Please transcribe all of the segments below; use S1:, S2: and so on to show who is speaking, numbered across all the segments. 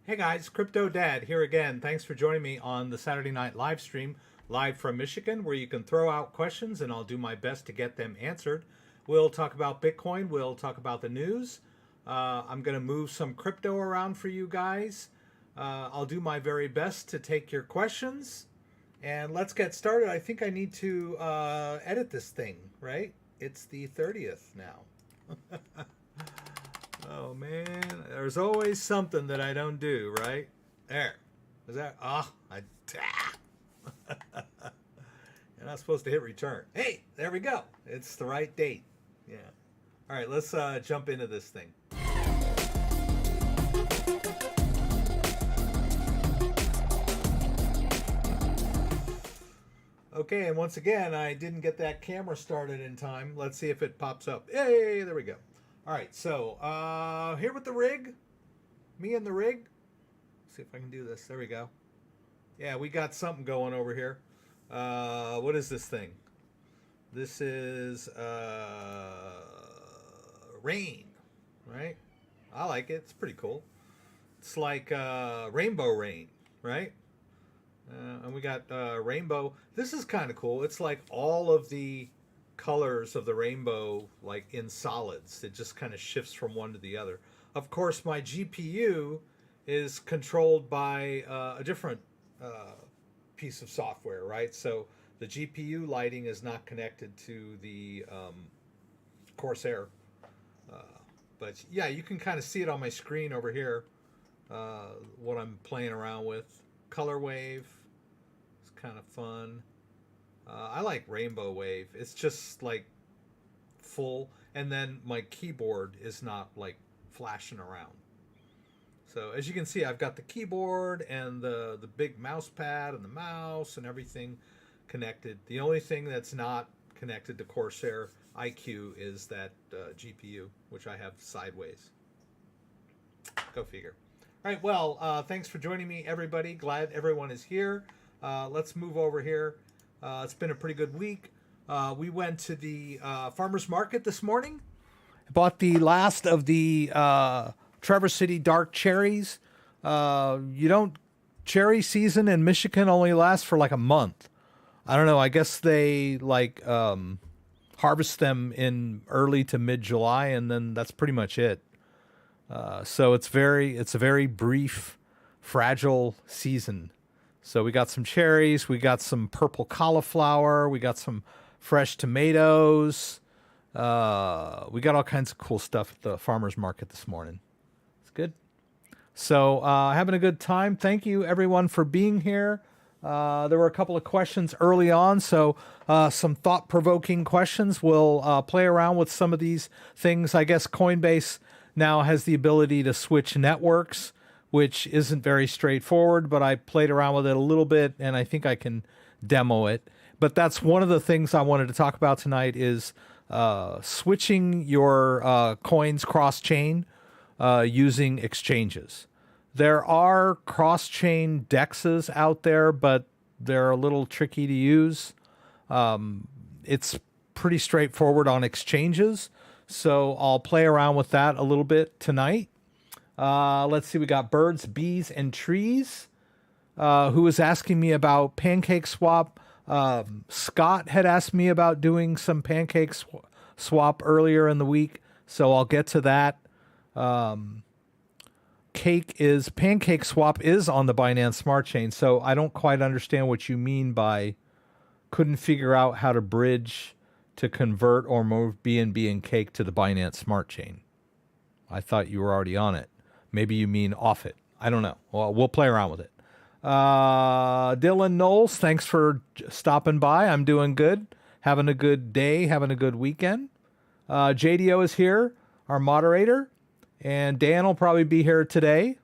S1: Hey guys, CryptoDad here again. Thanks for joining me on the Saturday night live stream, live from Michigan, where you can throw out questions and I'll do my best to get them answered. We'll talk about Bitcoin, we'll talk about the news. I'm going to move some crypto around for you guys. I'll do my very best to take your questions. And let's get started. I think I need to edit this thing, right? It's the 30th now. Oh man, there's always something that I don't do, right? There. Is that? You're not supposed to hit return. Hey, there we go. It's the right date. Yeah. All right, let's jump into this thing. Okay, and once again, I didn't get that camera started in time. Let's see if it pops up. Hey, there we go. All right, so here with the rig, me and the rig. Let's see if I can do this. There we go. Yeah, we got something going over here. What is this thing? This is rain, right? I like it. It's pretty cool. It's like rainbow rain, right? And we got rainbow. This is kind of cool. It's like all of the colors of the rainbow, like in solids. It just kind of shifts from one to the other. Of course, my GPU is controlled by a different piece of software, right? So the GPU lighting is not connected to the Corsair. But yeah, you can kind of see it on my screen over here, what I'm playing around with. Color wave, it's kind of fun. I like Rainbow Wave. It's just like full, and then my keyboard is not like flashing around. So as you can see, I've got the keyboard and the big mouse pad and the mouse and everything connected. The only thing that's not connected to Corsair iQ is that GPU, which I have sideways. Go figure. All right, well, thanks for joining me, everybody. Glad everyone is here. Let's move over here. It's been a pretty good week. We went to the farmer's market this morning. Bought the last of the Traverse City dark cherries. Cherry season in Michigan only lasts for like a month. I don't know. I guess they harvest them in early to mid-July, and then that's pretty much it. So it's a very brief, fragile season. So we got some cherries, we got some purple cauliflower, we got some fresh tomatoes. We got all kinds of cool stuff at the farmer's market this morning. It's good. So having a good time. Thank you, everyone, for being here. There were a couple of questions early on, so some thought-provoking questions. We'll play around with some of these things. I guess Coinbase now has the ability to switch networks, which isn't very straightforward, but I played around with it a little bit, and I think I can demo it. But that's one of the things I wanted to talk about tonight is switching your coins cross-chain using exchanges. There are cross-chain DEXs out there, but they're a little tricky to use. It's pretty straightforward on exchanges, so I'll play around with that a little bit tonight. Let's see, we got Birds, Bees, and Trees, who was asking me about Pancake Swap. Scott had asked me about doing some Pancake Swap earlier in the week, so I'll get to that. Pancake Swap is on the Binance Smart Chain, so I don't quite understand what you mean by couldn't figure out how to bridge to convert or move BNB and Cake to the Binance Smart Chain. I thought you were already on it. Maybe you mean off it. I don't know. Well, we'll play around with it. Dylan Knowles, thanks for stopping by. I'm doing good. Having a good day. Having a good weekend. JDO is here, our moderator. And Dan will probably be here today.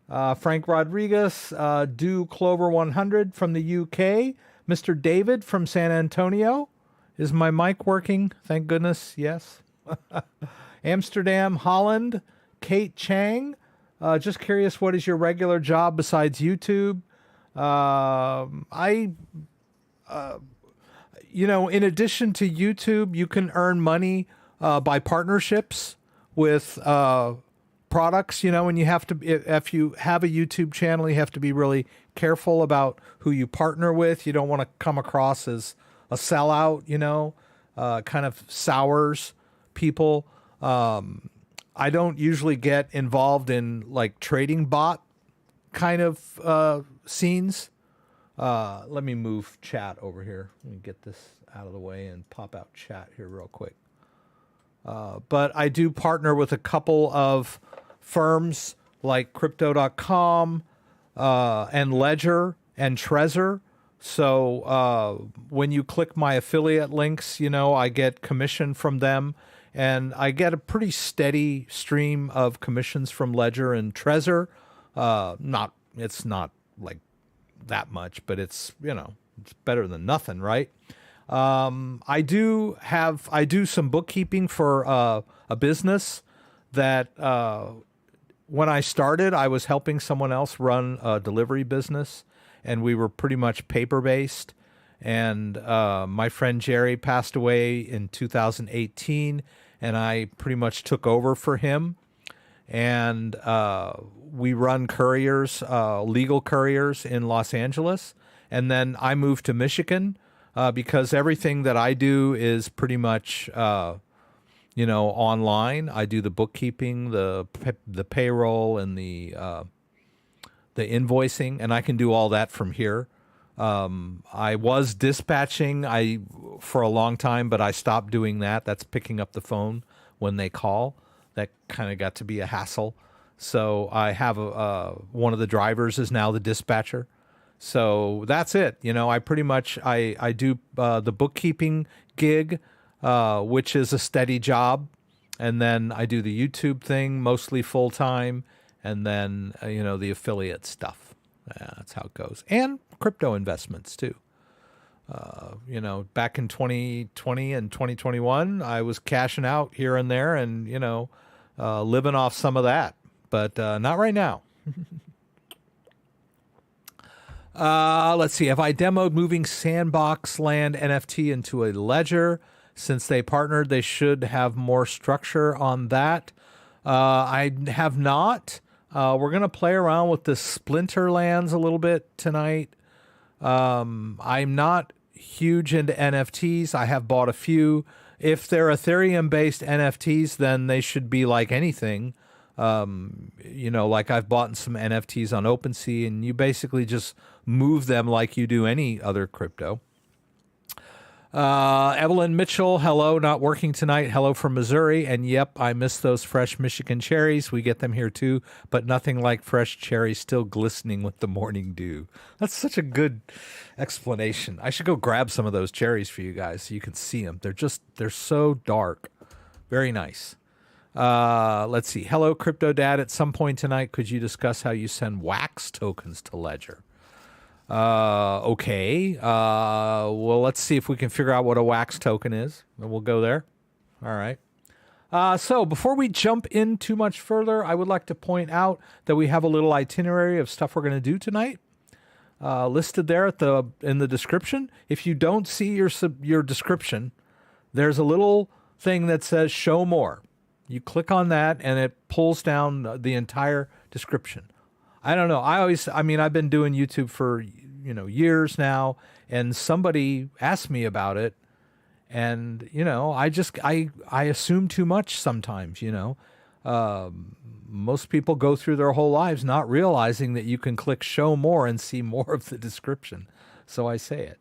S1: Frank Rodriguez, Do Clover 100 from the UK. Mr. David from San Antonio. Is my mic working? Thank goodness. Yes. Amsterdam, Holland. Kate Chang, just curious, what is your regular job besides YouTube? In addition to YouTube, you can earn money by partnerships with products, and you have to, if you have a YouTube channel, you have to be really careful about who you partner with. You don't want to come across as a sellout, kind of sours people. I don't usually get involved in like trading bot kind of scenes. Let me move chat over here. Let me get this out of the way and pop out chat here real quick. But I do partner with a couple of firms like Crypto.com and Ledger and Trezor. So when you click my affiliate links, I get commission from them. And I get a pretty steady stream of commissions from Ledger and Trezor. It's not like that much, but it's, it's better than nothing, right? I do some bookkeeping for a business that when I started, I was helping someone else run a delivery business, and we were pretty much paper-based. And my friend Jerry passed away in 2018, and I pretty much took over for him. And we run couriers, legal couriers in Los Angeles. And then I moved to Michigan because everything that I do is pretty much, online. I do the bookkeeping, the payroll, and the invoicing, and I can do all that from here. I was dispatching for a long time, but I stopped doing that. That's picking up the phone when they call. That kind of got to be a hassle. So I have one of the drivers is now the dispatcher. So that's it. I pretty much, I do the bookkeeping gig, which is a steady job. And then I do the YouTube thing, mostly full time. And then, the affiliate stuff. That's how it goes. And crypto investments too. Back in 2020 and 2021, I was cashing out here and there and, living off some of that, but not right now. Let's see. Have I demoed moving Sandbox Land NFT into a ledger? Since they partnered, they should have more structure on that. I have not. We're going to play around with the Splinter Lands a little bit tonight. I'm not huge into NFTs. I have bought a few. If they're Ethereum-based NFTs, then they should be like anything. Like I've bought some NFTs on OpenSea, and you basically just move them like you do any other crypto. Evelyn Mitchell, hello, not working tonight. Hello from Missouri. And yep, I miss those fresh Michigan cherries. We get them here too, but nothing like fresh cherries still glistening with the morning dew. That's such a good explanation. I should go grab some of those cherries for you guys so you can see them. They're so dark. Very nice. Let's see. Hello, CryptoDad. At some point tonight, could you discuss how you send wax tokens to Ledger? Okay. Well, let's see if we can figure out what a wax token is. And we'll go there. All right. So before we jump in too much further, I would like to point out that we have a little itinerary of stuff we're going to do tonight, listed there in the description. If you don't see your description, there's a little thing that says show more. You click on that and it pulls down the entire description. I don't know. I've been doing YouTube for, years now, and somebody asked me about it, and, I assume too much sometimes, most people go through their whole lives not realizing that you can click show more and see more of the description. So I say it.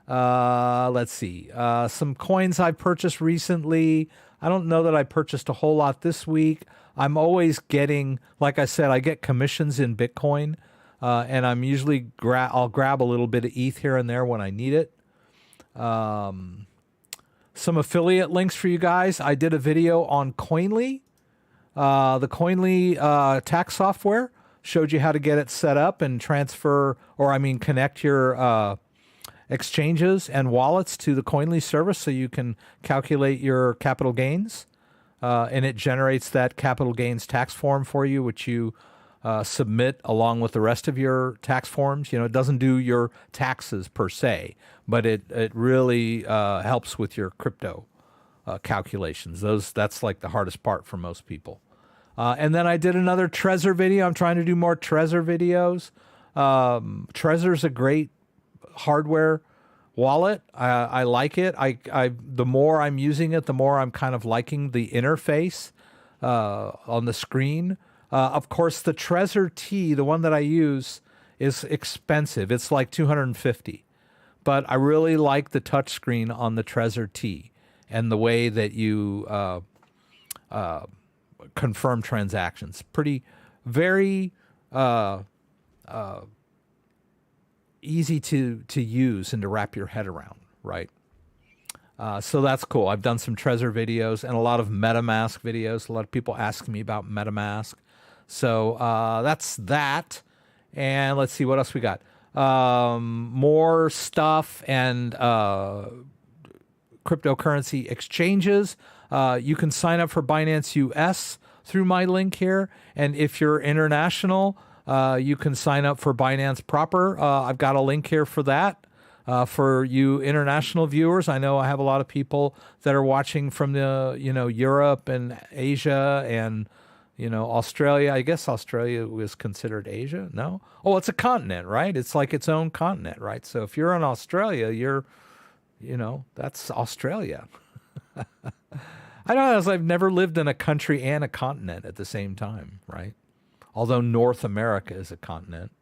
S1: Let's see. Some coins I purchased recently. I don't know that I purchased a whole lot this week. I'm always getting, like I said, I get commissions in Bitcoin, and I'm usually I'll grab a little bit of ETH here and there when I need it. Some affiliate links for you guys. I did a video on Coinly. The Coinly tax software showed you how to get it set up and connect your exchanges and wallets to the Coinly service so you can calculate your capital gains. And it generates that capital gains tax form for you, which you submit along with the rest of your tax forms. It doesn't do your taxes per se, but it really helps with your crypto calculations. That's like the hardest part for most people. And then I did another Trezor video. I'm trying to do more Trezor videos. Trezor's a great hardware wallet. I like it. The more I'm using it, the more I'm kind of liking the interface on the screen. Of course, the Trezor T, the one that I use, is expensive. It's like $250. But I really like the touchscreen on the Trezor T and the way that you confirm transactions. Very easy to use and to wrap your head around, right? So that's cool. I've done some Trezor videos and a lot of MetaMask videos. A lot of people ask me about MetaMask. So that's that. And let's see what else we got. More stuff and cryptocurrency exchanges. You can sign up for Binance US through my link here. And if you're international, you can sign up for Binance proper. I've got a link here for that. For you international viewers, I know I have a lot of people that are watching from the, Europe and Asia and, Australia. I guess Australia was considered Asia. No? Oh, it's a continent, right? It's like its own continent, right? So if you're in Australia, that's Australia. I don't know, I've never lived in a country and a continent at the same time, right? Although North America is a continent.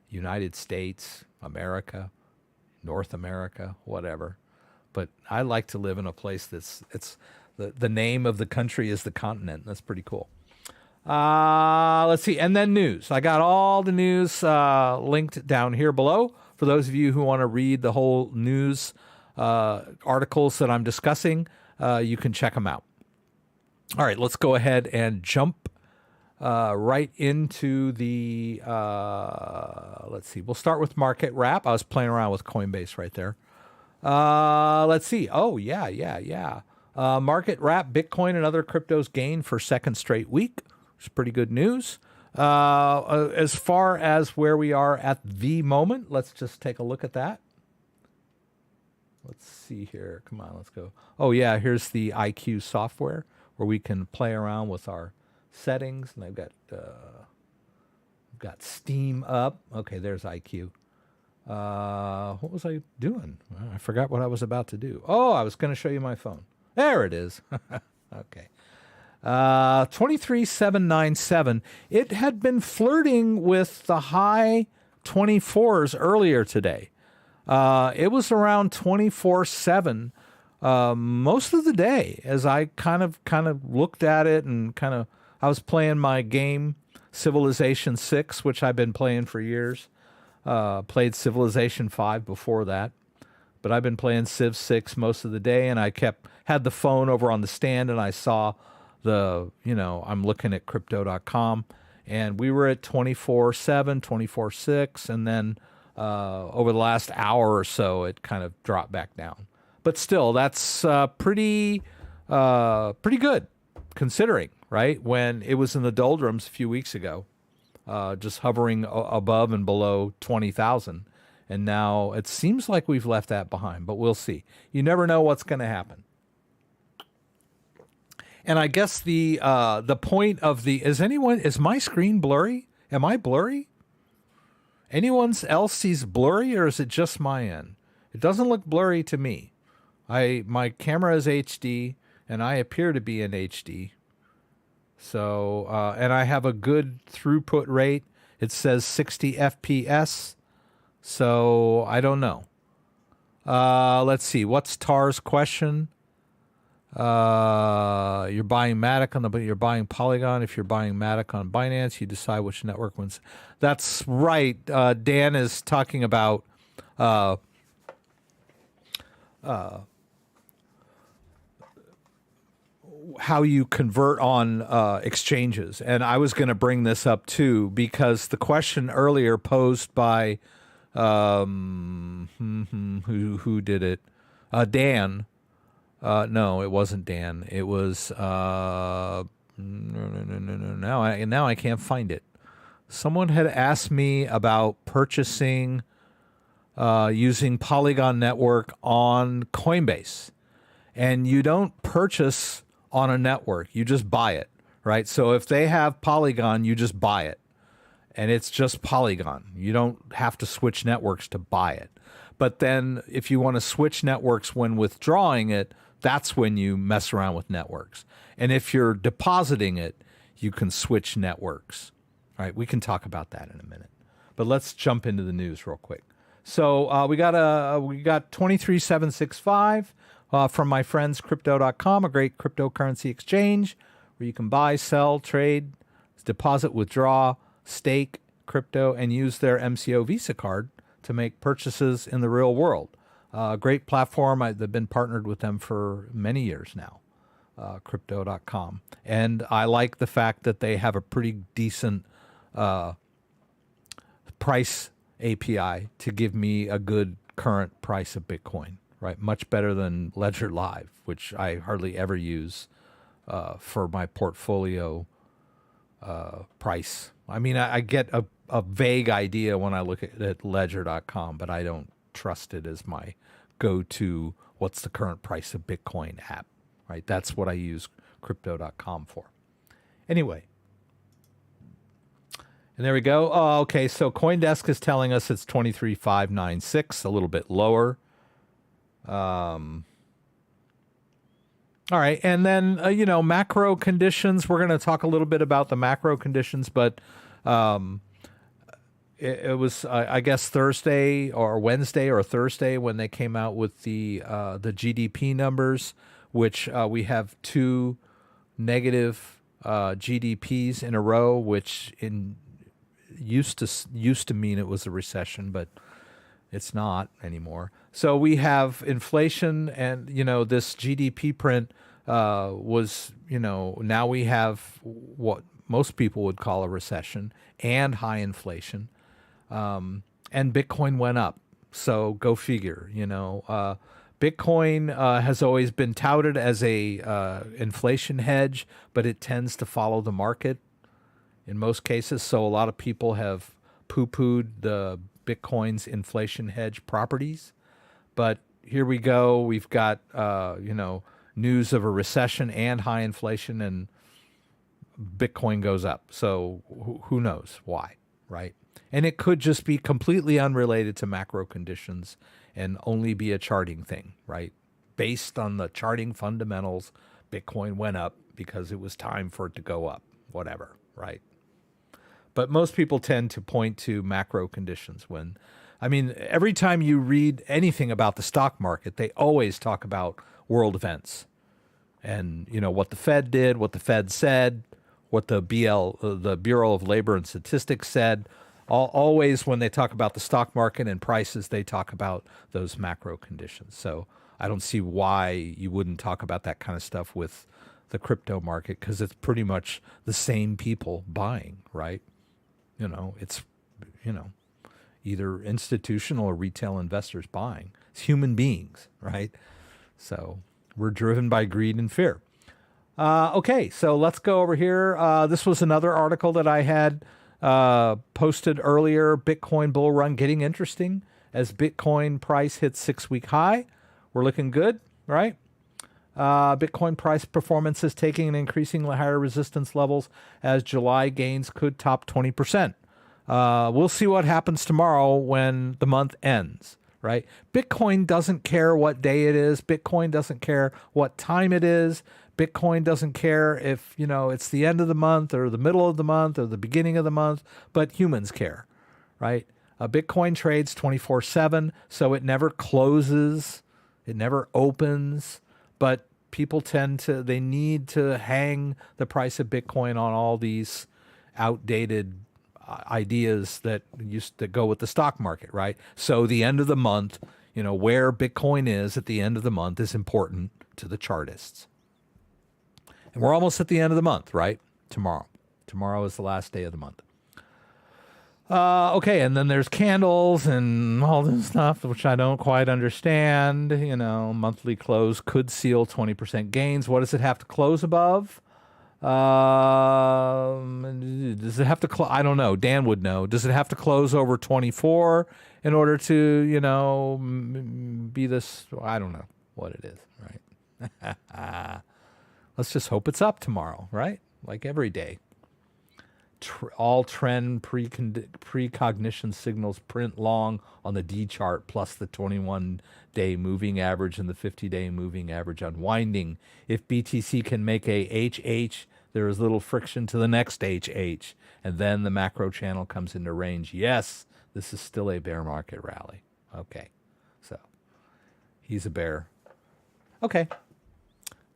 S1: United States, America, North America, whatever. But I like to live in a place it's the name of the country is the continent. That's pretty cool. Let's see. And then news. I got all the news linked down here below. For those of you who want to read the whole news articles that I'm discussing, you can check them out. All right, let's go ahead and jump right into the, let's see. We'll start with market wrap. I was playing around with Coinbase right there. Let's see. Oh, yeah. Market wrap, Bitcoin and other cryptos gain for second straight week. It's pretty good news. As far as where we are at the moment, let's just take a look at that. Let's see here. Come on, let's go. Oh, yeah, here's the IQ software where we can play around with our settings. And I've got Steam up. Okay, there's IQ. What was I doing? I forgot what I was about to do. Oh, I was going to show you my phone. There it is. Okay. 23,797. It had been flirting with the high 24s earlier today. It was around 24.7 most of the day as I kind of looked at it and I was playing my game Civilization 6, which I've been playing for years. Played Civilization 5 before that, but I've been playing Civ 6 most of the day, and I had the phone over on the stand, and I saw I'm looking at crypto.com, and we were at 24.7, 24.6, and then over the last hour or so, it kind of dropped back down. But still, that's pretty good considering, right? When it was in the doldrums a few weeks ago, just hovering above and below 20,000. And now it seems like we've left that behind, but we'll see. You never know what's going to happen. And I guess the point of is my screen blurry? Am I blurry? Anyone else sees blurry, or is it just my end? It doesn't look blurry to me. My camera is HD, and I appear to be in HD. So, and I have a good throughput rate. It says 60 FPS. So I don't know. Let's see. What's Tar's question? You're buying MATIC but you're buying Polygon. If you're buying MATIC on Binance, you decide which network wins. That's right. Dan is talking about how you convert on exchanges. And I was going to bring this up too, because the question earlier posed by who did it? Dan. No, it wasn't Dan. It was no. Now I can't find it. Someone had asked me about purchasing using Polygon network on Coinbase, and you don't purchase on a network. You just buy it, right? So if they have Polygon, you just buy it. And it's just Polygon. You don't have to switch networks to buy it. But then if you want to switch networks when withdrawing it, that's when you mess around with networks. And if you're depositing it, you can switch networks. All right, we can talk about that in a minute. But let's jump into the news real quick. So we got 23765 from my friends Crypto.com, a great cryptocurrency exchange where you can buy, sell, trade, deposit, withdraw, stake crypto, and use their MCO Visa card to make purchases in the real world. Great platform. I've been partnered with them for many years now, Crypto.com. And I like the fact that they have a pretty decent price API to give me a good current price of Bitcoin, right? Much better than Ledger Live, which I hardly ever use for my portfolio price. I mean, I get a vague idea when I look at ledger.com, but I don't trust it as my go-to what's the current price of Bitcoin app, right? That's what I use crypto.com for. Anyway. And there we go. Oh, okay, so CoinDesk is telling us it's 23,596, a little bit lower. All right, and then, macro conditions. We're going to talk a little bit about the macro conditions, but it was, I guess, Thursday or Wednesday or Thursday when they came out with the GDP numbers, which we have two negative GDPs in a row, which used to mean it was a recession, but it's not anymore. So we have inflation, and this GDP print was now we have what most people would call a recession and high inflation, and Bitcoin went up. So go figure. Bitcoin has always been touted as a inflation hedge, but it tends to follow the market in most cases. So a lot of people have poo-pooed the Bitcoin's inflation hedge properties. But here we go. We've got, news of a recession and high inflation, and Bitcoin goes up. So who knows why, right? And it could just be completely unrelated to macro conditions and only be a charting thing, right? Based on the charting fundamentals, Bitcoin went up because it was time for it to go up, whatever, right? But most people tend to point to macro conditions every time you read anything about the stock market, they always talk about world events and, what the Fed did, what the Fed said, what the Bureau of Labor and Statistics said. Always when they talk about the stock market and prices, they talk about those macro conditions. So I don't see why you wouldn't talk about that kind of stuff with the crypto market, because it's pretty much the same people buying, right? It's, either institutional or retail investors buying. It's human beings, right? So we're driven by greed and fear. Okay, so let's go over here. This was another article that I had posted earlier. Bitcoin bull run getting interesting as Bitcoin price hits 6-week high. We're looking good, right? Bitcoin price performance is taking an increasingly higher resistance levels as July gains could top 20%. We'll see what happens tomorrow when the month ends, right? Bitcoin doesn't care what day it is. Bitcoin doesn't care what time it is. Bitcoin doesn't care if, it's the end of the month or the middle of the month or the beginning of the month, but humans care, right? Bitcoin trades 24/7, so it never closes. It never opens, but people they need to hang the price of Bitcoin on all these outdated ideas that used to go with the stock market, right? So the end of the month, where Bitcoin is at the end of the month is important to the chartists. And we're almost at the end of the month, right? Tomorrow. Tomorrow is the last day of the month. Okay, and then there's candles and all this stuff, which I don't quite understand. Monthly close could seal 20% gains. What does it have to close above? Does it have to close? I don't know. Dan would know. Does it have to close over 24 in order to, be this? I don't know what it is, right? Let's just hope it's up tomorrow, right? like every day. All trend precognition signals print long on the D chart plus the 21-day moving average and the 50-day moving average unwinding. If BTC can make a HH, there is little friction to the next HH, and then the macro channel comes into range. Yes, this is still a bear market rally. Okay, so he's a bear. Okay,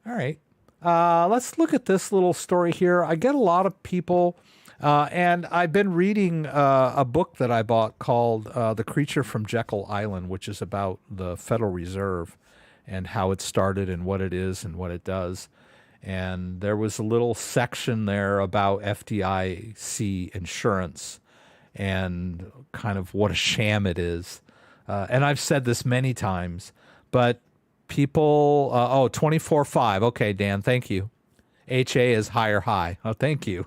S1: all right. Let's look at this little story here. I get a lot of people... and I've been reading a book that I bought called The Creature from Jekyll Island, which is about the Federal Reserve and how it started and what it is and what it does. And there was a little section there about FDIC Insurance and kind of what a sham it is. And I've said this many times, but people, 24.5. Okay, Dan, thank you. HA is higher high. Oh, thank you.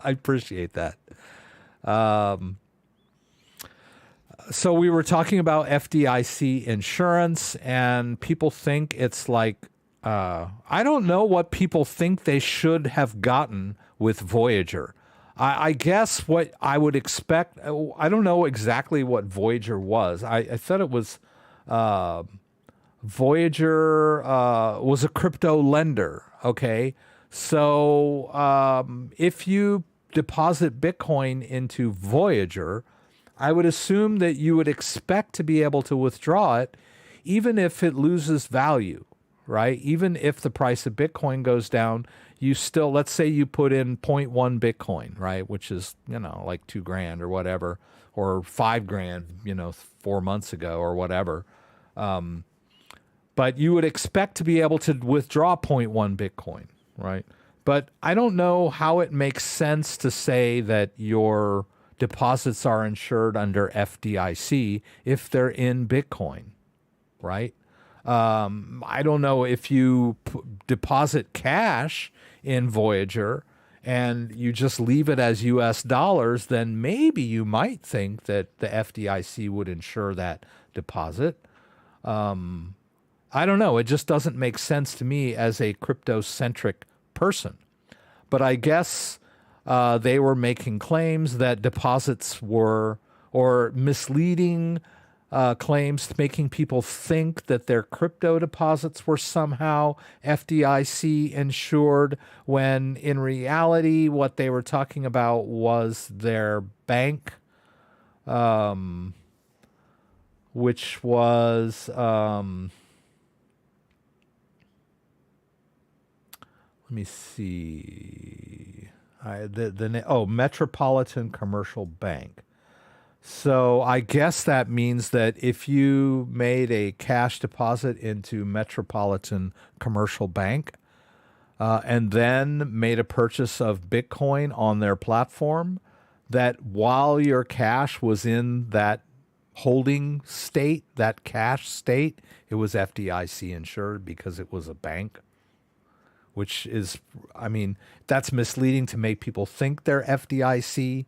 S1: I appreciate that. So we were talking about FDIC insurance, and people think it's like, I don't know what people think they should have gotten with Voyager. I guess what I would expect, I don't know exactly what Voyager was. I thought it was Voyager was a crypto lender, okay? So if you deposit Bitcoin into Voyager, I would assume that you would expect to be able to withdraw it, even if it loses value, right? Even if the price of Bitcoin goes down, you still, let's say you put in 0.1 Bitcoin, right? Which is, like $2,000 or whatever, or $5,000, 4 months ago or whatever. But you would expect to be able to withdraw 0.1 Bitcoin. Right. But I don't know how it makes sense to say that your deposits are insured under FDIC if they're in Bitcoin. Right. I don't know if you deposit cash in Voyager and you just leave it as US dollars, then maybe you might think that the FDIC would insure that deposit. I don't know. It just doesn't make sense to me as a crypto-centric person. But I guess they were making claims that deposits were, or misleading claims, making people think that their crypto deposits were somehow FDIC insured, when in reality what they were talking about was their bank, which was... let me see. Metropolitan Commercial Bank. So I guess that means that if you made a cash deposit into Metropolitan Commercial Bank and then made a purchase of Bitcoin on their platform, that while your cash was in that holding state, that cash state, it was FDIC insured because it was a bank. Which is, that's misleading to make people think they're FDIC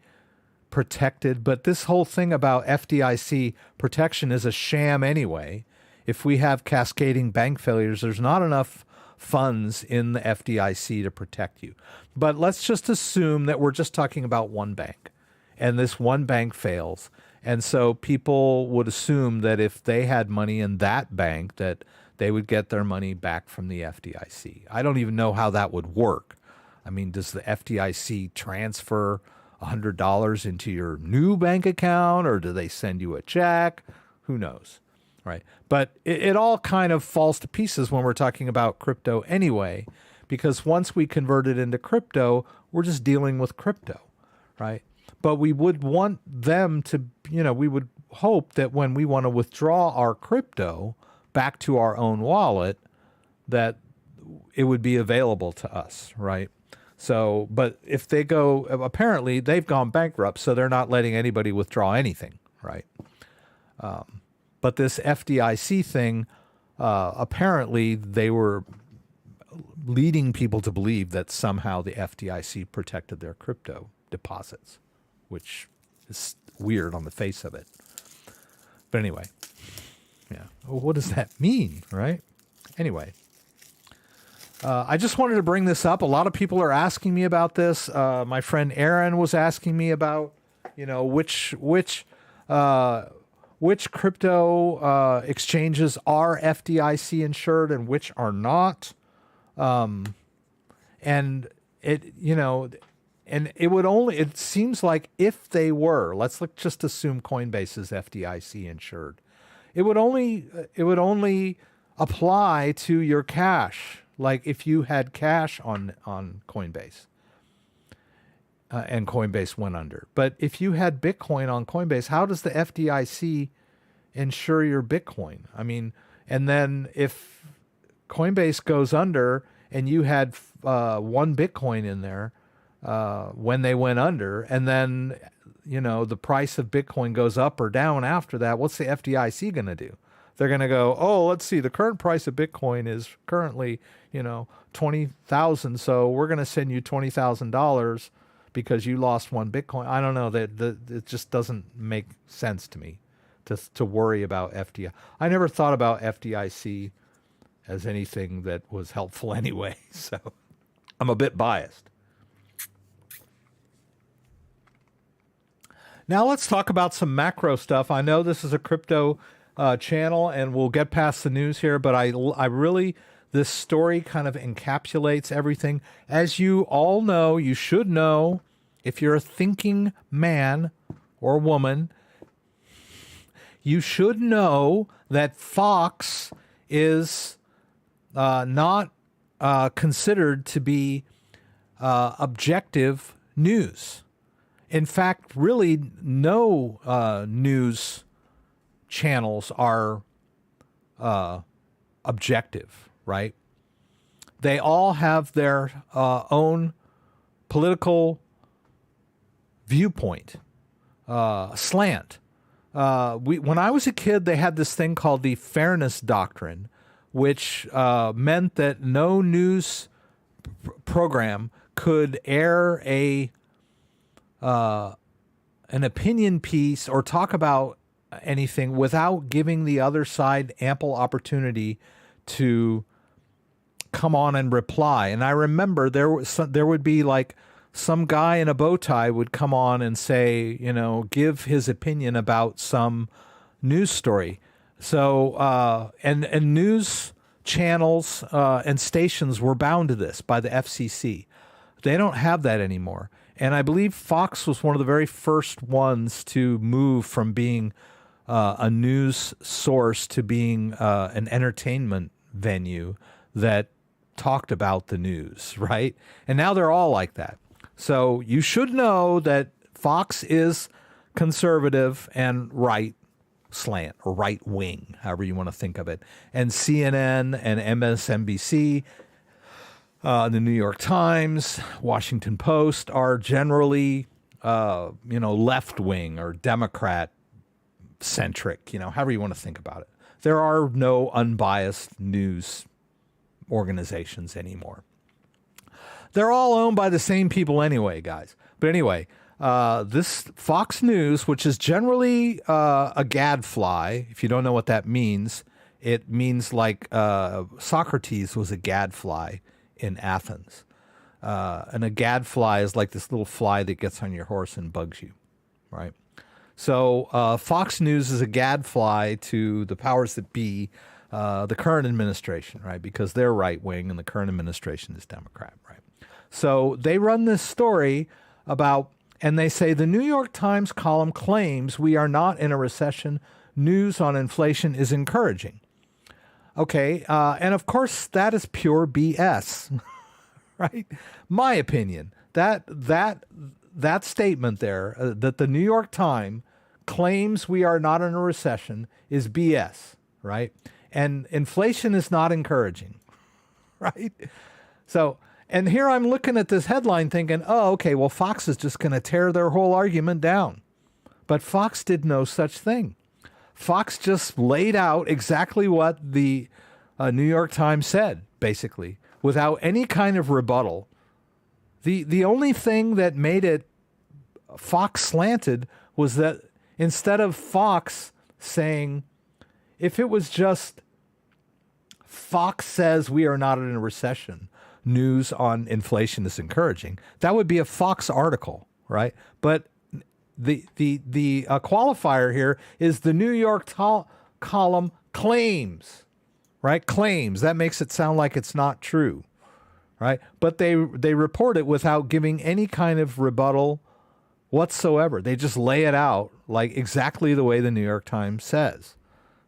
S1: protected. But this whole thing about FDIC protection is a sham anyway. If we have cascading bank failures, there's not enough funds in the FDIC to protect you. But let's just assume that we're just talking about one bank, and this one bank fails. And so people would assume that if they had money in that bank, that they would get their money back from the FDIC. I don't even know how that would work. Does the FDIC transfer $100 into your new bank account, or do they send you a check? Who knows, right? But it all kind of falls to pieces when we're talking about crypto anyway, because once we convert it into crypto, we're just dealing with crypto, right? But we would want them to, we would hope that when we want to withdraw our crypto back to our own wallet, that it would be available to us, right? So, but if they go, apparently they've gone bankrupt, so they're not letting anybody withdraw anything, right? But this FDIC thing, apparently they were leading people to believe that somehow the FDIC protected their crypto deposits, which is weird on the face of it. But anyway. Yeah. Well, what does that mean, right? Anyway. I just wanted to bring this up. A lot of people are asking me about this. My friend Aaron was asking me about, which crypto exchanges are FDIC insured and which are not. And it seems like if they were, let's just assume Coinbase is FDIC insured. It would only apply to your cash. Like if you had cash on Coinbase and Coinbase went under. But if you had Bitcoin on Coinbase, how does the FDIC insure your Bitcoin? I mean, and then if Coinbase goes under and you had one Bitcoin in there when they went under, and then, the price of Bitcoin goes up or down after that, what's the FDIC going to do? They're going to go, oh, let's see, the current price of Bitcoin is currently, $20,000. So we're going to send you $20,000 because you lost one Bitcoin. I don't know, it just doesn't make sense to me to worry about FDIC. I never thought about FDIC as anything that was helpful anyway. So I'm a bit biased. Now let's talk about some macro stuff. I know this is a crypto channel, and we'll get past the news here, but I really, this story kind of encapsulates everything. As you all know, you should know, if you're a thinking man or woman, you should know that Fox is not considered to be objective news. In fact, really no news channels are objective, right? They all have their own political viewpoint, slant. When I was a kid, they had this thing called the Fairness Doctrine, which meant that no news program could air an opinion piece or talk about anything without giving the other side ample opportunity to come on and reply. And I remember there would be like some guy in a bow tie would come on and say, give his opinion about some news story. So, and news channels and stations were bound to this by the FCC. They don't have that anymore. And I believe Fox was one of the very first ones to move from being a news source to being an entertainment venue that talked about the news, right? And now they're all like that. So you should know that Fox is conservative and right slant or right wing, however you want to think of it. And CNN and MSNBC, the New York Times, Washington Post are generally, left wing or Democrat centric, however you want to think about it. There are no unbiased news organizations anymore. They're all owned by the same people anyway, guys. But anyway, this Fox News, which is generally a gadfly, if you don't know what that means, it means like Socrates was a gadfly in Athens. And a gadfly is like this little fly that gets on your horse and bugs you, right? So Fox News is a gadfly to the powers that be, the current administration, right? Because they're right wing and the current administration is Democrat, right? So they run this story about, and they say the New York Times column claims we are not in a recession. News on inflation is encouraging. Okay, and of course that is pure BS, right? My opinion, that statement there, that the New York Times claims we are not in a recession is BS, right? And inflation is not encouraging, right? So, and here I'm looking at this headline thinking, oh, okay, well, Fox is just going to tear their whole argument down. But Fox did no such thing. Fox just laid out exactly what the New York Times said, basically, without any kind of rebuttal. The only thing that made it Fox slanted was that instead of Fox saying, if it was just Fox says we are not in a recession, news on inflation is encouraging. That would be a Fox article, right? But the qualifier here is the New York column claims, right? Claims. That makes it sound like it's not true, right? But they report it without giving any kind of rebuttal whatsoever. They just lay it out like exactly the way the New York Times says.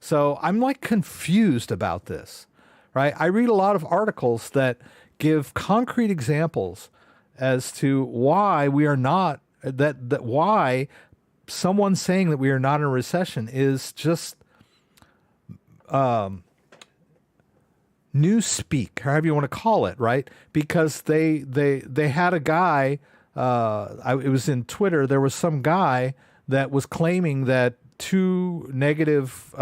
S1: So I'm like confused about this, right? I read a lot of articles that give concrete examples as to why we are not, that why someone saying that we are not in a recession is just newspeak, however you want to call it, right? Because they had a guy, it was in Twitter, there was some guy that was claiming that 2 negative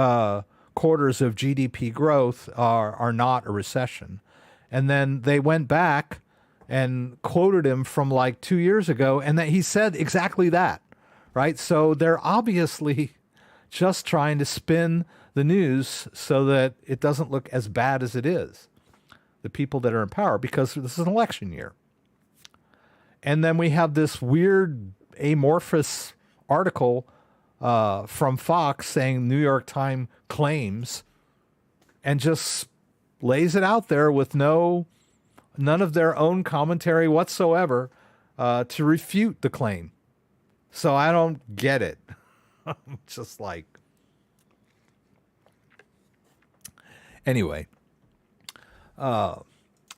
S1: quarters of GDP growth are not a recession. And then they went back and quoted him from like 2 years ago, and that he said exactly that, right? So they're obviously just trying to spin the news so that it doesn't look as bad as it is, the people that are in power, because this is an election year. And then we have this weird amorphous article from Fox saying New York Times claims, and just lays it out there with none of their own commentary whatsoever to refute the claim. So I don't get it. I'm just like, anyway,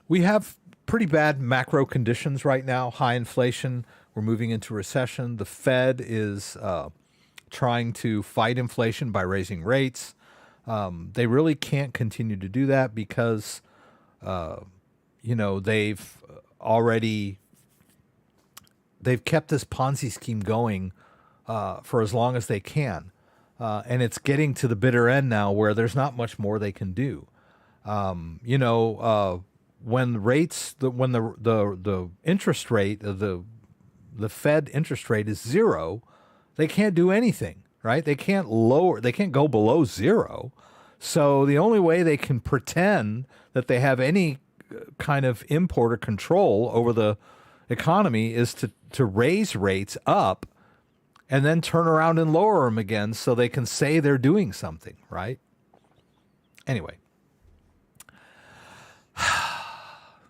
S1: we have pretty bad macro conditions right now. High inflation. We're moving into recession. The Fed is trying to fight inflation by raising rates. They really can't continue to do that because, they've kept this Ponzi scheme going for as long as they can. And it's getting to the bitter end now where there's not much more they can do. When the interest rate, the Fed interest rate is 0, they can't do anything, right? They can't go below 0. So the only way they can pretend that they have any kind of import or control over the economy is to raise rates up and then turn around and lower them again so they can say they're doing something, right? Anyway.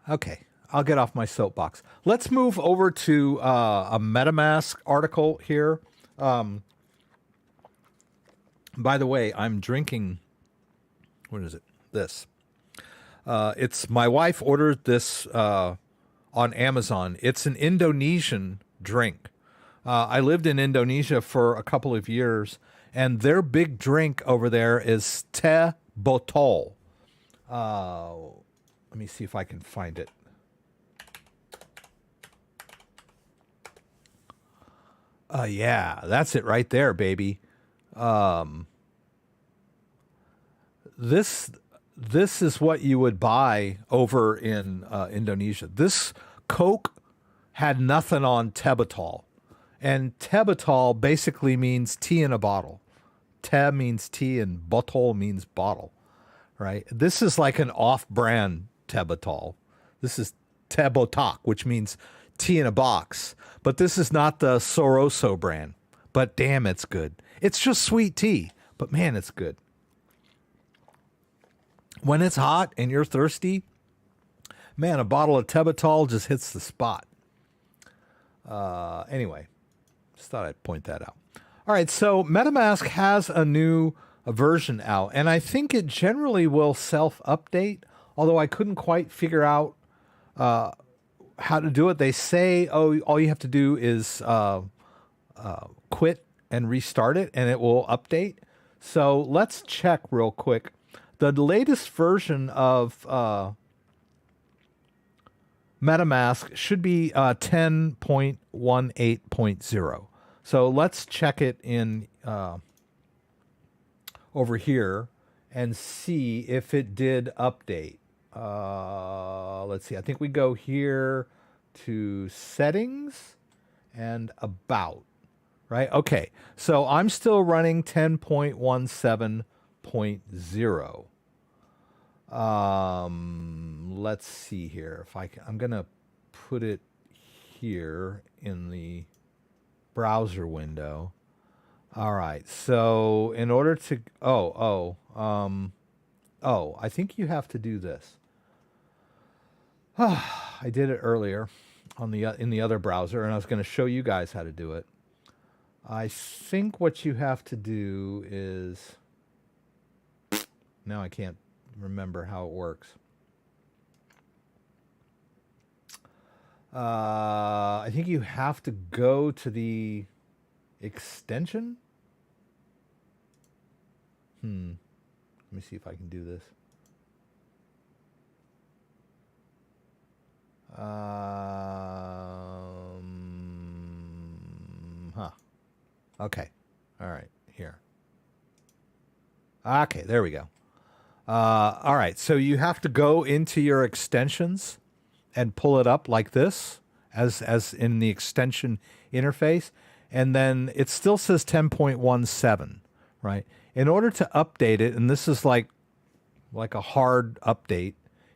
S1: Okay, I'll get off my soapbox. Let's move over to a MetaMask article here. By the way, I'm drinking, what is it? This. It's my wife ordered this on Amazon. It's an Indonesian drink. I lived in Indonesia for a couple of years, and their big drink over there is teh botol. Let me see if I can find it. Yeah, that's it right there, baby. This is what you would buy over in Indonesia. This Coke had nothing on teh-botol. And teh-botol basically means tea in a bottle. Teh means tea and botol means bottle, right? This is like an off-brand teh-botol. This is teh botak, which means tea in a box. But this is not the Soroso brand. But damn, it's good. It's just sweet tea. But man, it's good. When it's hot and you're thirsty, man, a bottle of teh-botol just hits the spot. Anyway, just thought I'd point that out. All right, so MetaMask has a new version out, and I think it generally will self-update, although I couldn't quite figure out how to do it. They say, oh, all you have to do is quit and restart it, and it will update. So let's check real quick. The latest version of MetaMask should be 10.18.0. So let's check it in over here and see if it did update. Let's see. I think we go here to settings and about, right? Okay. So I'm still running 10.17.0. Let's see here. If I'm gonna put it here in the browser window. All right. So in order to I think you have to do this. I did it earlier on the in the other browser, and I was going to show you guys how to do it. I think what you have to do is, now I can't remember how it works. I think you have to go to the extension. Let me see if I can do this. Okay. All right. Here. Okay. There we go. All right. So you have to go into your extensions and pull it up like this, as in the extension interface, and then it still says 10.17, right? In order to update it, and this is like a hard update,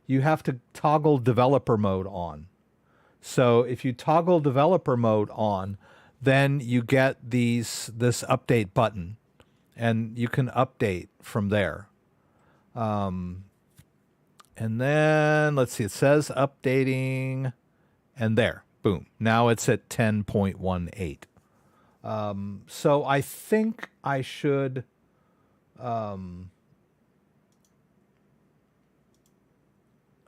S1: you have to toggle developer mode on. So if you toggle developer mode on, then you get this update button, and you can update from there. And then let's see, it says updating, and there, boom. Now it's at 10.18. So I think I should, I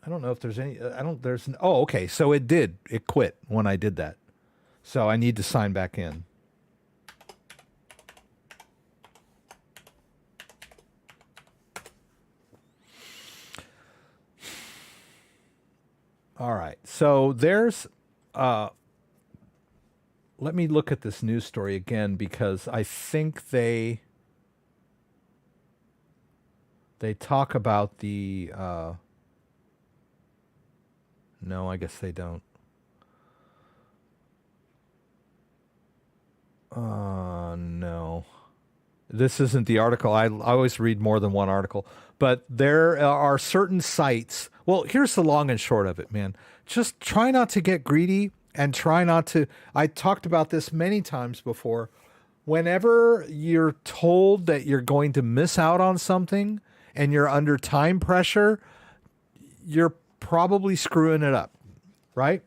S1: don't know if there's any, oh, okay. So it quit when I did that. So I need to sign back in. All right. So there's, let me look at this news story again, because I think they talk about the, no, I guess they don't. No. This isn't the article. I always read more than one article. But there are certain sites. Well, here's the long and short of it, man. Just try not to get greedy, and try not to. I talked about this many times before. Whenever you're told that you're going to miss out on something and you're under time pressure, you're probably screwing it up, right?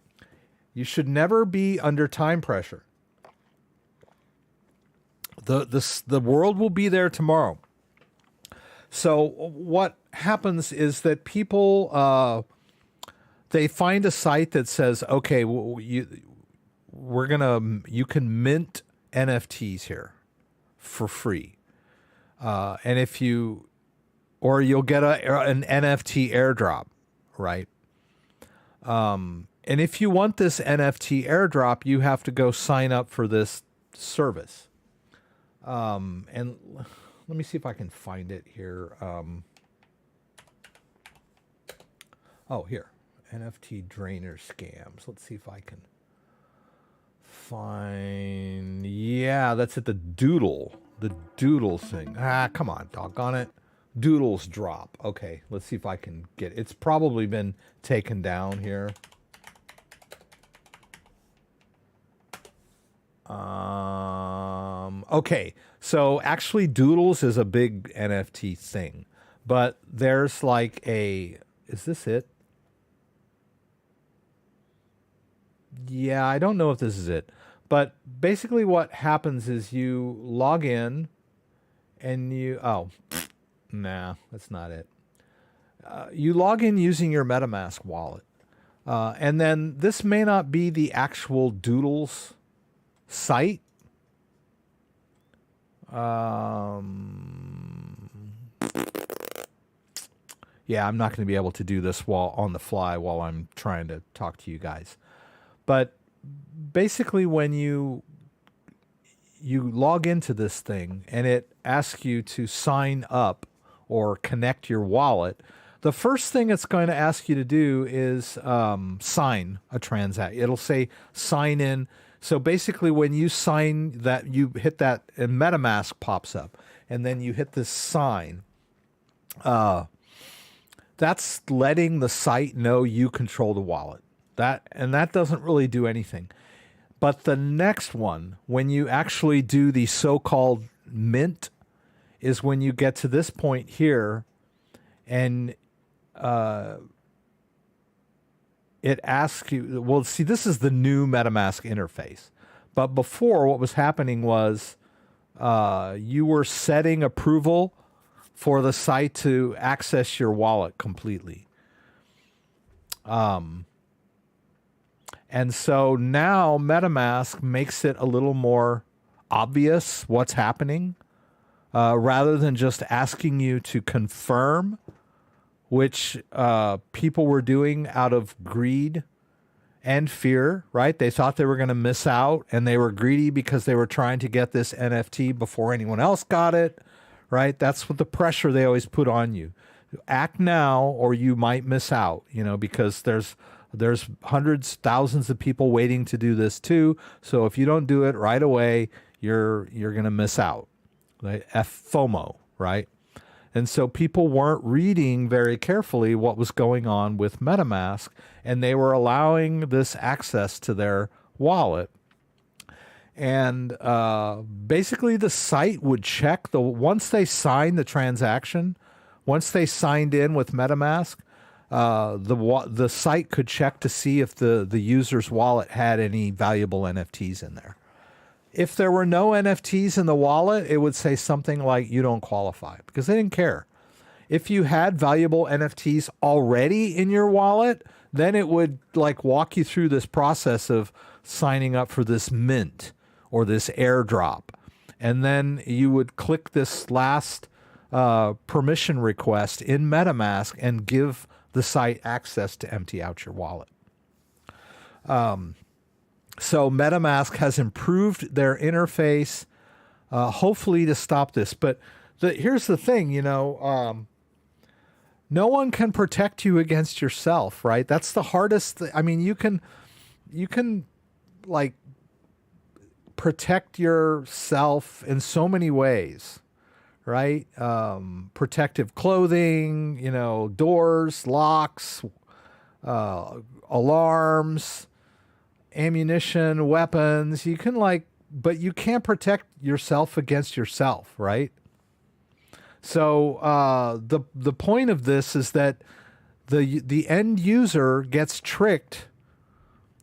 S1: You should never be under time pressure. The world will be there tomorrow. So what happens is that people, they find a site that says, okay, you can mint NFTs here for free. And if you'll get an NFT airdrop, right? And if you want this NFT airdrop, you have to go sign up for this service. And let me see if I can find it here. Oh, here. NFT drainer scams. Let's see if I can find. Yeah, that's at the Doodle. The Doodle thing. Come on, doggone it. Doodles drop. Okay, let's see if I can get it. It's probably been taken down here. Okay, so actually Doodles is a big NFT thing, but there's like is this it? Yeah, I don't know if this is it, but basically what happens is you log in and nah, that's not it. You log in using your MetaMask wallet, and then this may not be the actual Doodles site. Yeah, I'm not going to be able to do this while on the fly while I'm trying to talk to you guys. But basically, when you log into this thing and it asks you to sign up or connect your wallet, the first thing it's going to ask you to do is sign a transaction. It'll say sign in. So basically, when you sign that, you hit that, and MetaMask pops up, and then you hit this sign. Then that's letting the site know you control the wallet. That doesn't really do anything. But the next one, when you actually do the so-called mint, is when you get to this point here, and it asks you, well, see, this is the new MetaMask interface. But before, what was happening was you were setting approval for the site to access your wallet completely. And so now MetaMask makes it a little more obvious what's happening, rather than just asking you to confirm, which people were doing out of greed and fear, right? They thought they were going to miss out, and they were greedy because they were trying to get this NFT before anyone else got it, right? That's what the pressure they always put on you. Act now or you might miss out, because there's hundreds, thousands of people waiting to do this too. So if you don't do it right away, you're going to miss out. Right? FOMO, right? And so people weren't reading very carefully what was going on with MetaMask, and they were allowing this access to their wallet. And basically the site would check once they signed the transaction, once they signed in with MetaMask, the site could check to see if the user's wallet had any valuable NFTs in there. If there were no NFTs in the wallet, it would say something like you don't qualify, because they didn't care. If you had valuable NFTs already in your wallet, then it would walk you through this process of signing up for this mint or this airdrop. And then you would click this last permission request in MetaMask and give the site access to empty out your wallet. So MetaMask has improved their interface, hopefully to stop this. But here's the thing, no one can protect you against yourself, right? That's the hardest. I mean, you can protect yourself in so many ways, right? Protective clothing, doors, locks, alarms, ammunition, weapons. You can but you can't protect yourself against yourself, right? So the point of this is that the end user gets tricked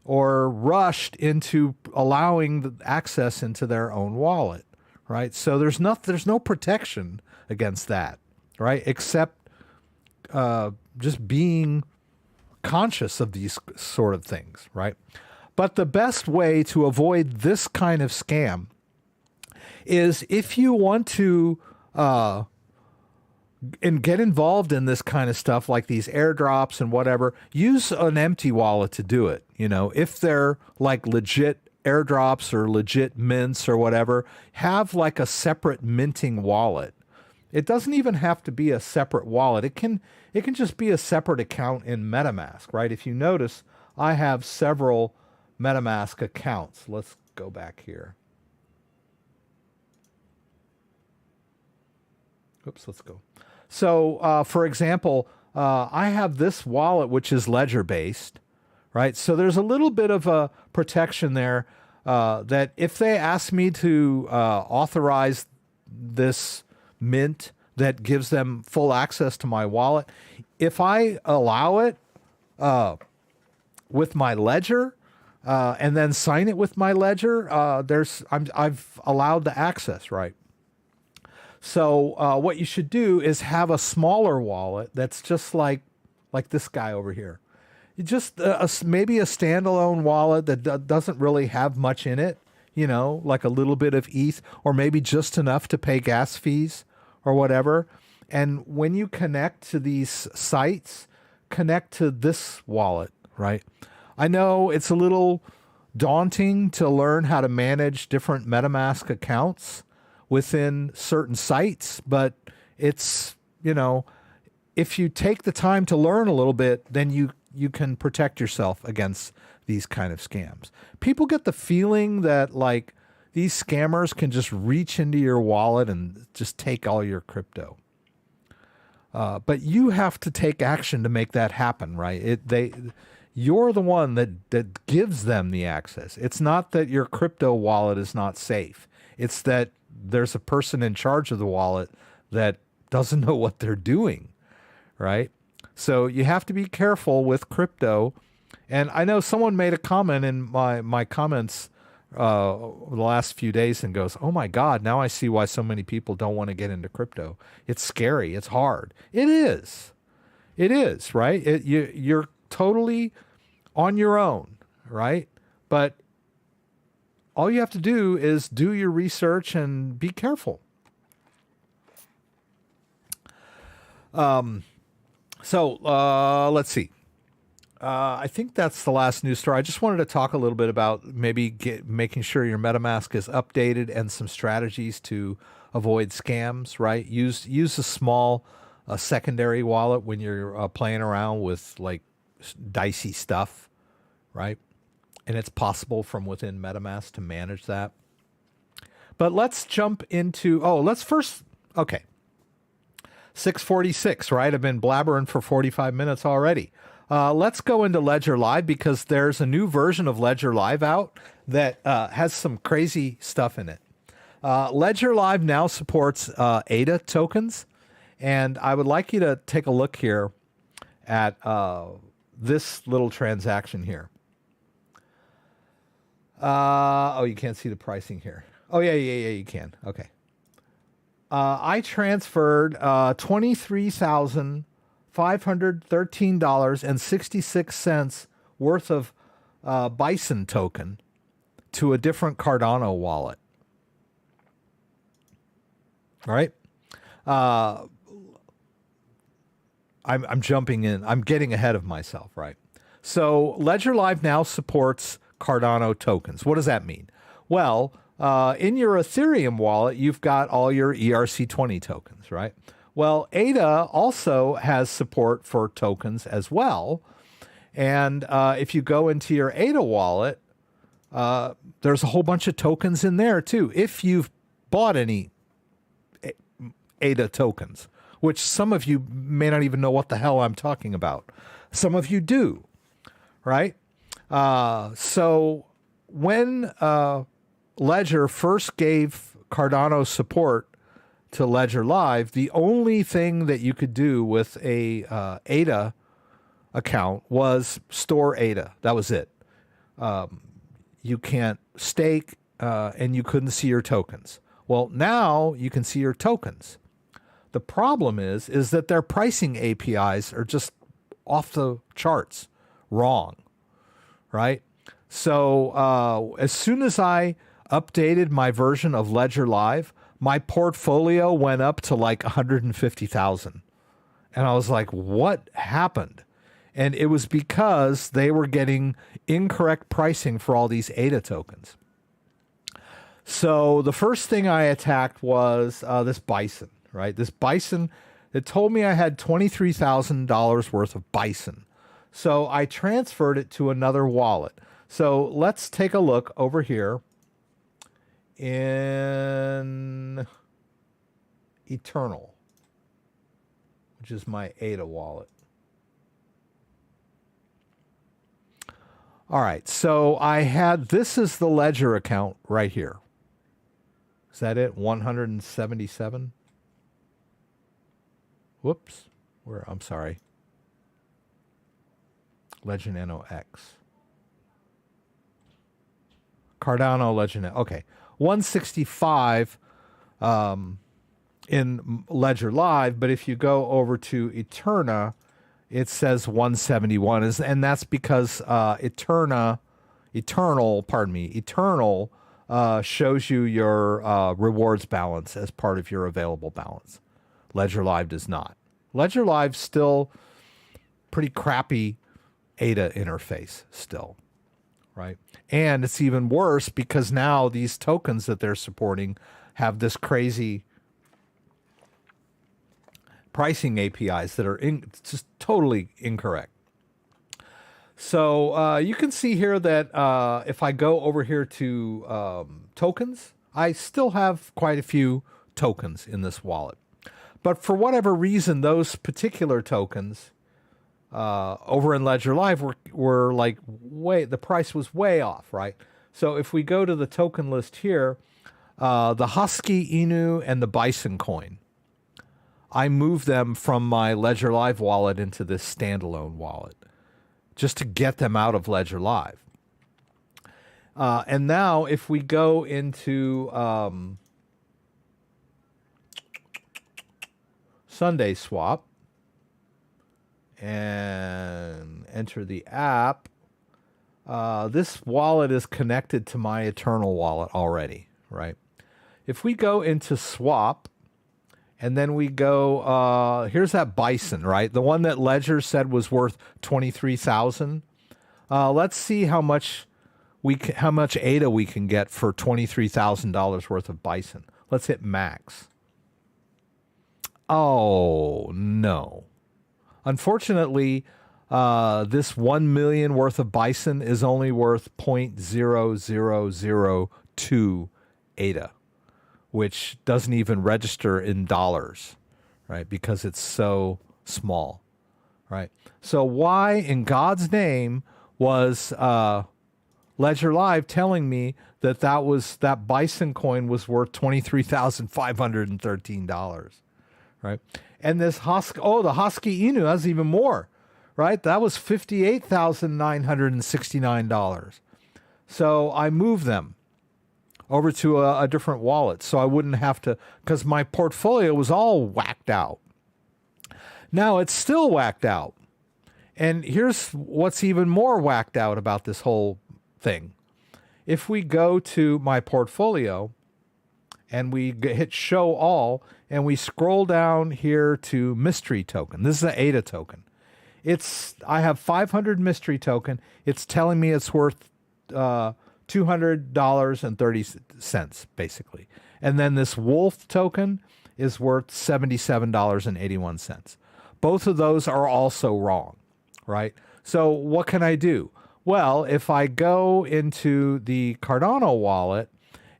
S1: or rushed into allowing the access into their own wallet, right? So there's no protection against that, right? Except just being conscious of these sort of things, right? But the best way to avoid this kind of scam is, if you want to and get involved in this kind of stuff, like these airdrops and whatever, use an empty wallet to do it. If they're legit airdrops or legit mints or whatever, have a separate minting wallet. It doesn't even have to be a separate wallet. It can just be a separate account in MetaMask, right? If you notice, I have several MetaMask accounts. Let's go back here. Oops, let's go. So, for example, I have this wallet, which is ledger-based, right? So there's a little bit of a protection there that if they ask me to authorize this mint that gives them full access to my wallet, if I allow it with my ledger, and then sign it with my ledger, I've allowed the access, right? So what you should do is have a smaller wallet that's just like this guy over here. Just maybe a standalone wallet that doesn't really have much in it, like a little bit of ETH, or maybe just enough to pay gas fees or whatever. And when you connect to these sites, connect to this wallet, right? I know it's a little daunting to learn how to manage different MetaMask accounts within certain sites, but it's, if you take the time to learn a little bit, then you can protect yourself against these kind of scams. People get the feeling that these scammers can just reach into your wallet and just take all your crypto. But you have to take action to make that happen, right? You're the one that gives them the access. It's not that your crypto wallet is not safe. It's that there's a person in charge of the wallet that doesn't know what they're doing, right? So you have to be careful with crypto. And I know someone made a comment in my comments over the last few days and goes, "Oh my God, now I see why so many people don't want to get into crypto. It's scary. It's hard." It is. It is, right? You're totally on your own, right? But all you have to do is do your research and be careful. Let's see. I think that's the last news story. I just wanted to talk a little bit about maybe making sure your MetaMask is updated and some strategies to avoid scams, right? Use a small secondary wallet when you're playing around with like dicey stuff, right? And it's possible from within MetaMask to manage that. But let's jump into, okay. 6:46, right? I've been blabbering for 45 minutes already. Let's go into Ledger Live because there's a new version of Ledger Live out that has some crazy stuff in it. Ledger Live now supports ADA tokens, and I would like you to take a look here at this little transaction here. You can't see the pricing here. Oh, yeah, you can. Okay. I transferred $23,513.66 worth of Bison token to a different Cardano wallet. All right. I'm jumping in. I'm getting ahead of myself, right? So Ledger Live now supports Cardano tokens. What does that mean? Well, in your Ethereum wallet, you've got all your ERC20 tokens, right? Well, ADA also has support for tokens as well. And if you go into your ADA wallet, there's a whole bunch of tokens in there too. If you've bought any ADA tokens, which some of you may not even know what the hell I'm talking about. Some of you do, right? So when Ledger first gave Cardano support to Ledger Live, the only thing that you could do with a ADA account was store ADA. That was it. You can't stake, and you couldn't see your tokens. Well, now you can see your tokens. The problem is that their pricing APIs are just off the charts, wrong, right? So as soon as I updated my version of Ledger Live, my portfolio went up to like 150,000. And I was like, what happened? And it was because they were getting incorrect pricing for all these ADA tokens. So the first thing I attacked was this Bison, right? This Bison, it told me I had $23,000 worth of Bison. So I transferred it to another wallet. So let's take a look over here in Eternal, which is my ADA wallet. All right, so this is the Ledger account right here. Is that it? 177? Whoops. I'm sorry. Ledger Nano X. Cardano Ledger Nano. Okay. 165 in Ledger Live, but if you go over to Eterna, it says 171, and that's because Eternal shows you your rewards balance as part of your available balance. Ledger Live does not. Ledger Live's still pretty crappy ADA interface still, right? And it's even worse because now these tokens that they're supporting have this crazy pricing APIs that are just totally incorrect. So you can see here that if I go over here to tokens, I still have quite a few tokens in this wallet. But for whatever reason, those particular tokens over in Ledger Live were like the price was way off, right? So if we go to the token list here, the Husky Inu and the Bison coin, I moved them from my Ledger Live wallet into this standalone wallet just to get them out of Ledger Live. And now if we go into Sunday Swap and enter the app, this wallet is connected to my Eternal wallet already, right? If we go into Swap, and then we go, here's that Bison, right? The one that Ledger said was worth 23,000. Let's see how much ADA we can get for $23,000 worth of Bison. Let's hit max. Oh no! Unfortunately, this 1 million worth of Bison is only worth 0.0002 ADA, which doesn't even register in dollars, right? Because it's so small, right? So why in God's name was Ledger Live telling me that Bison coin was worth $23,513, right? And this the Husky Inu, that's even more, right? That was $58,969. So I moved them over to a different wallet so I wouldn't have to, because my portfolio was all whacked out. Now it's still whacked out. And here's what's even more whacked out about this whole thing. If we go to my portfolio and we hit show all and we scroll down here to mystery token, this is an ADA token. I have 500 mystery token. It's telling me it's worth $200.30 basically. And then this Wolf token is worth $77.81. Both of those are also wrong, right? So what can I do? Well, if I go into the Cardano wallet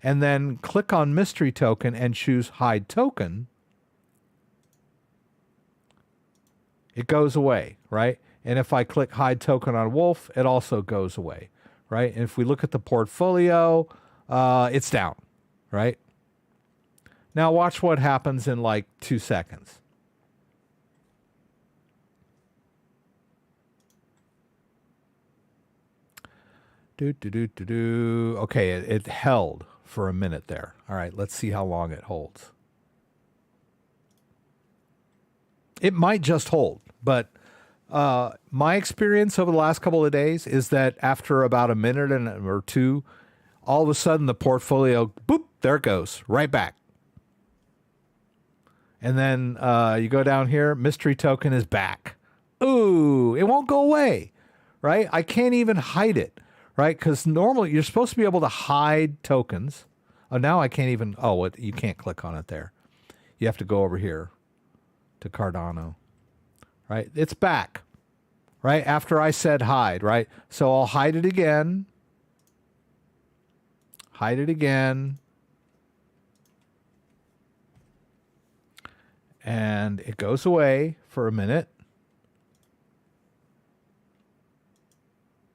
S1: and then click on mystery token and choose hide token, it goes away, right? And if I click hide token on Wolf, it also goes away, right? And if we look at the portfolio, it's down, right? Now watch what happens in like 2 seconds. Okay, it held for a minute there. All right, let's see how long it holds. It might just hold, but my experience over the last couple of days is that after about a minute or two, all of a sudden the portfolio, boop, there it goes, right back. And then you go down here, mystery token is back. Ooh, it won't go away, right? I can't even hide it, right? Because normally you're supposed to be able to hide tokens. Oh, now I can't even, you can't click on it there. You have to go over here to Cardano, right? It's back, right? After I said hide, right? So I'll hide it again. Hide it again. And it goes away for a minute.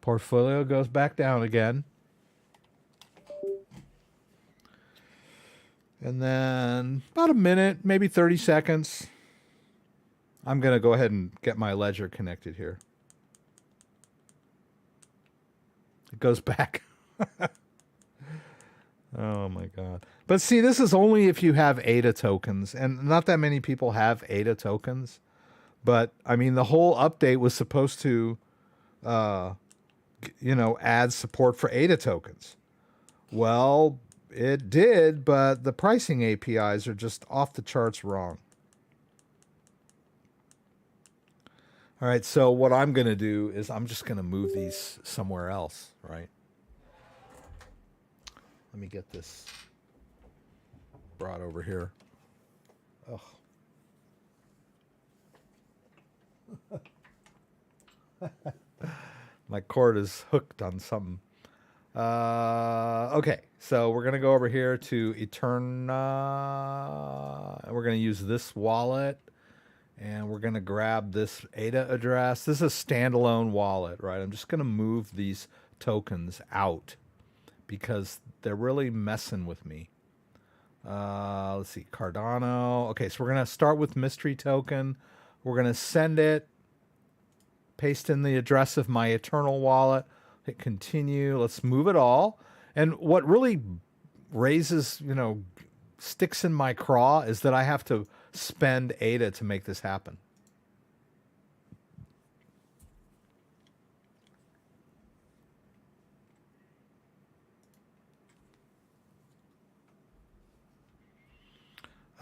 S1: Portfolio goes back down again. And then about a minute, maybe 30 seconds. I'm going to go ahead and get my ledger connected here. It goes back. Oh my God. But see, this is only if you have ADA tokens, and not that many people have ADA tokens. But I mean, the whole update was supposed to, add support for ADA tokens. Well, it did, but the pricing APIs are just off the charts wrong. All right, so what I'm going to do is I'm just going to move these somewhere else, right? Let me get this brought over here. Oh. My cord is hooked on something. Okay, so we're gonna go over here to Eterna. We're gonna use this wallet, and we're gonna grab this ADA address. This is a standalone wallet, right? I'm just gonna move these tokens out because they're really messing with me. Let's see, Cardano. Okay, so we're gonna start with mystery token. We're gonna send it, paste in the address of my Eternal wallet, hit continue. Let's move it all. And what really raises, sticks in my craw is that I have to spend ADA to make this happen.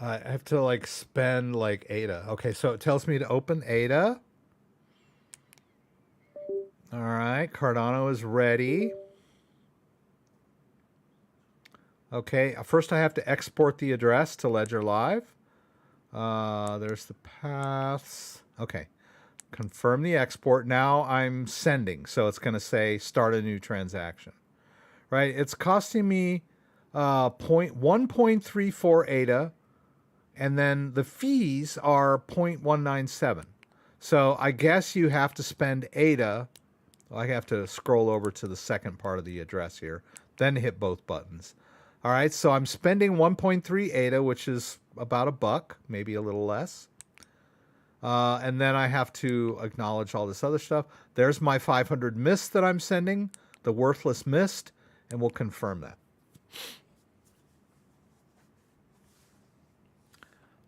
S1: I have to spend ADA. Okay, so it tells me to open ADA. All right, Cardano is ready. Okay, first I have to export the address to Ledger Live. There's the paths. Okay, confirm the export. Now I'm sending, so it's going to say start a new transaction. Right, it's costing me 1.34 ADA, and then the fees are 0.197. So I guess you have to spend ADA. I have to scroll over to the second part of the address here, then hit both buttons. All right, so I'm spending 1.3 ADA, which is about $1, maybe a little less. And then I have to acknowledge all this other stuff. There's my 500 mist that I'm sending, the worthless mist, and we'll confirm that.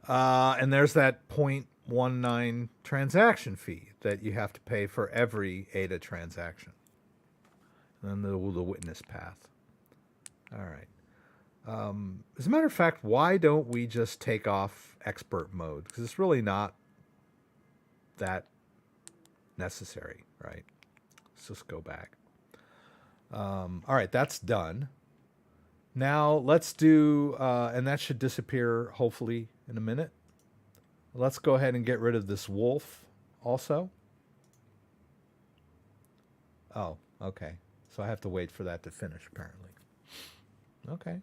S1: And there's that 0.19 transaction fee that you have to pay for every ADA transaction. And then the witness path. All right. As a matter of fact, why don't we just take off expert mode? Because it's really not that necessary, right? Let's just go back. All right, that's done. Now let's do, and that should disappear hopefully in a minute. Let's go ahead and get rid of this wolf also. Oh, okay. So I have to wait for that to finish apparently. Okay.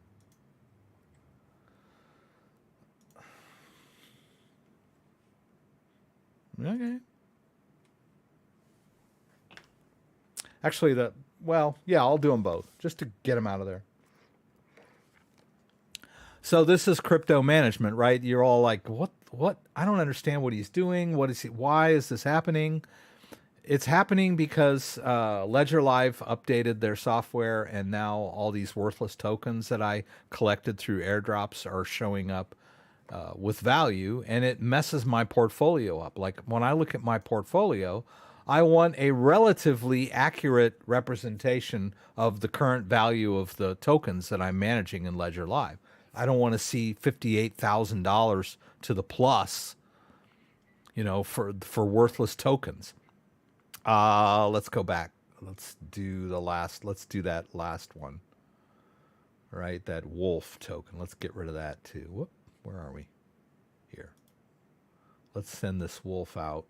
S1: Okay. Actually, yeah, I'll do them both just to get them out of there. So this is crypto management, right? You're all like, what? I don't understand what he's doing. Why is this happening? It's happening because Ledger Live updated their software, and now all these worthless tokens that I collected through airdrops are showing up with value, and it messes my portfolio up. Like when I look at my portfolio, I want a relatively accurate representation of the current value of the tokens that I'm managing in Ledger Live. I don't want to see $58,000 to the plus, for worthless tokens. Let's go back. Let's do that last one. Right, that wolf token. Let's get rid of that too. Whoop, where are we? Here. Let's send this wolf out.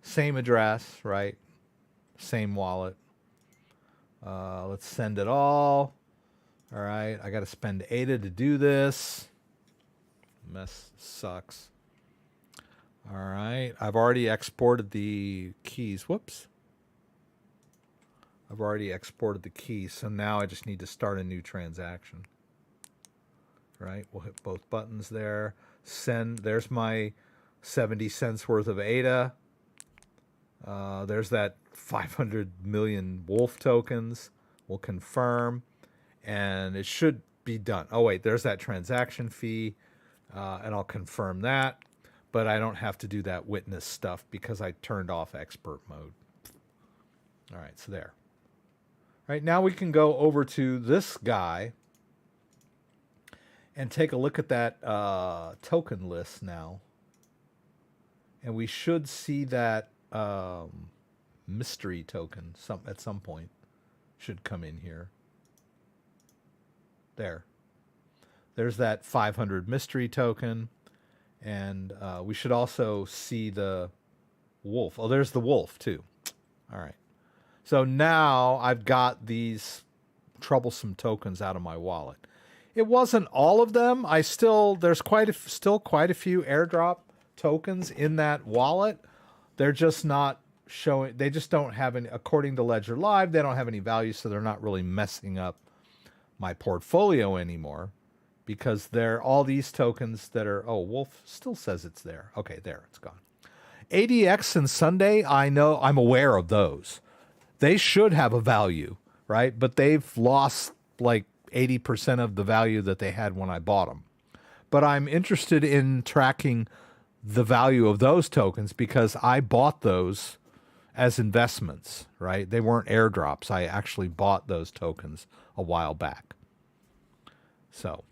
S1: Same address, right? Same wallet. Let's send it all. All right, I got to spend ADA to do this. Mess sucks. All right, I've already exported the keys. Whoops. I've already exported the keys, so now I just need to start a new transaction. Right, we'll hit both buttons there. Send, there's my 70 cents worth of ADA. There's that 500 million wolf tokens. We'll confirm. And it should be done. Oh, wait, there's that transaction fee, and I'll confirm that. But I don't have to do that witness stuff because I turned off expert mode. All right, so there. All right, now we can go over to this guy and take a look at that token list now. And we should see that mystery token at some point. Should come in here. There's that 500 mystery token, and we should also see the wolf. Oh, there's the wolf too. All right, So now I've got these troublesome tokens out of my wallet. It wasn't all of them. There's still quite a few airdrop tokens in that wallet. They're just not showing. They just don't have any, according to Ledger Live, they don't have any value, so they're not really messing up my portfolio anymore, because they're all these tokens that are, oh, Wolf still says it's there. Okay, there, it's gone. ADX and Sunday, I'm aware of those. They should have a value, right? But they've lost like 80% of the value that they had when I bought them. But I'm interested in tracking the value of those tokens because I bought those as investments, right? They weren't airdrops. I actually bought those tokens a while back. So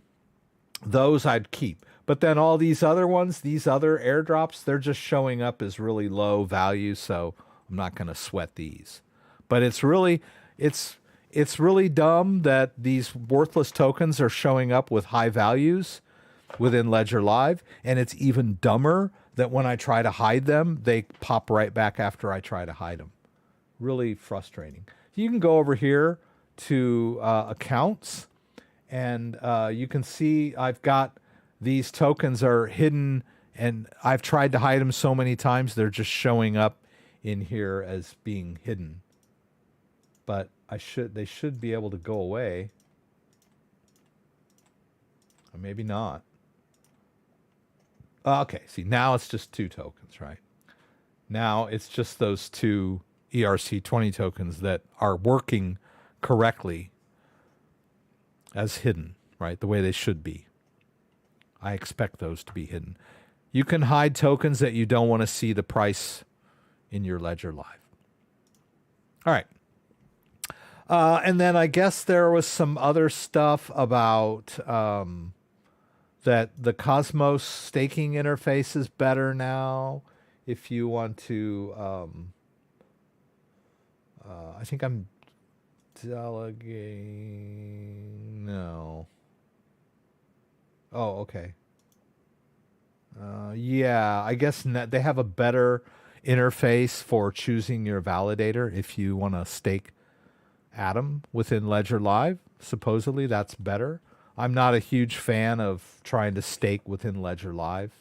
S1: those I'd keep. But then all these other ones, these other airdrops, they're just showing up as really low value, so I'm not going to sweat these. But it's really dumb that these worthless tokens are showing up with high values within Ledger Live, and it's even dumber that when I try to hide them, they pop right back after I try to hide them. Really frustrating. You can go over here to accounts, and you can see I've got these tokens are hidden, and I've tried to hide them so many times, they're just showing up in here as being hidden. But they should be able to go away. Or maybe not. Okay, see, now it's just 2 tokens, right? Now it's just those 2 ERC20 tokens that are working correctly as hidden, right? The way they should be. I expect those to be hidden. You can hide tokens that you don't want to see the price in your Ledger Live. All right. And then I guess there was some other stuff about that the Cosmos staking interface is better now. If you want to, I think I'm delegating. No. Oh, okay. Yeah, I guess they have a better interface for choosing your validator if you want to stake Atom within Ledger Live. Supposedly that's better. I'm not a huge fan of trying to stake within Ledger Live.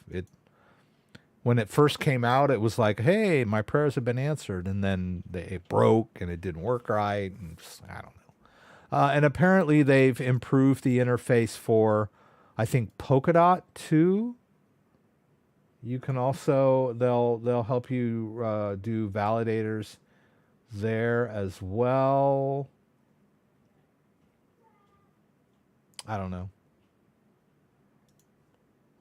S1: When it first came out, it was like, hey, my prayers have been answered, and then it broke and it didn't work right, and just, I don't know. And apparently they've improved the interface for, I think, Polkadot too. You can also, they'll help you do validators there as well. I don't know.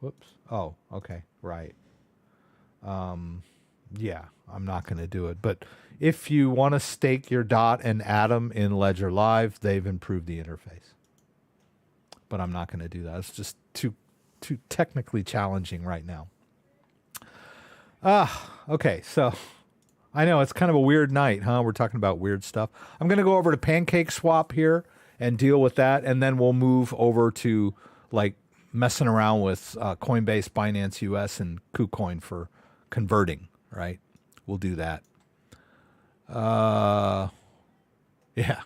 S1: Whoops. Oh, okay. Right. Yeah, I'm not going to do it. But if you want to stake your DOT and Atom in Ledger Live, they've improved the interface. But I'm not going to do that. It's just too technically challenging right now. Okay, so I know it's kind of a weird night, huh? We're talking about weird stuff. I'm going to go over to Pancake Swap here and deal with that, and then we'll move over to like messing around with Coinbase, Binance US, and KuCoin for converting, right? We'll do that. Yeah.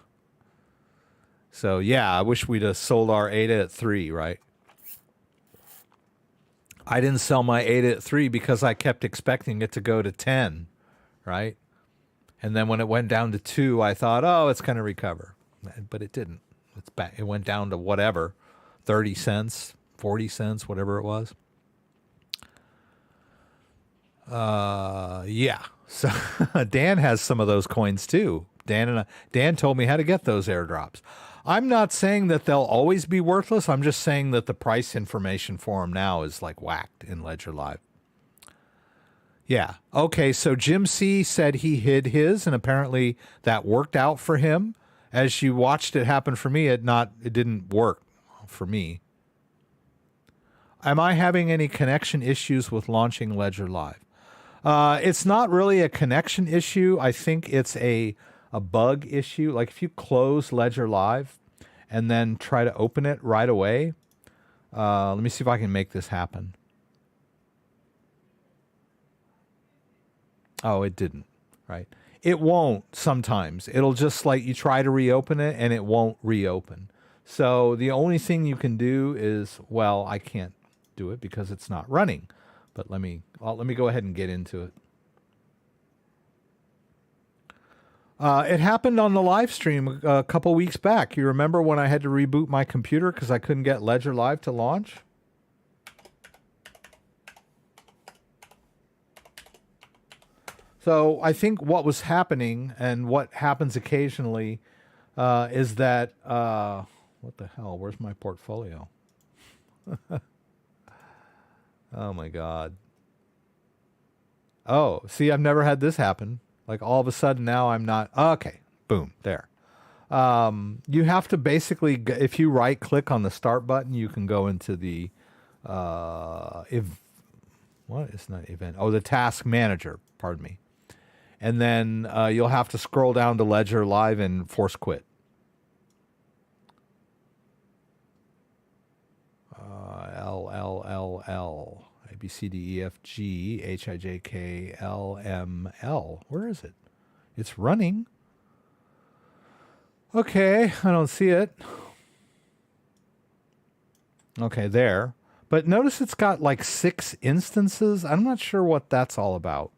S1: So yeah, I wish we'd have sold our ADA at 3, right? I didn't sell my ADA at 3 because I kept expecting it to go to 10, right? And then when it went down to 2, I thought, oh, it's going to recover. But it didn't. It's back. It went down to whatever, 30 cents, 40 cents, whatever it was. Yeah. So Dan has some of those coins too. Dan told me how to get those airdrops. I'm not saying that they'll always be worthless. I'm just saying that the price information for them now is like whacked in Ledger Live. Yeah. Okay. So Jim C said he hid his, and apparently that worked out for him. As you watched it happen for me, it didn't work for me. Am I having any connection issues with launching Ledger Live? It's not really a connection issue. I think it's a bug issue. Like if you close Ledger Live and then try to open it right away. Let me see if I can make this happen. Oh, it didn't, right? It won't sometimes. It'll just like you try to reopen it and it won't reopen. So the only thing you can do is, well, I can't do it because it's not running. But let me go ahead and get into it. It happened on the live stream a couple weeks back. You remember when I had to reboot my computer because I couldn't get Ledger Live to launch? So I think what was happening and what happens occasionally is that, what the hell? Where's my portfolio? Oh my God. Oh, see, I've never had this happen. Like all of a sudden now I'm not, okay, boom, there. You have to basically, if you right click on the start button, you can go into the, what is not event? Oh, the task manager, pardon me. And then you'll have to scroll down to Ledger Live and force quit. L, A, B, C, D, E, F, G, H, I, J, K, L, M, L. Where is it? It's running. Okay, I don't see it. Okay, there. But notice it's got like 6 instances. I'm not sure what that's all about.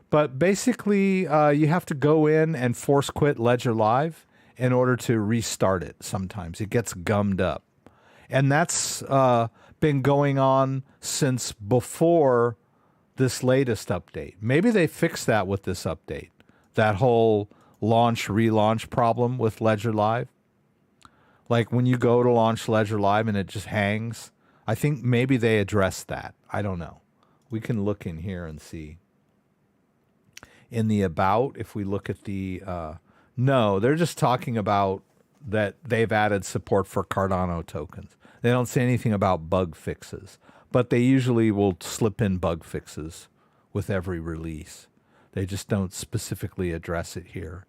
S1: But basically, you have to go in and force quit Ledger Live in order to restart it sometimes. It gets gummed up. And that's been going on since before this latest update. Maybe they fixed that with this update. That whole launch, relaunch problem with Ledger Live. Like when you go to launch Ledger Live and it just hangs. I think maybe they addressed that. I don't know. We can look in here and see. In the about, if we look at the, no, they're just talking about that they've added support for Cardano tokens. They don't say anything about bug fixes, but they usually will slip in bug fixes with every release. They just don't specifically address it here.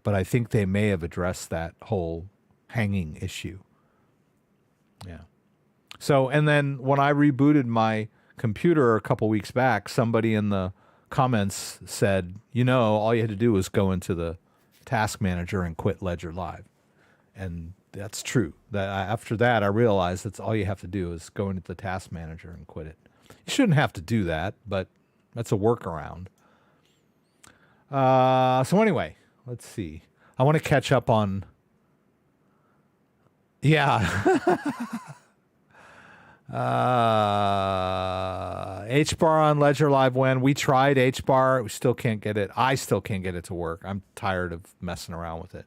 S1: But I think they may have addressed that whole hanging issue. Yeah. So, and then when I rebooted my computer a couple weeks back, somebody in the comments said, you know, all you had to do was go into the task manager and quit Ledger Live. And that's true. That after that, I realized that's all you have to do is go into the task manager and quit it. You shouldn't have to do that, but that's a workaround. So anyway, let's see. I want to catch up on, yeah. H-bar on Ledger Live when we tried H-bar, we still can't get it. I still can't get it to work. I'm tired of messing around with it.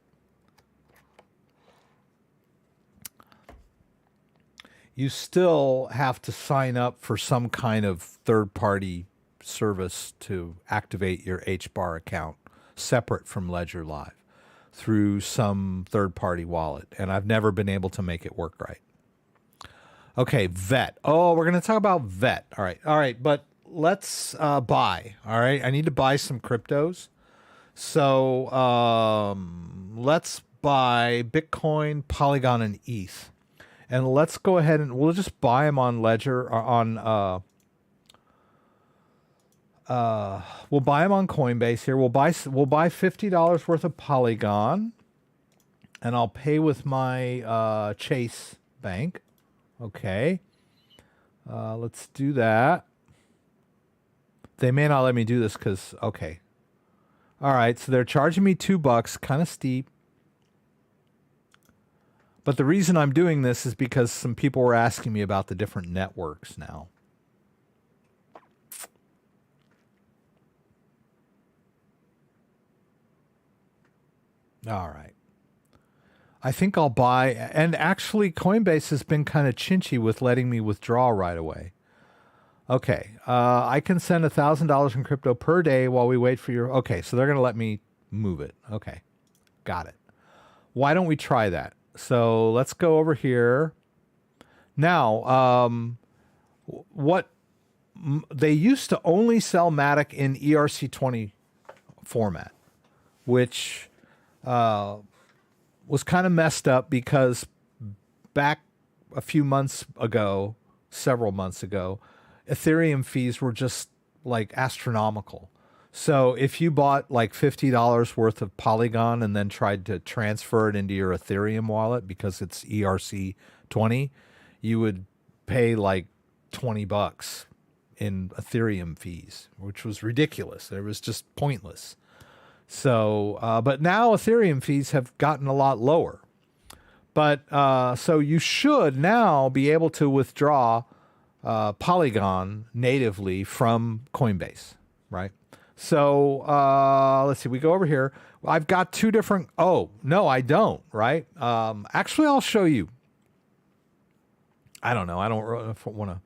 S1: You still have to sign up for some kind of third-party service to activate your H-bar account separate from Ledger Live through some third-party wallet, and I've never been able to make it work right. Okay, VET. Oh, we're going to talk about VET. All right, but let's buy. All right, I need to buy some cryptos. So let's buy Bitcoin, Polygon, and ETH. And let's go ahead and we'll just buy them on Ledger or on we'll buy them on Coinbase here. We'll buy $50 worth of Polygon, and I'll pay with my Chase Bank. Okay. Let's do that. They may not let me do this because, okay. All right, so they're charging me $2, kind of steep. But the reason I'm doing this is because some people were asking me about the different networks now. All right. I think I'll buy, and actually Coinbase has been kind of chinchy with letting me withdraw right away. Okay, I can send $1,000 in crypto per day while we wait for your, okay, so they're going to let me move it. Okay, got it. Why don't we try that? So let's go over here. Now, what they used to only sell MATIC in ERC20 format, which was kind of messed up because back a few months ago, several months ago, Ethereum fees were just like astronomical. So if you bought like $50 worth of Polygon and then tried to transfer it into your Ethereum wallet because it's ERC20, you would pay like $20 in Ethereum fees, which was ridiculous. It was just pointless. So, but now Ethereum fees have gotten a lot lower. But so you should now be able to withdraw Polygon natively from Coinbase, right? So let's see. We go over here. I've got two different. Oh no, I don't. Right? Actually, I'll show you. I don't know. I don't really want to.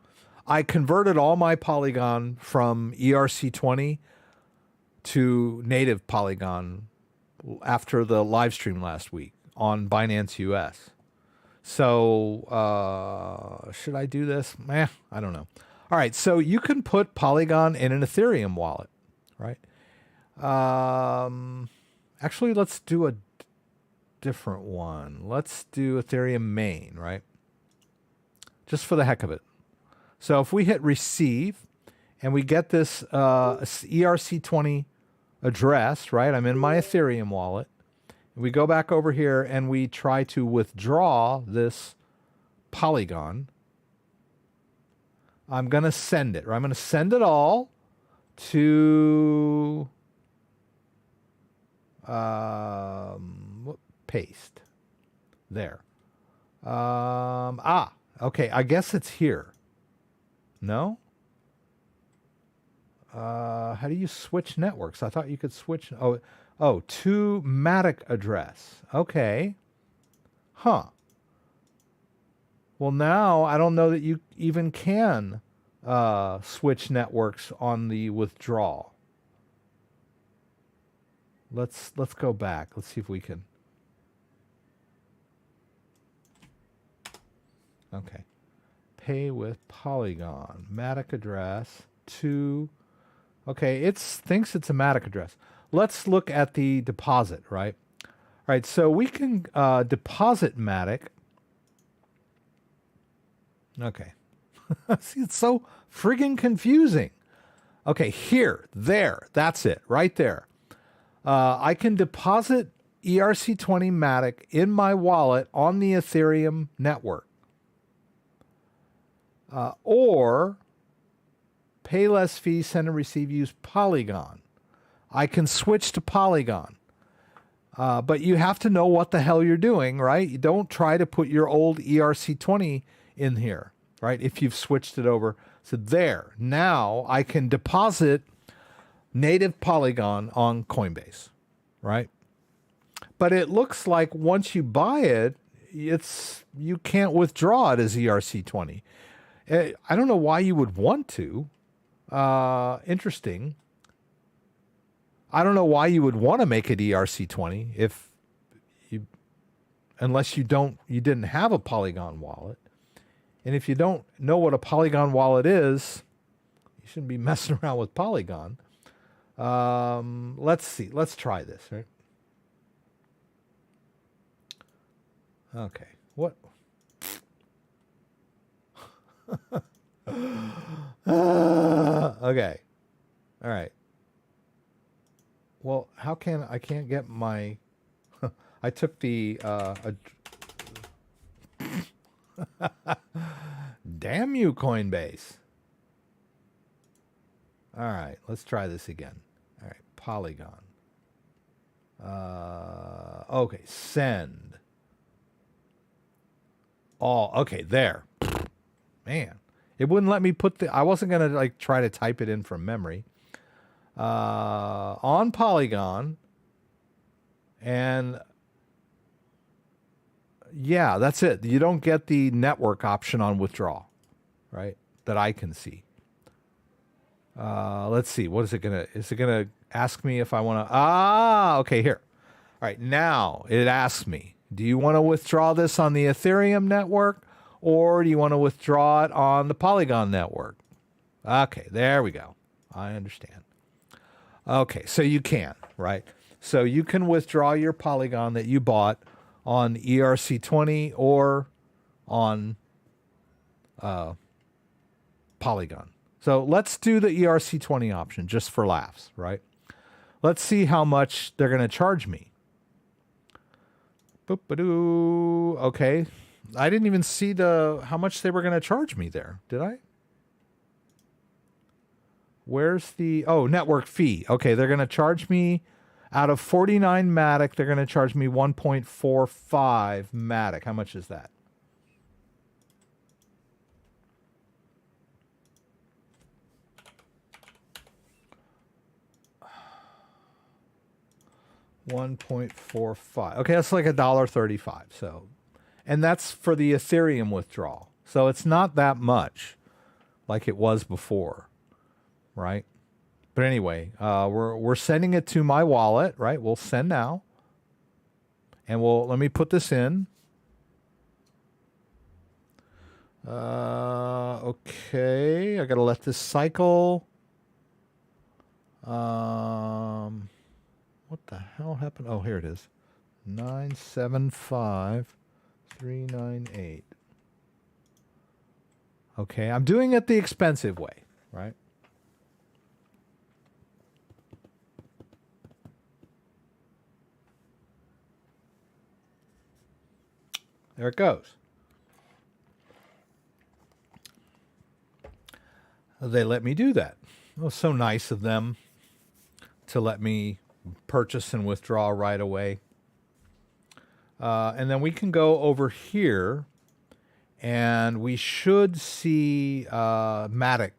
S1: I converted all my Polygon from ERC20 to native Polygon after the live stream last week on Binance US. So should I do this? I don't know. All right. So you can put Polygon in an Ethereum wallet, right? Actually, let's do a different one. Let's do Ethereum main, right? Just for the heck of it. So if we hit receive and we get this ERC20 address, right? I'm in my Ethereum wallet. We go back over here and we try to withdraw this Polygon. I'm going to send it, right? I'm going to send it all to paste there. Okay. I guess it's here. No? How do you switch networks? I thought you could switch. Oh, to MATIC address. Okay. Huh. Well, now I don't know that you even can switch networks on the withdrawal. Let's go back. Let's see if we can. Okay. Pay with Polygon. MATIC address to. Okay, it thinks it's a MATIC address. Let's look at the deposit, right? All right, so we can deposit MATIC. Okay. See, it's so friggin' confusing. Okay, here, there, that's it, right there. I can deposit ERC20 MATIC in my wallet on the Ethereum network. Or pay less fees, send and receive, use Polygon. I can switch to Polygon. But you have to know what the hell you're doing, right? You don't try to put your old ERC20 in here, right? If you've switched it over. So there, now I can deposit native Polygon on Coinbase, right? But it looks like once you buy it, you can't withdraw it as ERC20. I don't know why you would want to. Interesting. I don't know why you would want to make it ERC20 unless you didn't have a Polygon wallet. And if you don't know what a Polygon wallet is, you shouldn't be messing around with Polygon. Let's see. Let's try this, right? Okay. What? Okay. All right. Well, how can I can't get my I took the damn you, Coinbase. All right, let's try this again. All right, Polygon. Okay, send. Oh, okay, there. Man, it wouldn't let me put I wasn't going to like try to type it in from memory. On Polygon. And yeah, that's it. You don't get the network option on withdrawal, right? That I can see. Let's see. What is it going to, is it going to ask me if I want to, okay, here. All right. Now it asks me, do you want to withdraw this on the Ethereum network or do you want to withdraw it on the Polygon network? Okay. There we go. I understand. Okay. So you can, right? So you can withdraw your Polygon that you bought on ERC20 or on Polygon. So let's do the ERC20 option just for laughs, right? Let's see how much they're going to charge me. Boop-a-doo. Okay. I didn't even see how much they were going to charge me there. Did I? Where's the... Oh, network fee. Okay, they're going to charge me... Out of 49 MATIC, they're going to charge me 1.45 MATIC. How much is that? $1.45. Okay, that's like $1.35. So, and that's for the Ethereum withdrawal. So it's not that much like it was before, right? But anyway, we're sending it to my wallet, right? We'll send now. And let me put this in. Okay, I got to let this cycle. What the hell happened? Oh, here it is. 975,398. Okay, I'm doing it the expensive way, right? There it goes. They let me do that. It was so nice of them to let me purchase and withdraw right away. And then we can go over here and we should see MATIC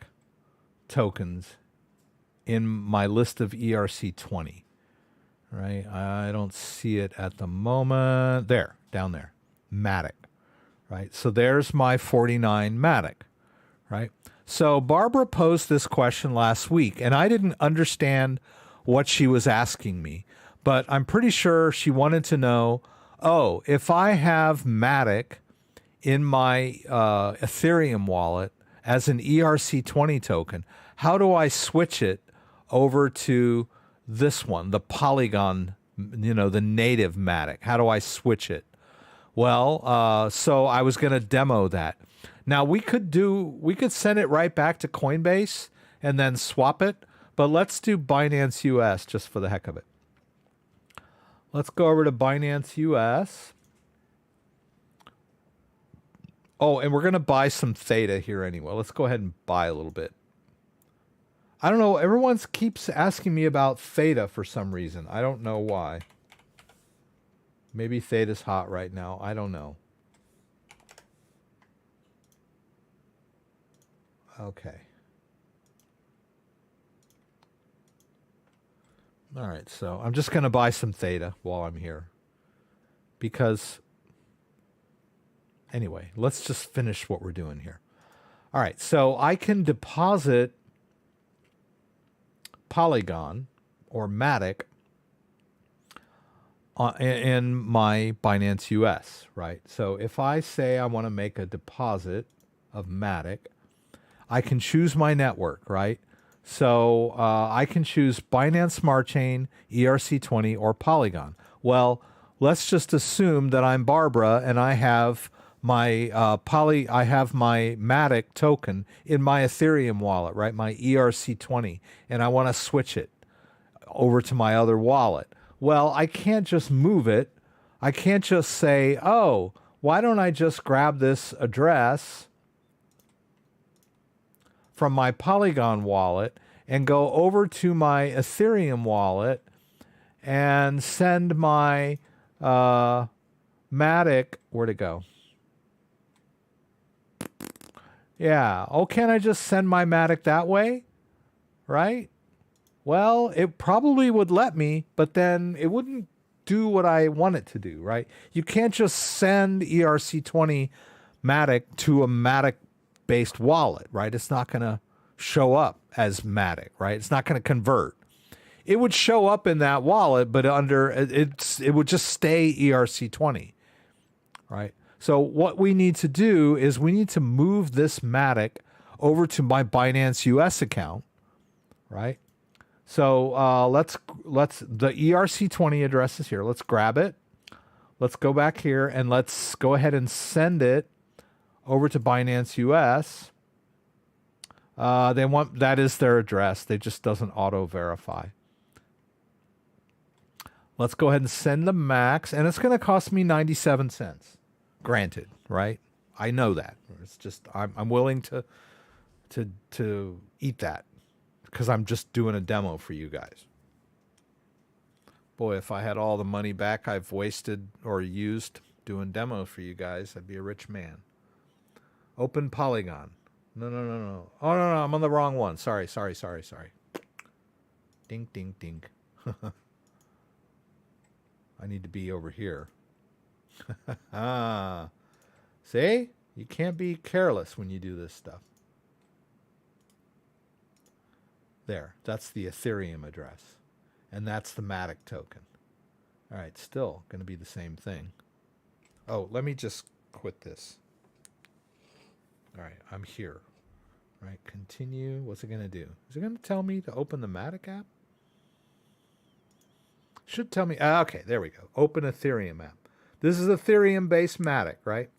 S1: tokens in my list of ERC20. Right? I don't see it at the moment. There, down there. MATIC, right? So there's my 49 MATIC, right? So Barbara posed this question last week, and I didn't understand what she was asking me, but I'm pretty sure she wanted to know, oh, if I have MATIC in my Ethereum wallet as an ERC20 token, how do I switch it over to this one, the Polygon, the native MATIC? How do I switch it? Well, so I was going to demo that. Now we could send it right back to Coinbase and then swap it, but let's do Binance US just for the heck of it. Let's go over to Binance US. Oh, and we're going to buy some Theta here anyway. Let's go ahead and buy a little bit. I don't know. Everyone keeps asking me about Theta for some reason. I don't know why. Maybe Theta's hot right now. I don't know. Okay. All right, so I'm just going to buy some Theta while I'm here. Because, anyway, let's just finish what we're doing here. All right, so I can deposit Polygon or MATIC in my Binance US, right? So if I say I want to make a deposit of MATIC, I can choose my network, right? So I can choose Binance Smart Chain, ERC20, or Polygon. Well, let's just assume that I'm Barbara and I have my my MATIC token in my Ethereum wallet, right? My ERC20, and I want to switch it over to my other wallet. Well, I can't just move it. I can't just say, oh, why don't I just grab this address from my Polygon wallet and go over to my Ethereum wallet and send my MATIC, where'd it go? Yeah, oh, can't I just send my MATIC that way? Right? Well, it probably would let me, but then it wouldn't do what I want it to do, right? You can't just send ERC20 MATIC to a MATIC-based wallet, right? It's not going to show up as MATIC, right? It's not going to convert. It would show up in that wallet, but it would just stay ERC20, right? So what we need to do is we need to move this MATIC over to my Binance US account, right? So let's the ERC20 address is here. Let's grab it. Let's go back here and let's go ahead and send it over to Binance US. That is their address. They just doesn't auto verify. Let's go ahead and send the max, and it's going to cost me 97 cents. Granted, right? I know that. It's just I'm willing to eat that because I'm just doing a demo for you guys. Boy, if I had all the money back I've wasted or used doing demos for you guys, I'd be a rich man. Open Polygon. No. Oh, no, I'm on the wrong one. Sorry. Ding, ding, ding. I need to be over here. See? You can't be careless when you do this stuff. There. That's the Ethereum address. And that's the MATIC token. All right, still going to be the same thing. Oh, let me just quit this. All right, I'm here. All right, continue. What's it going to do? Is it going to tell me to open the MATIC app? Should tell me. Okay, there we go. Open Ethereum app. This is Ethereum-based MATIC, right?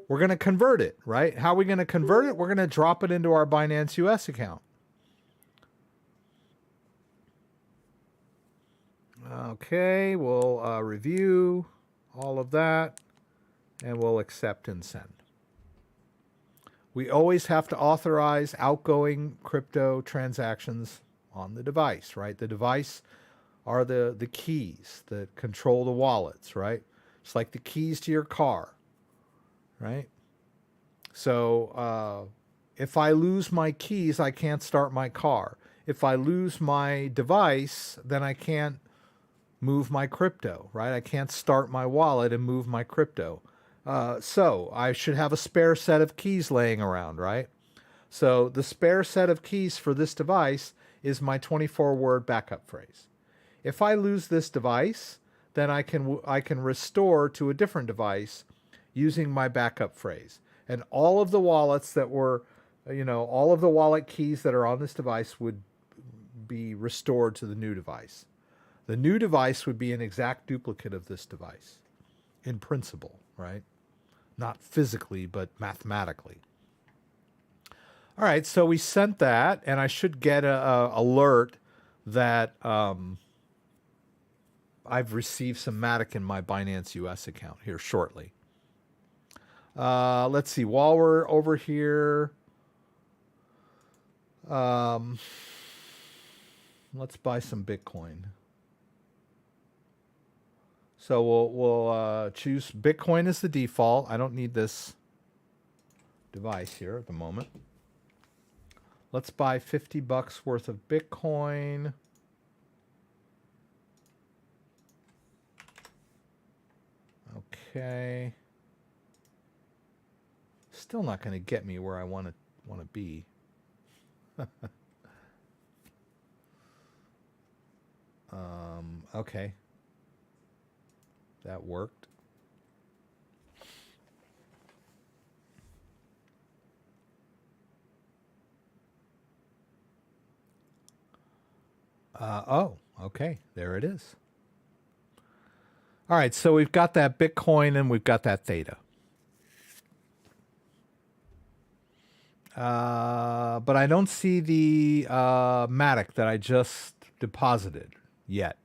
S1: We're going to convert it, right? How are we going to convert it? We're going to drop it into our Binance US account. Okay, we'll review all of that, and we'll accept and send. We always have to authorize outgoing crypto transactions on the device, right? The device are the keys that control the wallets, right? It's like the keys to your car, right? So if I lose my keys, I can't start my car. If I lose my device, then I can't move my crypto, right? I can't start my wallet and move my crypto. So I should have a spare set of keys laying around, right? So the spare set of keys for this device is my 24-word backup phrase. If I lose this device, then I can restore to a different device using my backup phrase. And all of the wallets that were, all of the wallet keys that are on this device would be restored to the new device. The new device would be an exact duplicate of this device in principle, right? Not physically, but mathematically. All right, so we sent that, and I should get a alert that I've received some MATIC in my Binance US account here shortly. Let's see. While we're over here, let's buy some Bitcoin. So we'll choose Bitcoin as the default. I don't need this device here at the moment. Let's buy $50 worth of Bitcoin. Okay. Still not going to get me where I want to be. Okay. That worked. Oh, okay. There it is. All right, so we've got that Bitcoin and we've got that Theta. But I don't see the MATIC that I just deposited yet.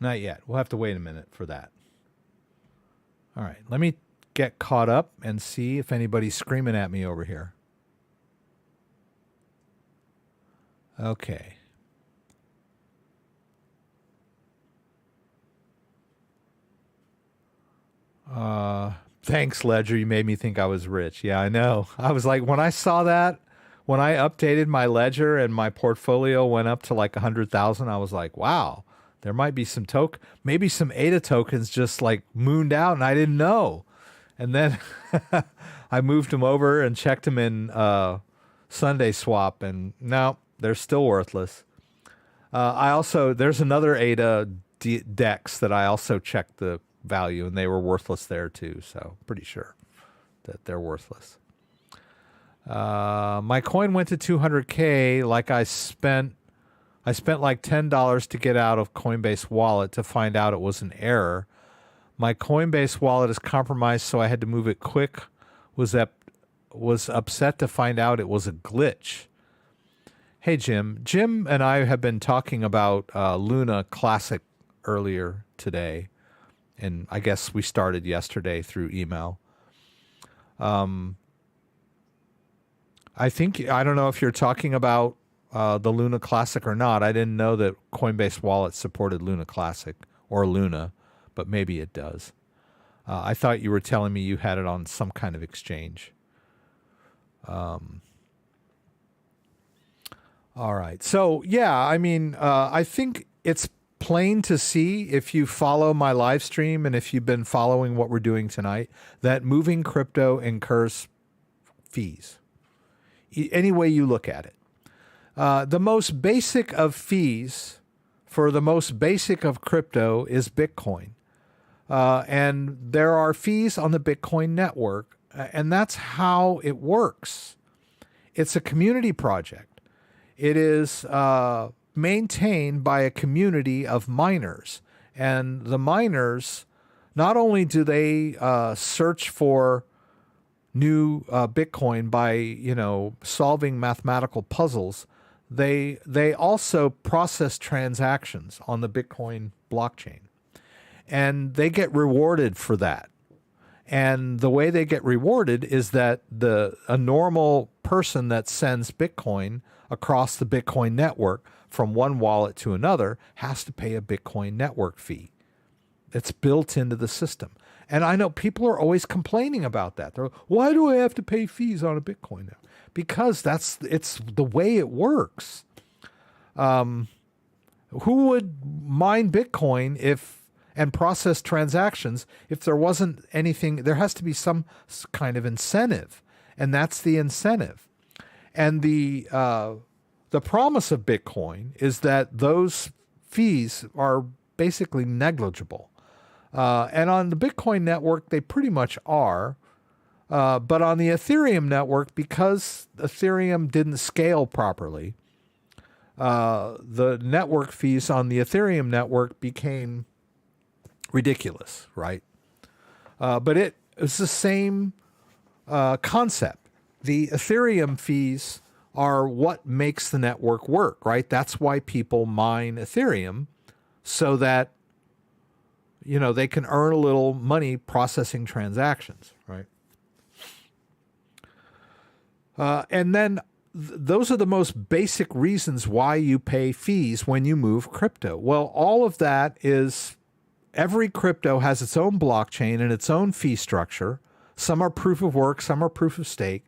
S1: Not yet. We'll have to wait a minute for that. All right, let me get caught up and see if anybody's screaming at me over here. Okay. Thanks, Ledger. You made me think I was rich. Yeah, I know. I was like, when I saw that, when I updated my Ledger and my portfolio went up to like 100,000, I was like, wow, there might be some maybe some ADA tokens just like mooned out and I didn't know. And then I moved them over and checked them in Sunday Swap, and no, they're still worthless. There's another ADA DEX that I also checked the value, and they were worthless there too, so pretty sure that they're worthless. My coin went to 200K. Like I spent like $10 to get out of Coinbase wallet to find out it was an error. My Coinbase wallet is compromised, so I had to move it quick. Was upset to find out it was a glitch. Hey, Jim. Jim and I have been talking about Luna Classic earlier today, and I guess we started yesterday through email. I don't know if you're talking about the Luna Classic or not. I didn't know that Coinbase Wallet supported Luna Classic or Luna, but maybe it does. I thought you were telling me you had it on some kind of exchange. All right. So, yeah, I mean, I think it's plain to see if you follow my live stream and if you've been following what we're doing tonight, that moving crypto incurs fees. Any way you look at it. The most basic of fees for the most basic of crypto is Bitcoin. And there are fees on the Bitcoin network, and that's how it works. It's a community project. It is maintained by a community of miners. And the miners, not only do they search for new Bitcoin by, solving mathematical puzzles, they also process transactions on the Bitcoin blockchain. And they get rewarded for that. And the way they get rewarded is that a normal person that sends Bitcoin across the Bitcoin network from one wallet to another has to pay a Bitcoin network fee. It's built into the system. And I know people are always complaining about that. They're, why do I have to pay fees on a Bitcoin now? Because it's the way it works. Who would mine Bitcoin and process transactions if there wasn't anything? There has to be some kind of incentive, and that's the incentive. And the promise of Bitcoin is that those fees are basically negligible. And on the Bitcoin network, they pretty much are. But on the Ethereum network, because Ethereum didn't scale properly, the network fees on the Ethereum network became ridiculous, right? But it's the same concept. The Ethereum fees are what makes the network work, right? That's why people mine Ethereum, so that they can earn a little money processing transactions, right? And then those are the most basic reasons why you pay fees when you move crypto. Well, all of that is, every crypto has its own blockchain and its own fee structure. Some are proof of work, some are proof of stake.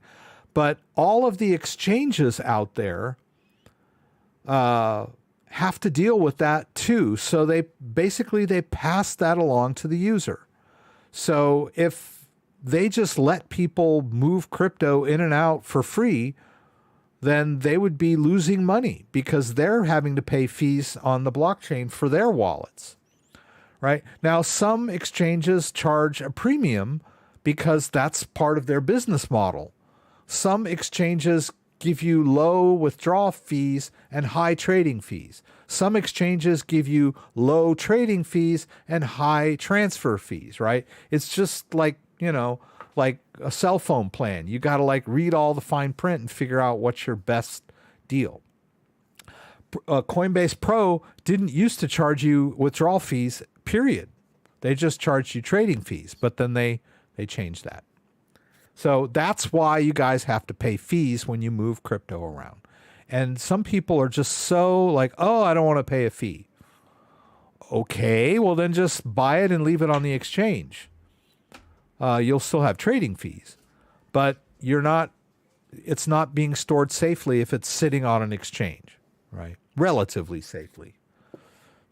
S1: But all of the exchanges out there have to deal with that too. So they pass that along to the user. So if they just let people move crypto in and out for free, then they would be losing money because they're having to pay fees on the blockchain for their wallets. Right? Now, some exchanges charge a premium because that's part of their business model. Some exchanges give you low withdrawal fees and high trading fees. Some exchanges give you low trading fees and high transfer fees, right? It's just like, like a cell phone plan. You got to read all the fine print and figure out what's your best deal. Coinbase Pro didn't used to charge you withdrawal fees, period. They just charged you trading fees, but then they changed that. So that's why you guys have to pay fees when you move crypto around. And some people are just so oh, I don't want to pay a fee. Okay, well then just buy it and leave it on the exchange. You'll still have trading fees, but it's not being stored safely if it's sitting on an exchange, right? Relatively safely.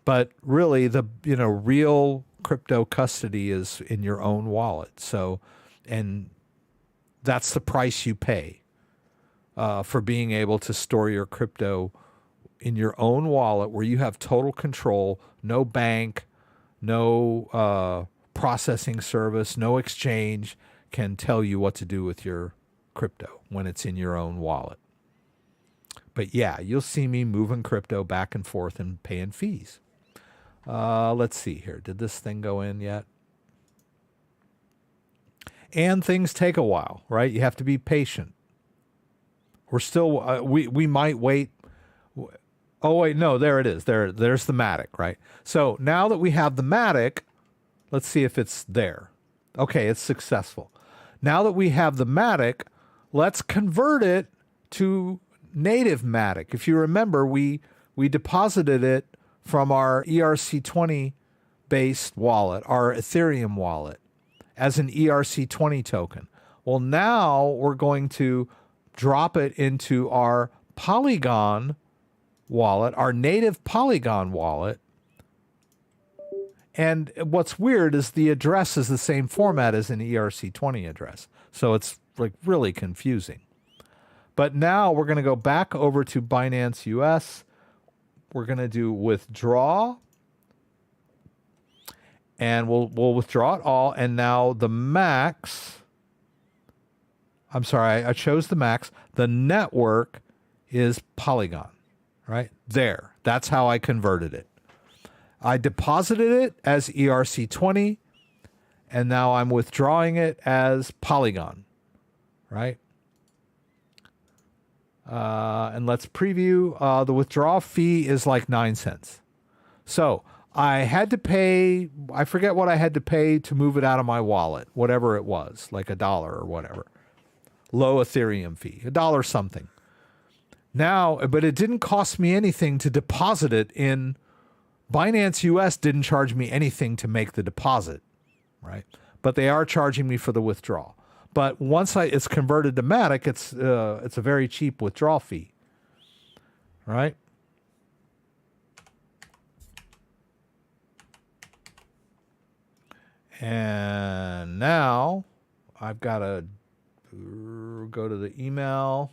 S1: But really the real crypto custody is in your own wallet. So, and that's the price you pay for being able to store your crypto in your own wallet, where you have total control, no bank, no processing service, no exchange can tell you what to do with your crypto when it's in your own wallet. But yeah, you'll see me moving crypto back and forth and paying fees. Let's see here. Did this thing go in yet? And things take a while, right? You have to be patient. We're still, we might wait Oh wait, no, there it is. There's the MATIC, right? So now that we have the MATIC, let's see if it's there. Okay, it's successful. Now that we have the MATIC, let's convert it to native MATIC. If you remember, we deposited it from our ERC20 based wallet, our Ethereum wallet, as an ERC20 token. Well, now we're going to drop it into our Polygon wallet, our native Polygon wallet. And what's weird is the address is the same format as an ERC20 address. So it's like really confusing. But now we're going to go back over to Binance US. We're going to do withdraw. And we'll withdraw it all. And now the max, I'm sorry, I chose the max. The network is Polygon, right? There. That's how I converted it. I deposited it as ERC20, and now I'm withdrawing it as Polygon, right? And let's preview. The withdrawal fee is like 9 cents. So I had to pay, I forget what I had to pay to move it out of my wallet, whatever it was, like $1 or whatever. Low Ethereum fee, $1 something. Now, but it didn't cost me anything to deposit it in Binance US. Didn't charge me anything to make the deposit, right? But they are charging me for the withdrawal. But once it's converted to MATIC, it's a very cheap withdrawal fee, right? And now I've got to go to the email.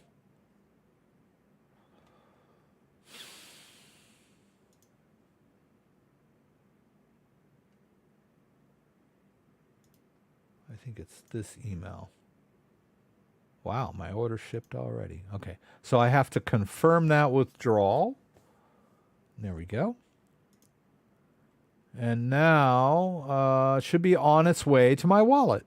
S1: I think it's this email. Wow, my order shipped already. Okay, so I have to confirm that withdrawal. There we go. And now it should be on its way to my wallet.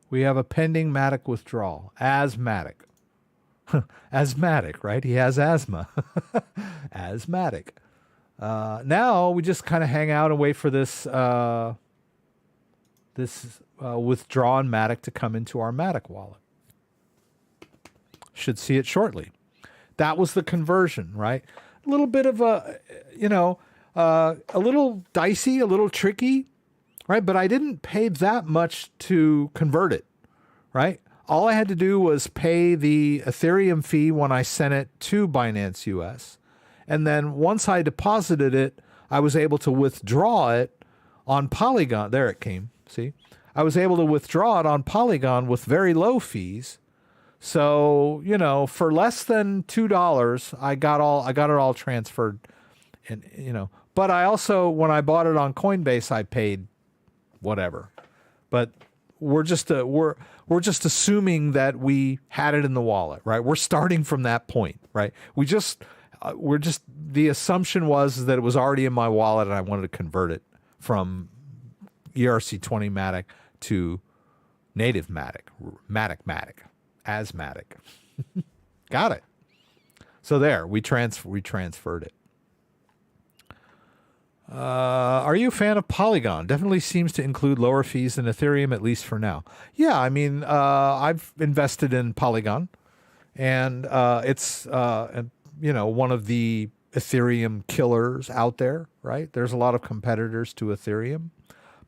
S1: We have a pending MATIC withdrawal. Asthmatic. Asthmatic, right? He has asthma. Asthmatic. Now we just kind of hang out and wait for this withdrawn MATIC to come into our MATIC wallet. Should see it shortly. That was the conversion, right? A little bit of a little dicey, a little tricky, right? But I didn't pay that much to convert it, right? All I had to do was pay the Ethereum fee when I sent it to Binance US. And then once I deposited it, I was able to withdraw it on Polygon. There it came. See, I was able to withdraw it on Polygon with very low fees. So, for less than $2, I got it all transferred. And, but I also, when I bought it on Coinbase, I paid whatever. But we're just assuming that we had it in the wallet, right? We're starting from that point, right? The assumption was that it was already in my wallet and I wanted to convert it from ERC20 MATIC to native MATIC, asthmatic. Got it. So there, we transferred it. Are you a fan of Polygon? Definitely seems to include lower fees than Ethereum, at least for now. Yeah, I mean, I've invested in Polygon, and it's one of the Ethereum killers out there, right? There's a lot of competitors to Ethereum.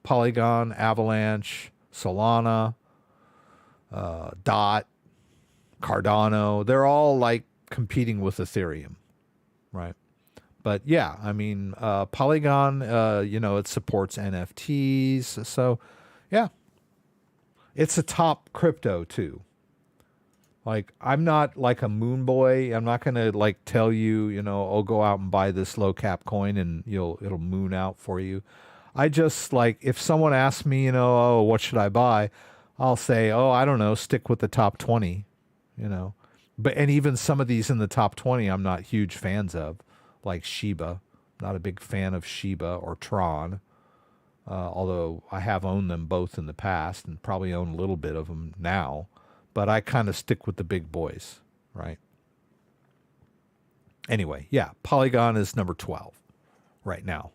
S1: Polygon, Avalanche, Solana, Dot, Cardano. They're all like competing with Ethereum, right? But yeah, I mean, Polygon, it supports NFTs. So yeah, it's a top crypto too. Like, I'm not like a moon boy. I'm not going to like tell you, go out and buy this low cap coin and it'll moon out for you. I just like, if someone asks me, what should I buy? I'll say, I don't know, stick with the top 20, But, and even some of these in the top 20, I'm not huge fans of, like Shiba. Not a big fan of Shiba or Tron. Although I have owned them both in the past and probably own a little bit of them now. but I kind of stick with the big boys, right? Anyway, yeah, Polygon is number 12 right now.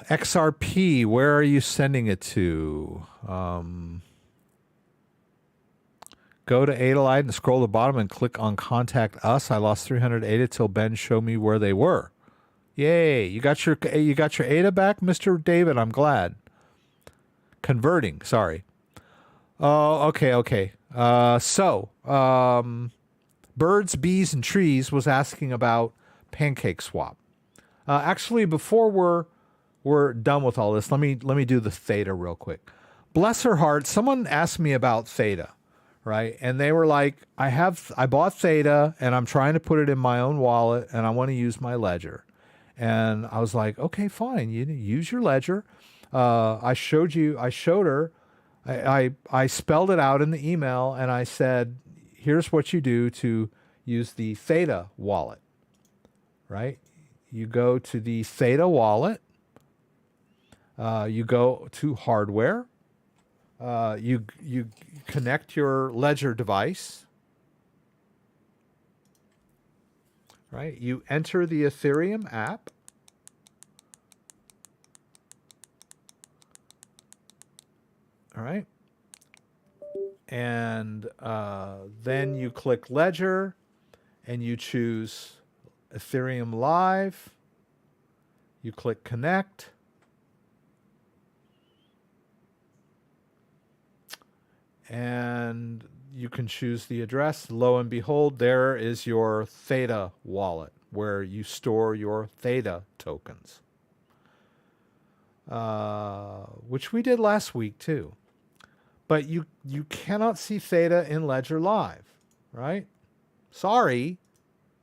S1: XRP, where are you sending it to? Go to Adelaide and scroll to the bottom and click on Contact Us. I lost 300 ADA till Ben showed me where they were. Yay! You got your ADA back, Mr. David. I'm glad. Converting. Sorry. Oh, okay. Birds, Bees, and Trees was asking about Pancake Swap. Actually, before we're done with all this, let me do the Theta real quick. Bless her heart, someone asked me about Theta, right? And they were like, I bought Theta and I'm trying to put it in my own wallet and I want to use my ledger. And I was like, okay, fine, you use your ledger. I showed her. I spelled it out in the email and I said, here's what you do to use the Theta wallet, right? You go to the Theta wallet. You go to hardware. You connect your ledger device, right? You enter the Ethereum app. All right. And then you click Ledger and you choose Ethereum Live. You click Connect. And you can choose the address. Lo and behold, there is your Theta wallet where you store your Theta tokens, which we did last week too. But you cannot see Theta in Ledger Live, right? Sorry,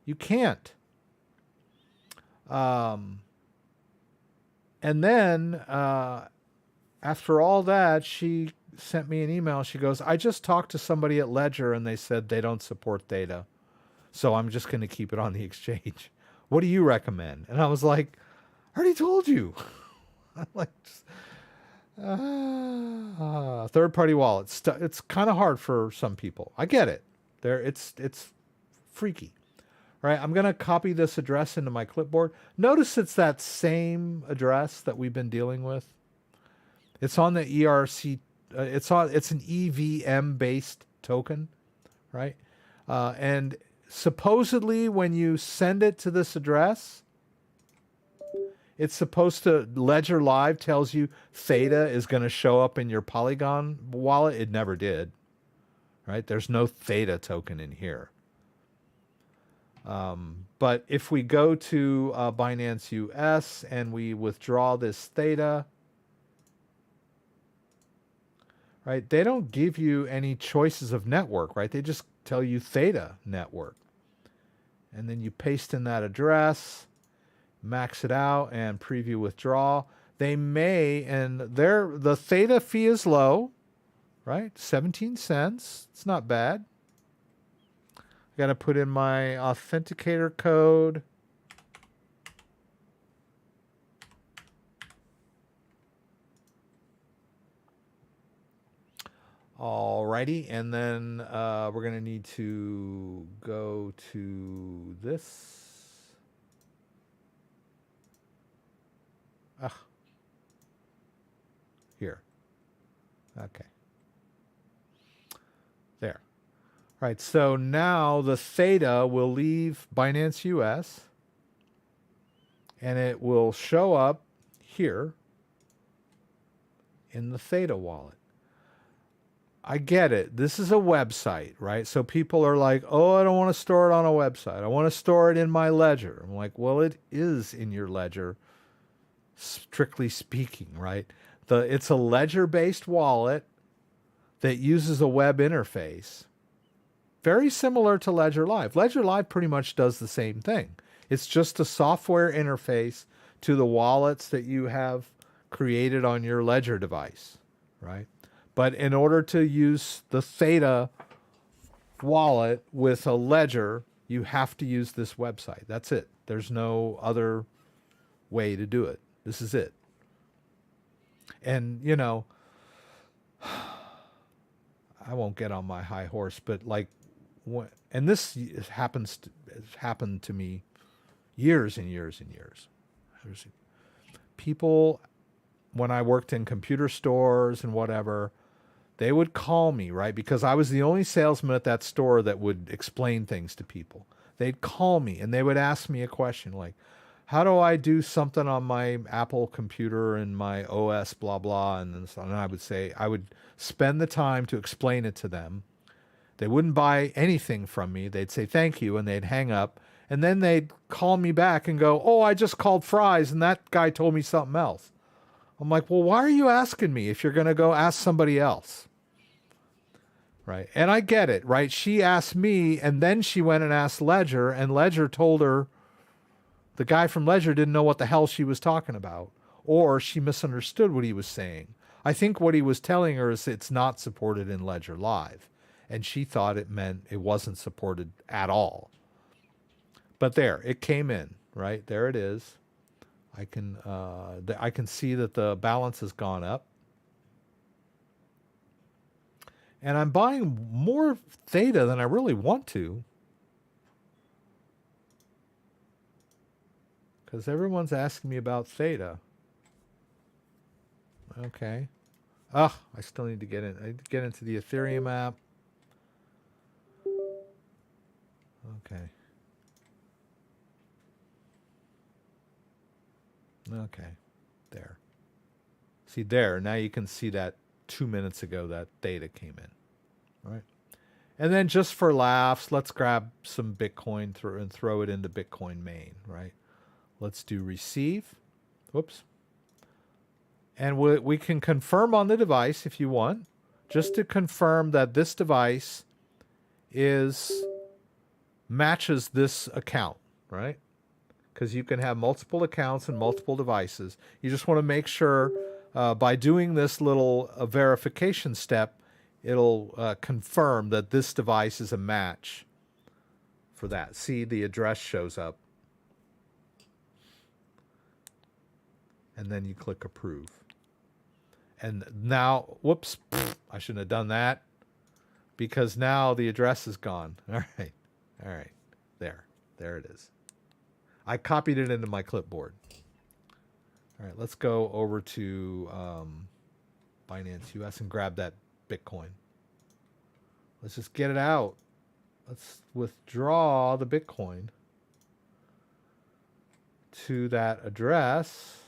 S1: you can't. And then after all that, she sent me an email. She goes, I just talked to somebody at Ledger and they said they don't support Theta. So I'm just going to keep it on the exchange. What do you recommend? And I was like, I already told you. I'm like, third-party wallets. It's kind of hard for some people. I get it. It's freaky. Right? I'm going to copy this address into my clipboard. Notice it's that same address that we've been dealing with. It's on the ERC. It's an EVM-based token, right? And supposedly when you send it to this address, it's supposed to, Ledger Live tells you Theta is going to show up in your Polygon wallet. It never did, right? There's no Theta token in here. But if we go to Binance US and we withdraw this Theta, right? They don't give you any choices of network, right? They just tell you Theta network. And then you paste in that address, max it out, and preview withdrawal. They may, and the Theta fee is low, right? 17 cents. It's not bad. I got to put in my authenticator code. Alrighty, and then we're going to need to go to this. Here. Okay. There. All right, so now the Theta will leave Binance US and it will show up here in the Theta wallet. I get it. This is a website, right? So people are like, oh, I don't want to store it on a website. I want to store it in my ledger. I'm like, well, it is in your ledger, strictly speaking, right? It's a ledger-based wallet that uses a web interface. Very similar to Ledger Live. Ledger Live pretty much does the same thing. It's just a software interface to the wallets that you have created on your Ledger device, right? But in order to use the Theta wallet with a ledger, you have to use this website. That's it. There's no other way to do it. This is it. And, you know, I won't get on my high horse, but like, and this has happened to me years and years and years. People, when I worked in computer stores and whatever, they would call me, right? Because I was the only salesman at that store that would explain things to people. They'd call me and they would ask me a question like, how do I do something on my Apple computer and my OS, blah, blah. And I would say, I would spend the time to explain it to them. They wouldn't buy anything from me. They'd say, thank you. And they'd hang up. And then they'd call me back and go, oh, I just called Fry's and that guy told me something else. I'm like, well, why are you asking me if you're going to go ask somebody else? Right. And I get it, right? She asked me and then she went and asked Ledger and Ledger told her the guy from Ledger didn't know what the hell she was talking about, or she misunderstood what he was saying. I think what he was telling her is it's not supported in Ledger Live. And she thought it meant it wasn't supported at all. But there, it came in, right? There it is. I can see that the balance has gone up. And I'm buying more Theta than I really want to. Because everyone's asking me about Theta. Okay. I still need to get in. I need to get into the Ethereum app. Okay. Okay. There. See there. Now you can see that 2 minutes ago that Theta came in. All right. And then just for laughs, let's grab some Bitcoin and throw it into Bitcoin main, right? Let's do receive. Whoops. And we can confirm on the device if you want, just to confirm that this device matches this account, right? Because you can have multiple accounts and multiple devices. You just want to make sure by doing this little verification step, it'll confirm that this device is a match for that. See, the address shows up. And then you click approve. And now, whoops, I shouldn't have done that because now the address is gone. All right. All right. There it is. I copied it into my clipboard. All right. Let's go over to Binance US and grab that Bitcoin. Let's just get it out. Let's withdraw the Bitcoin to that address.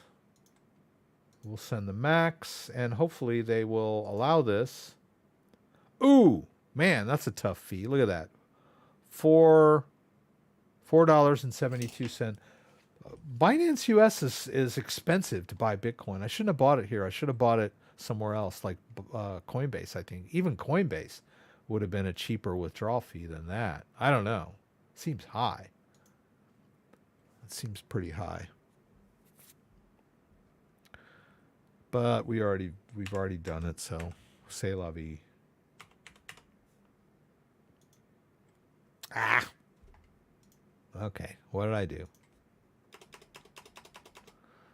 S1: We'll send the max, and hopefully they will allow this. Ooh, man, that's a tough fee. Look at that. $4.72. Binance US is expensive to buy Bitcoin. I shouldn't have bought it here. I should have bought it somewhere else, like Coinbase, I think. Even Coinbase would have been a cheaper withdrawal fee than that. I don't know. Seems high. It seems pretty high. But we've already done it, so c'est la vie. Okay, what did I do?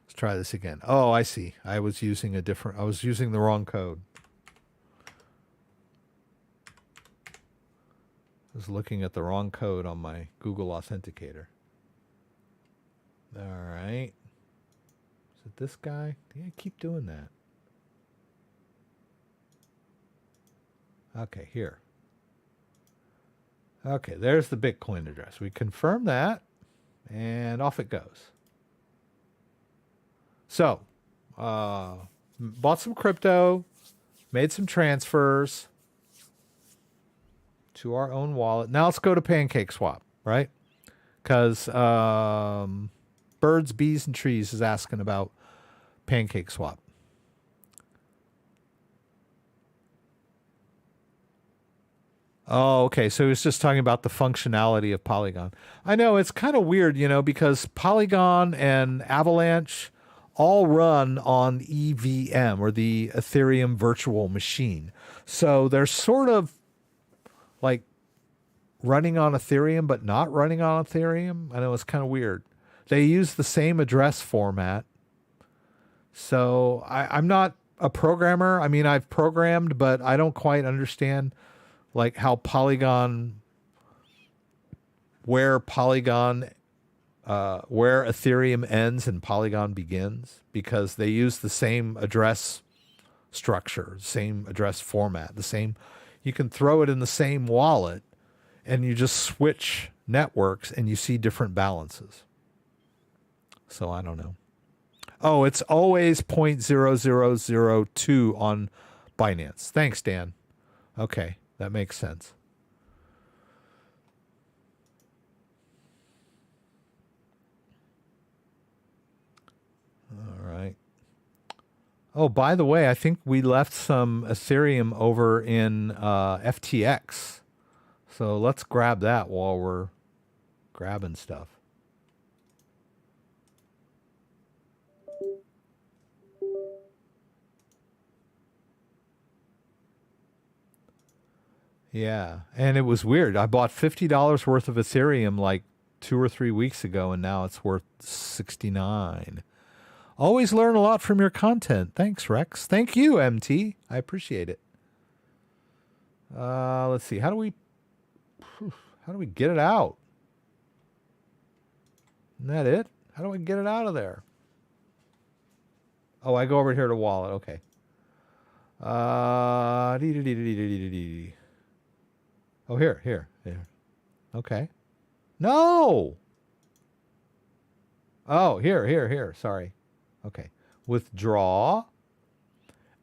S1: Let's try this again. Oh, I see. I was using the wrong code. I was looking at the wrong code on my Google Authenticator. All right. Is it this guy? Yeah, keep doing that. Okay, here. Okay, there's the Bitcoin address. We confirm that, and off it goes. So, bought some crypto, made some transfers to our own wallet. Now let's go to Pancake Swap, right? Because Birds, Bees, and Trees is asking about Pancake Swap. Oh, okay. So he was just talking about the functionality of Polygon. I know it's kind of weird, because Polygon and Avalanche all run on EVM, or the Ethereum virtual machine. So they're sort of like running on Ethereum, but not running on Ethereum. I know it's kind of weird. They use the same address format. So I'm not a programmer. I mean, I've programmed, but I don't quite understand like how Polygon, where Polygon, where Ethereum ends and Polygon begins, because they use the same address structure, same address format, the same. You can throw it in the same wallet, and you just switch networks, and you see different balances. So I don't know. Oh, it's always 0.0002 on Binance. Thanks, Dan. Okay, that makes sense. All right. Oh, by the way, I think we left some Ethereum over in FTX. So let's grab that while we're grabbing stuff. Yeah, and it was weird. I bought $50 worth of Ethereum like 2 or 3 weeks ago, and now it's worth 69. Always learn a lot from your content. Thanks, Rex. Thank you, MT. I appreciate it. Let's see. How do we get it out? Isn't that it? How do I get it out of there? Oh, I go over here to wallet. Okay. Oh, here. Okay. No. Oh, here. Sorry. Okay. Withdraw.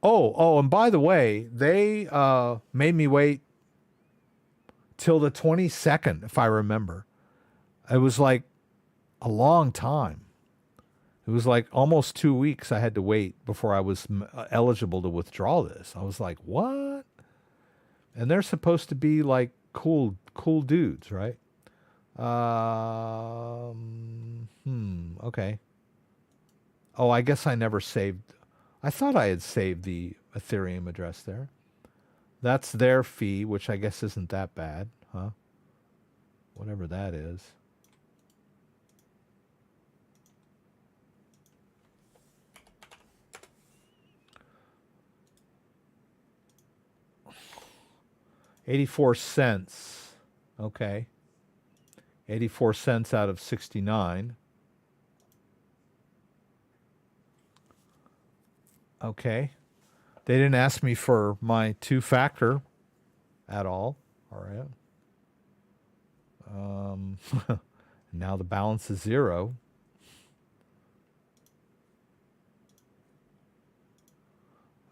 S1: Oh, and by the way, they made me wait till the 22nd, if I remember. It was like a long time. It was like almost 2 weeks I had to wait before I was eligible to withdraw this. I was like, what? And they're supposed to be like cool dudes, right? Okay. Oh, I guess I never saved. I thought I had saved the Ethereum address there. That's their fee, which I guess isn't that bad, huh? Whatever that is. $0.84. Okay. 84 cents out of 69. Okay. They didn't ask me for my two-factor at all. All right. Now the balance is 0.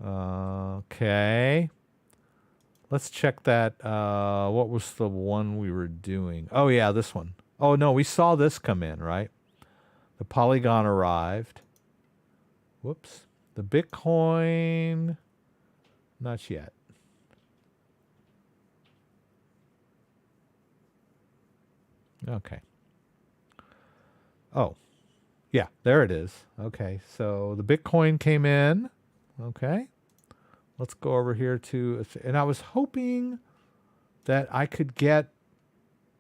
S1: Okay. Let's check that. What was the one we were doing? Oh, yeah, this one. Oh, no, we saw this come in, right? The Polygon arrived. Whoops. The Bitcoin, not yet. Okay. Oh, yeah, there it is. Okay, so the Bitcoin came in. Okay. Let's go over here to, and I was hoping that I could get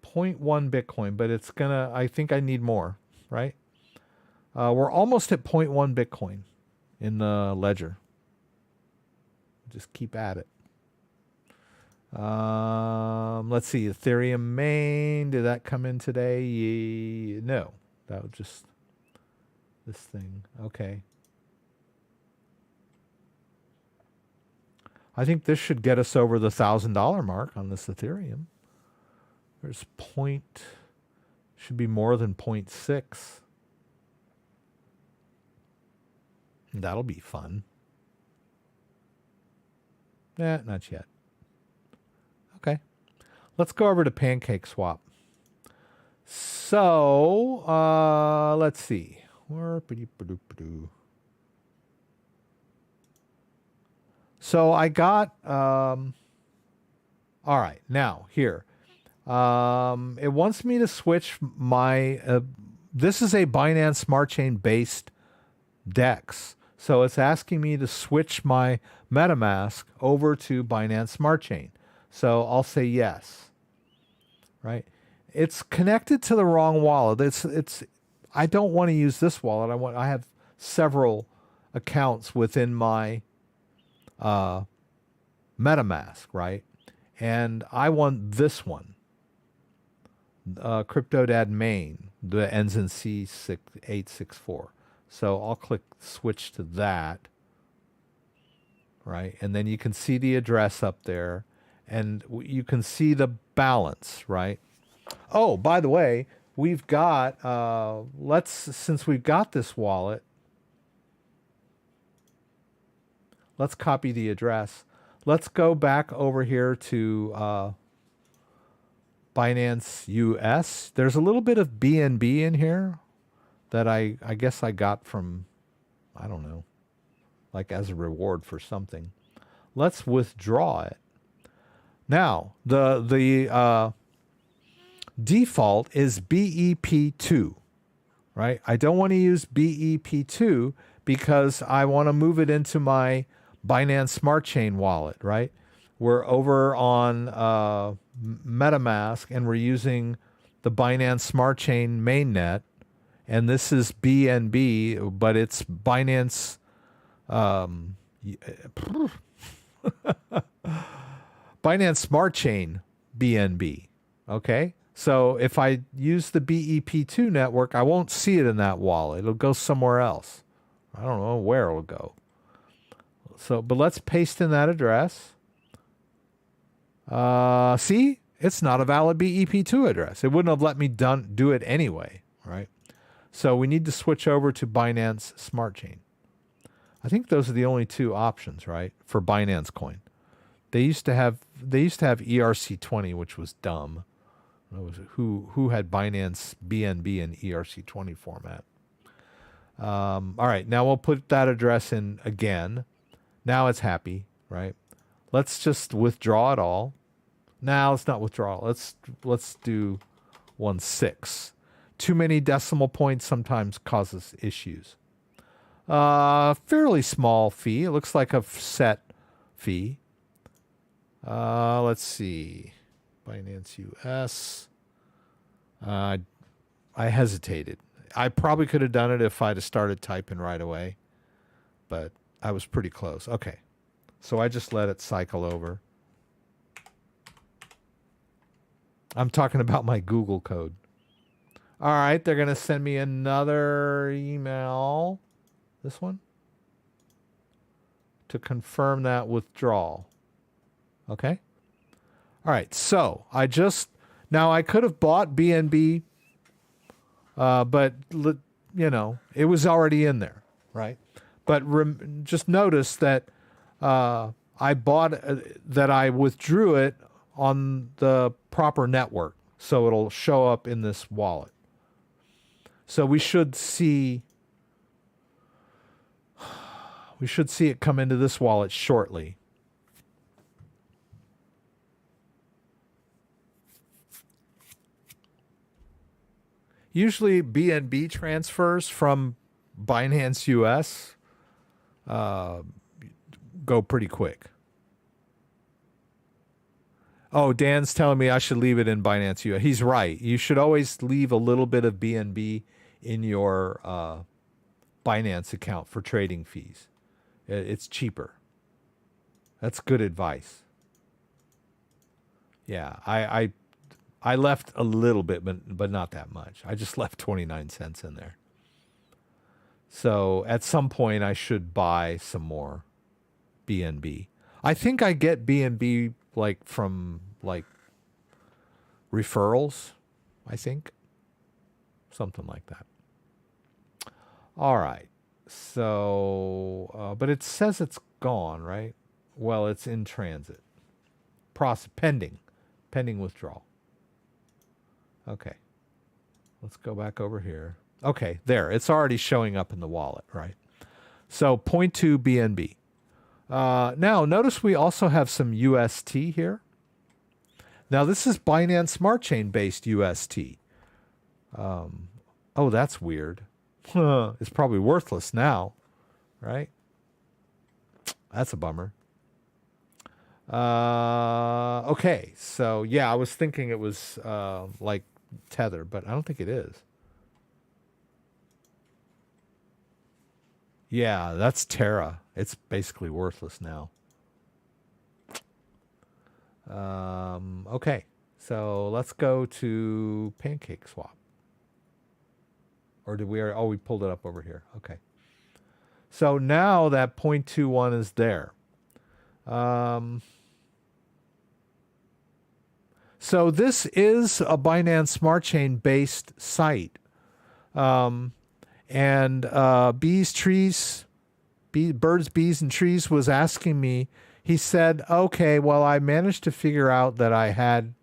S1: 0.1 Bitcoin, but it's gonna, I think I need more, right? We're almost at 0.1 Bitcoin in the ledger. Just keep at it. Let's see, Ethereum main, did that come in today? No, that was just this thing. Okay. I think this should get us over the $1,000 mark on this Ethereum. There's should be more than 0.6. That'll be fun. Not yet. Okay. Let's go over to Pancake Swap. So, let's see. So I got, all right, now here, it wants me to switch my, this is a Binance Smart Chain based DEX. So it's asking me to switch my MetaMask over to Binance Smart Chain. So I'll say yes, right? It's connected to the wrong wallet. I don't want to use this wallet. I have several accounts within my MetaMask, right? And I want this one, CryptoDad main, that ends in C864. So I'll click switch to that, right? And then you can see the address up there, and you can see the balance, right? Oh, by the way, we've got, since we've got this wallet, let's copy the address. Let's go back over here to Binance US. There's a little bit of BNB in here that I guess I got from, I don't know, like as a reward for something. Let's withdraw it. Now, the default is BEP2, right? I don't want to use BEP2 because I want to move it into my Binance Smart Chain wallet, right? We're over on MetaMask, and we're using the Binance Smart Chain mainnet, and this is BNB, but it's Binance Binance Smart Chain BNB, okay? So if I use the BEP2 network, I won't see it in that wallet. It'll go somewhere else. I don't know where it'll go. So, but let's paste in that address. See, it's not a valid BEP2 address. It wouldn't have let me do it anyway, right? So we need to switch over to Binance Smart Chain. I think those are the only two options, right, for Binance Coin. They used to have ERC20, which was dumb. It was who had Binance BNB in ERC20 format. All right, now we'll put that address in again. Now it's happy, right? Let's just withdraw it all. Now let's not withdraw. Let's do 1.6. Too many decimal points sometimes causes issues. Fairly small fee. It looks like a set fee. Let's see. Binance US. I hesitated. I probably could have done it if I'd have started typing right away, but I was pretty close. Okay. So I just let it cycle over. I'm talking about my Google code. All right. They're going to send me another email. This one? To confirm that withdrawal. Okay. All right. So I could have bought BNB, but it was already in there, right? But just notice that I withdrew it on the proper network, so it'll show up in this wallet. So we should see it come into this wallet shortly. Usually BNB transfers from Binance US go pretty quick. Oh, Dan's telling me I should leave it in Binance US. He's right. You should always leave a little bit of BNB in your Binance account for trading fees. It's cheaper. That's good advice. Yeah, I left a little bit, but not that much. I just left 29 cents in there. So at some point, I should buy some more BNB. I think I get BNB from referrals, I think. Something like that. All right. So, but it says it's gone, right? Well, it's in transit. Pending withdrawal. Okay. Let's go back over here. Okay, there. It's already showing up in the wallet, right? So 0.2 BNB. Now, notice we also have some UST here. Now, this is Binance Smart Chain based UST. Oh, that's weird. It's probably worthless now, right? That's a bummer. Okay, so yeah, I was thinking it was like Tether, but I don't think it is. Yeah, that's Terra. It's basically worthless now. Okay, so let's go to Pancake Swap. Or did we? Oh, we pulled it up over here. Okay. So now that 0.21 is there. So this is a Binance Smart Chain based site. Birds, Bees, and Trees was asking me, he said, okay, well, I managed to figure out that I had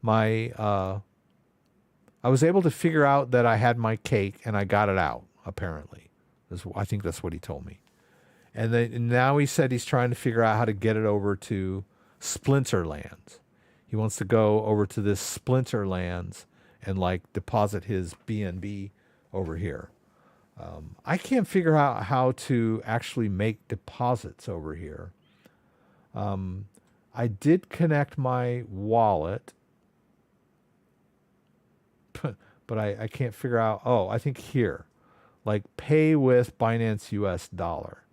S1: my, I was able to figure out that I had my cake and I got it out, apparently. I think that's what he told me. And now he said he's trying to figure out how to get it over to Splinterlands. He wants to go over to this Splinterlands and like deposit his BNB over here. I can't figure out how to actually make deposits over here. I did connect my wallet, but I can't figure out. Oh, I think here, like pay with Binance US dollar.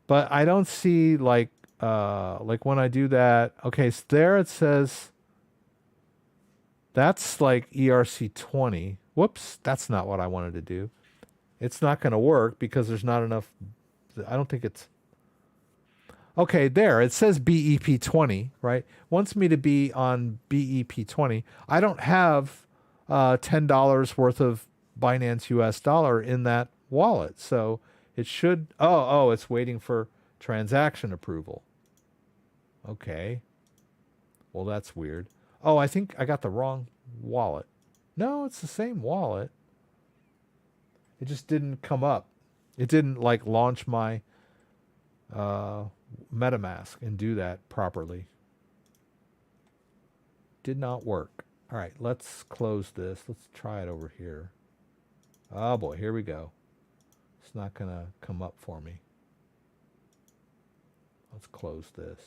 S1: But I don't see like when I do that. Okay, so there it says that's like ERC20. Whoops, that's not what I wanted to do. It's not going to work because there's not enough. I don't think it's. Okay, there. It says BEP20, right? Wants me to be on BEP20. I don't have $10 worth of Binance US dollar in that wallet. So it should. Oh, it's waiting for transaction approval. Okay. Well, that's weird. Oh, I think I got the wrong wallet. No, it's the same wallet. It just didn't come up. It didn't like launch my MetaMask and do that properly. Did not work. All right, let's close this. Let's try it over here. Oh boy, here we go. It's not gonna come up for me. Let's close this.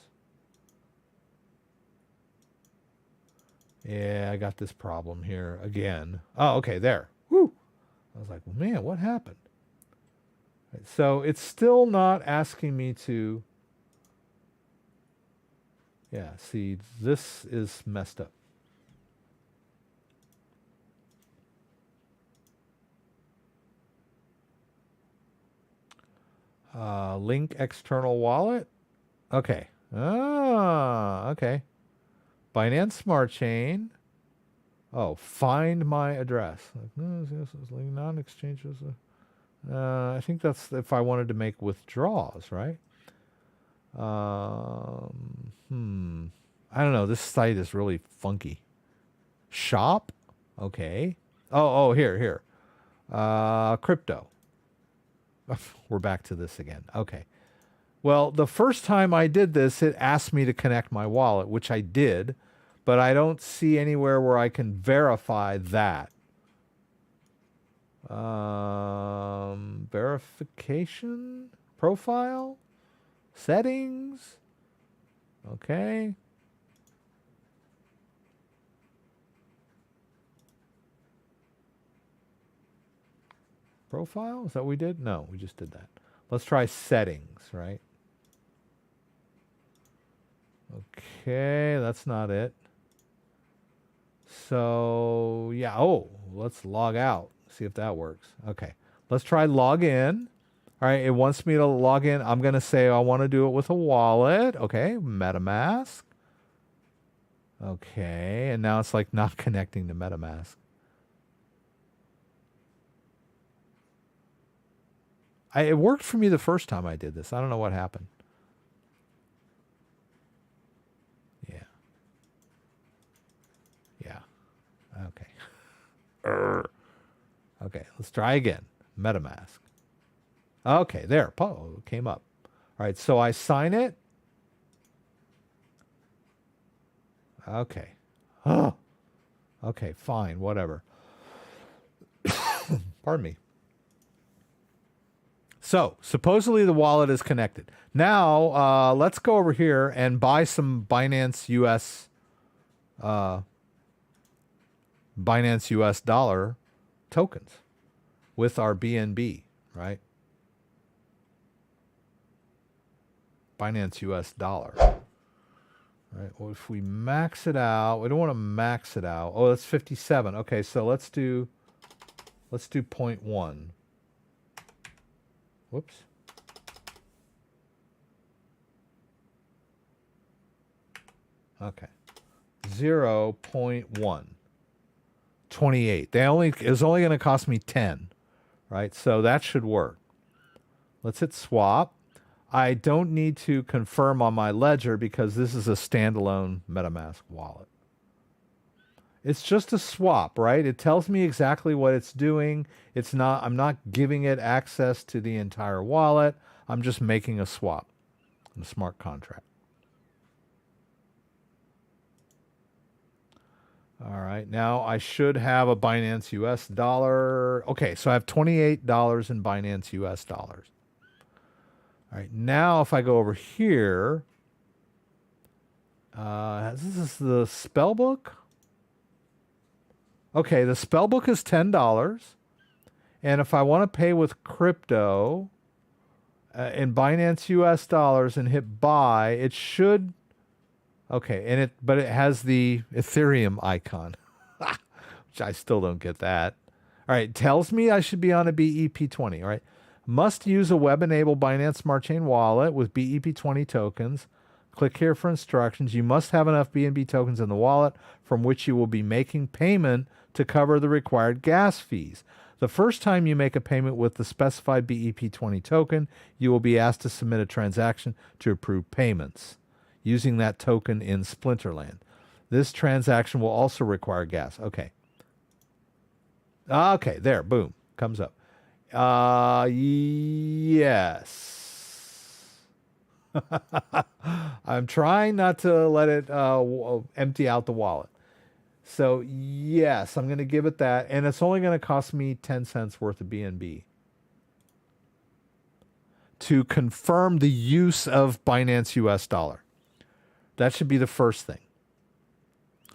S1: Yeah, I got this problem here again. Oh, okay, there. Whew. I was like, well, man, what happened? Right, so it's still not asking me to. Yeah, see, this is messed up. Link external wallet. Okay. Okay. Binance Smart Chain. Oh, find my address. Non-exchanges. I think that's if I wanted to make withdrawals, right? I don't know. This site is really funky. Shop. Okay. Oh, here. Crypto. We're back to this again. Okay. Well, the first time I did this, it asked me to connect my wallet, which I did, but I don't see anywhere where I can verify that. Verification? Profile? Settings? Okay. Profile? Is that what we did? No, we just did that. Let's try settings, right? Okay, that's not it. So, yeah. Oh, let's log out. See if that works. Okay. Let's try log in. All right. It wants me to log in. I'm going to say I want to do it with a wallet. Okay. MetaMask. Okay. And now it's like not connecting to MetaMask. It worked for me the first time I did this. I don't know what happened. Yeah. Okay. Okay, let's try again. MetaMask. Okay, there. Oh, it came up. All right, so I sign it. Okay. Oh. Okay, fine, whatever. Pardon me. So, supposedly the wallet is connected. Now, let's go over here and buy some Binance US dollar tokens with our BNB, right? Binance US dollar. All right. Well, if we max it out, we don't want to max it out. Oh, that's 57. Okay, so let's do 0.1. Whoops. Okay. 0.1. 28. It's only going to cost me 10, right? So that should work. Let's hit swap. I don't need to confirm on my ledger because this is a standalone MetaMask wallet. It's just a swap, right? It tells me exactly what it's doing. I'm not giving it access to the entire wallet. I'm just making a swap in a smart contract. All right, now I should have a Binance US dollar. Okay, so I have $28 in Binance US dollars. All right, now if I go over here, this is the spell book. Okay, the spell book is $10. And if I want to pay with crypto in Binance US dollars and hit buy, it should... Okay, but it has the Ethereum icon, which I still don't get that. All right, tells me I should be on a BEP20. All right, must use a web-enabled Binance Smart Chain wallet with BEP20 tokens. Click here for instructions. You must have enough BNB tokens in the wallet from which you will be making payment to cover the required gas fees. The first time you make a payment with the specified BEP20 token, you will be asked to submit a transaction to approve payments using that token in Splinterland. This transaction will also require gas. Okay. Okay, there, boom, comes up. Yes. I'm trying not to let it empty out the wallet. So, yes, I'm going to give it that. And it's only going to cost me 10 cents worth of BNB to confirm the use of Binance US dollar. That should be the first thing.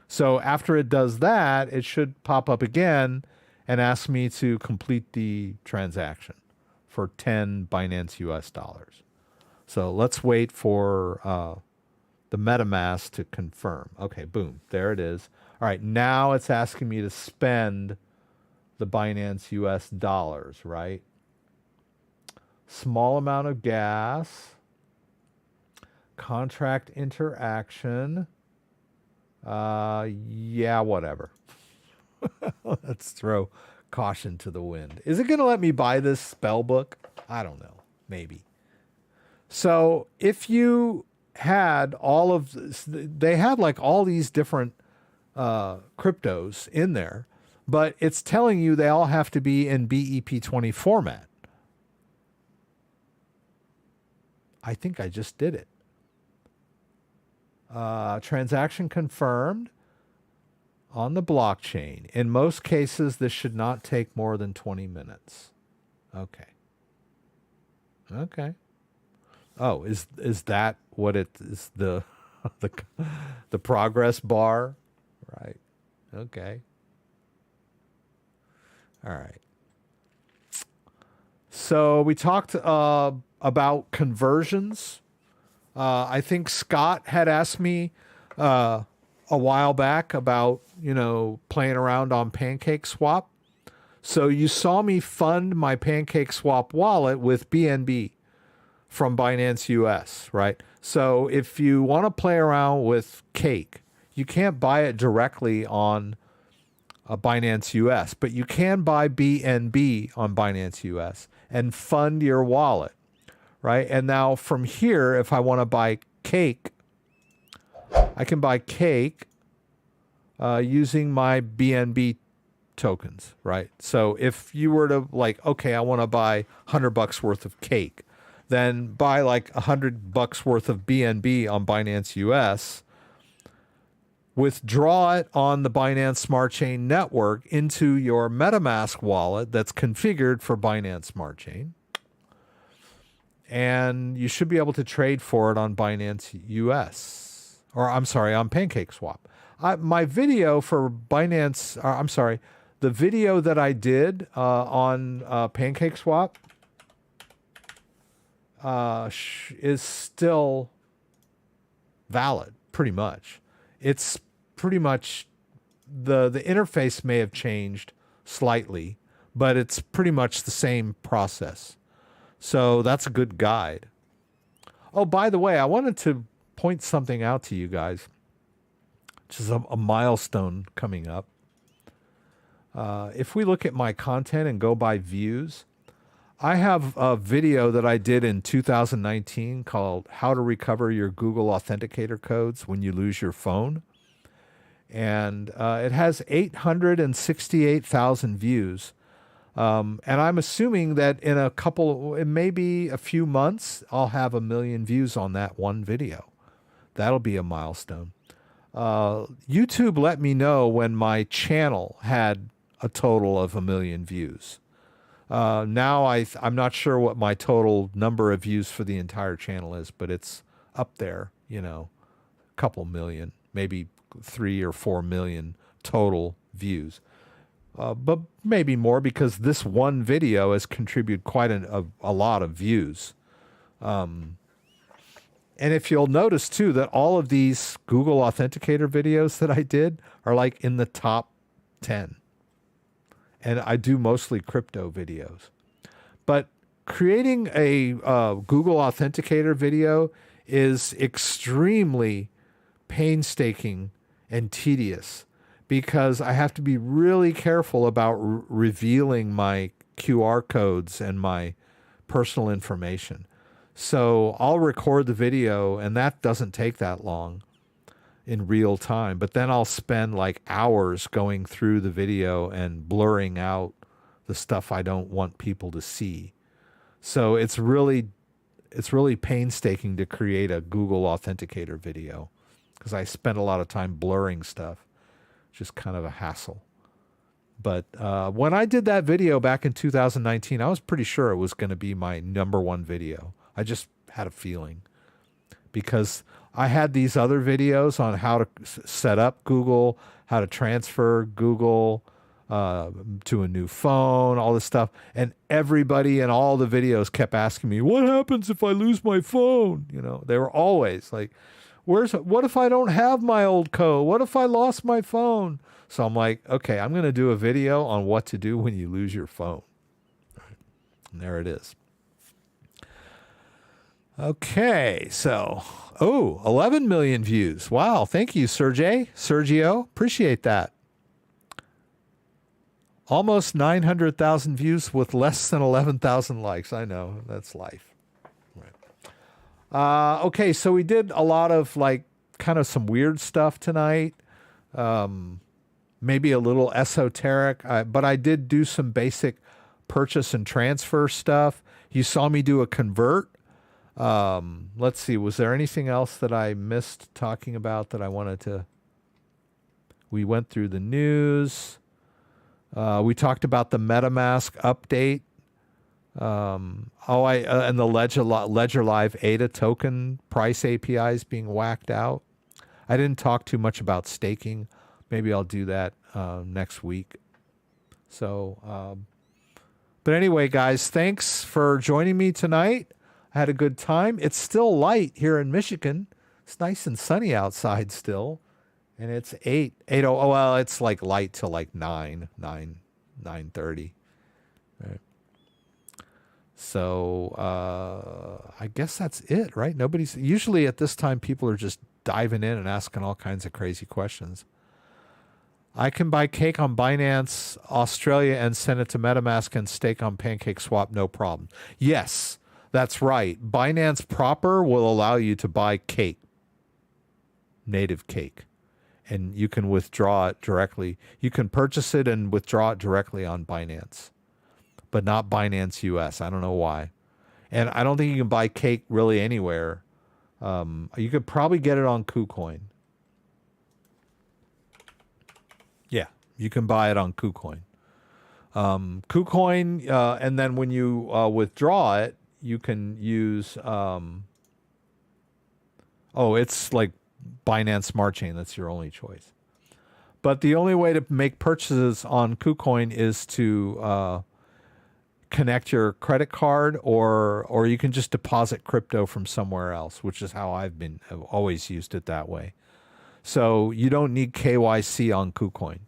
S1: So after it does that, it should pop up again and ask me to complete the transaction for 10 Binance US dollars. So let's wait for the MetaMask to confirm. Okay, boom, there it is. All right, now it's asking me to spend the Binance US dollars, right? Small amount of gas. Contract interaction. Yeah, whatever. Let's throw caution to the wind. Is it going to let me buy this spell book? I don't know. Maybe. So if you had all of this, they had like all these different cryptos in there, but it's telling you they all have to be in BEP20 format. I think I just did it. Transaction confirmed on the blockchain. In most cases, this should not take more than 20 minutes. Okay. Okay. Oh, is that what it is? The progress bar, right? Okay. All right. So we talked about conversions. I think Scott had asked me a while back about, playing around on Pancake Swap. So you saw me fund my Pancake Swap wallet with BNB from Binance US, right? So if you want to play around with Cake, you can't buy it directly on Binance US, but you can buy BNB on Binance US and fund your wallet. Right? And now from here, if I want to buy Cake, I can buy Cake using my BNB tokens, right? So if you were to okay, I want to buy $100 worth of Cake, then buy like $100 worth of BNB on Binance US, withdraw it on the Binance Smart Chain network into your MetaMask wallet that's configured for Binance Smart Chain. And you should be able to trade for it on Binance US, or I'm sorry, on Pancake Swap. My video for Binance, the video that I did on Pancake Swap, is still valid, pretty much. It's pretty much the interface may have changed slightly, but it's pretty much the same process. So that's a good guide. Oh, by the way, I wanted to point something out to you guys, which is a milestone coming up. If we look at my content and go by views, I have a video that I did in 2019 called How to Recover Your Google Authenticator Codes When You Lose Your Phone. And it has 868,000 views. And I'm assuming that in maybe a few months, I'll have 1 million views on that one video. That'll be a milestone. YouTube let me know when my channel had a total of 1 million views. Now I'm not sure what my total number of views for the entire channel is, but it's up there, a couple million, maybe 3 or 4 million total views. But maybe more because this one video has contributed quite a lot of views. And if you'll notice too, that all of these Google Authenticator videos that I did are like in the top 10. And I do mostly crypto videos. But creating a Google Authenticator video is extremely painstaking and tedious because I have to be really careful about revealing my QR codes and my personal information. So I'll record the video, and that doesn't take that long in real time, but then I'll spend like hours going through the video and blurring out the stuff I don't want people to see. So it's really painstaking to create a Google Authenticator video because I spend a lot of time blurring stuff. Just kind of a hassle. But when I did that video back in 2019, I was pretty sure it was going to be my #1 video. I just had a feeling because I had these other videos on how to set up Google, how to transfer Google to a new phone, all this stuff. And everybody in all the videos kept asking me, what happens if I lose my phone? They were always like, what if I don't have my old code? What if I lost my phone? So I'm like, okay, I'm going to do a video on what to do when you lose your phone. And there it is. Okay, so, 11 million views. Wow, thank you, Sergio. Appreciate that. Almost 900,000 views with less than 11,000 likes. I know, that's life. Right. Okay, so we did a lot of kind of some weird stuff tonight. Maybe a little esoteric, but I did do some basic purchase and transfer stuff. You saw me do a convert. Let's see, was there anything else that I missed talking about that I wanted to... We went through the news. We talked about the MetaMask update. And the Ledger Live ADA token price APIs being whacked out. I didn't talk too much about staking. Maybe I'll do that next week. So, but anyway, guys, thanks for joining me tonight. I had a good time. It's still light here in Michigan. It's nice and sunny outside still. And it's 8:00. Oh, well, it's like light till like 9:30. Right. So I guess that's it, right? Usually at this time, people are just diving in and asking all kinds of crazy questions. I can buy cake on Binance Australia and send it to MetaMask and stake on Pancake Swap, no problem. Yes, that's right. Binance proper will allow you to buy cake, native cake, and you can withdraw it directly. You can purchase it and withdraw it directly on Binance, but not Binance US. I don't know why. And I don't think you can buy cake really anywhere. You could probably get it on KuCoin. Yeah, you can buy it on KuCoin. KuCoin, and then when you withdraw it, you can use... it's like Binance Smart Chain. That's your only choice. But the only way to make purchases on KuCoin is to connect your credit card, or you can just deposit crypto from somewhere else, which is how I've always used it that way. So you don't need KYC on KuCoin.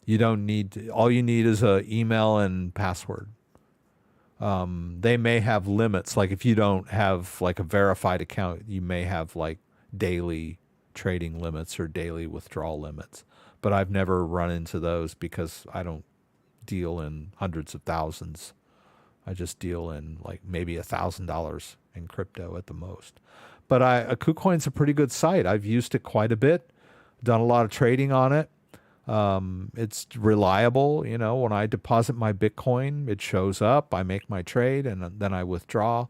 S1: You don't need, all you need is an email and password. They may have limits, like if you don't have like a verified account, you may have like daily trading limits or daily withdrawal limits. But I've never run into those because I don't deal in hundreds of thousands. I just deal in like maybe $1,000 in crypto at the most. But KuCoin's a pretty good site. I've used it quite a bit, done a lot of trading on it. It's reliable. You know, when I deposit my Bitcoin, it shows up. I make my trade, and then I withdraw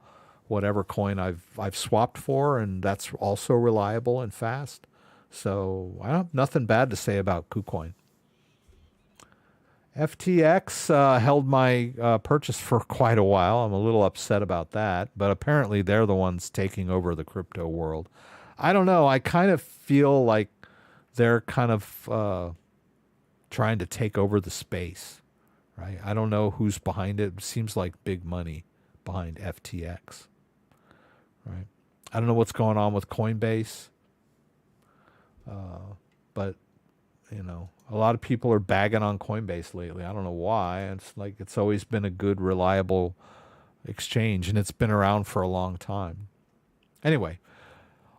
S1: whatever coin I've swapped for, and that's also reliable and fast. So I have nothing bad to say about KuCoin. FTX held my purchase for quite a while. I'm a little upset about that, but apparently they're the ones taking over the crypto world. I don't know. I kind of feel like they're kind of trying to take over the space, right? I don't know who's behind it. It seems like big money behind FTX, right? I don't know what's going on with Coinbase, but you know, a lot of people are bagging on Coinbase lately. I don't know why. It's like it's always been a good, reliable exchange, and it's been around for a long time. Anyway,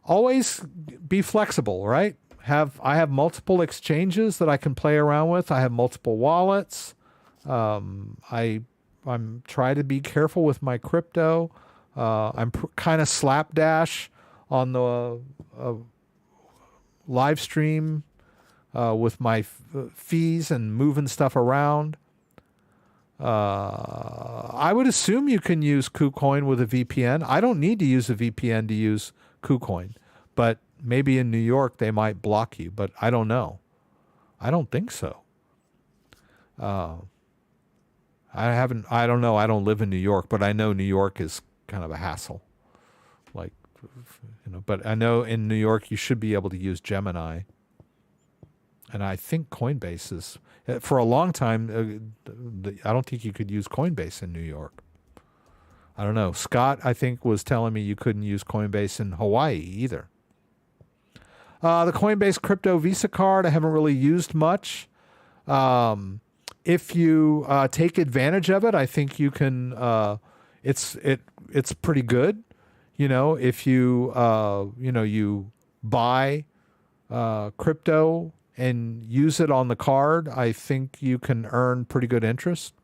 S1: always be flexible, right? I have multiple exchanges that I can play around with. I have multiple wallets. I'm trying to be careful with my crypto. I'm kind of slapdash on the live stream with my fees and moving stuff around. I would assume you can use KuCoin with a VPN. I don't need to use a VPN to use KuCoin, but maybe in New York they might block you, but I don't know. I don't think so. I don't know. I don't live in New York, but I know New York is kind of a hassle. Like, you know, but I know in New York you should be able to use Gemini. And I think Coinbase is, for a long time, I don't think you could use Coinbase in New York. I don't know. Scott, I think, was telling me you couldn't use Coinbase in Hawaii either. The Coinbase crypto Visa card, I haven't really used much. If you take advantage of it, I think you can. It's pretty good. You know, if you you buy crypto and use it on the card, I think you can earn pretty good interest.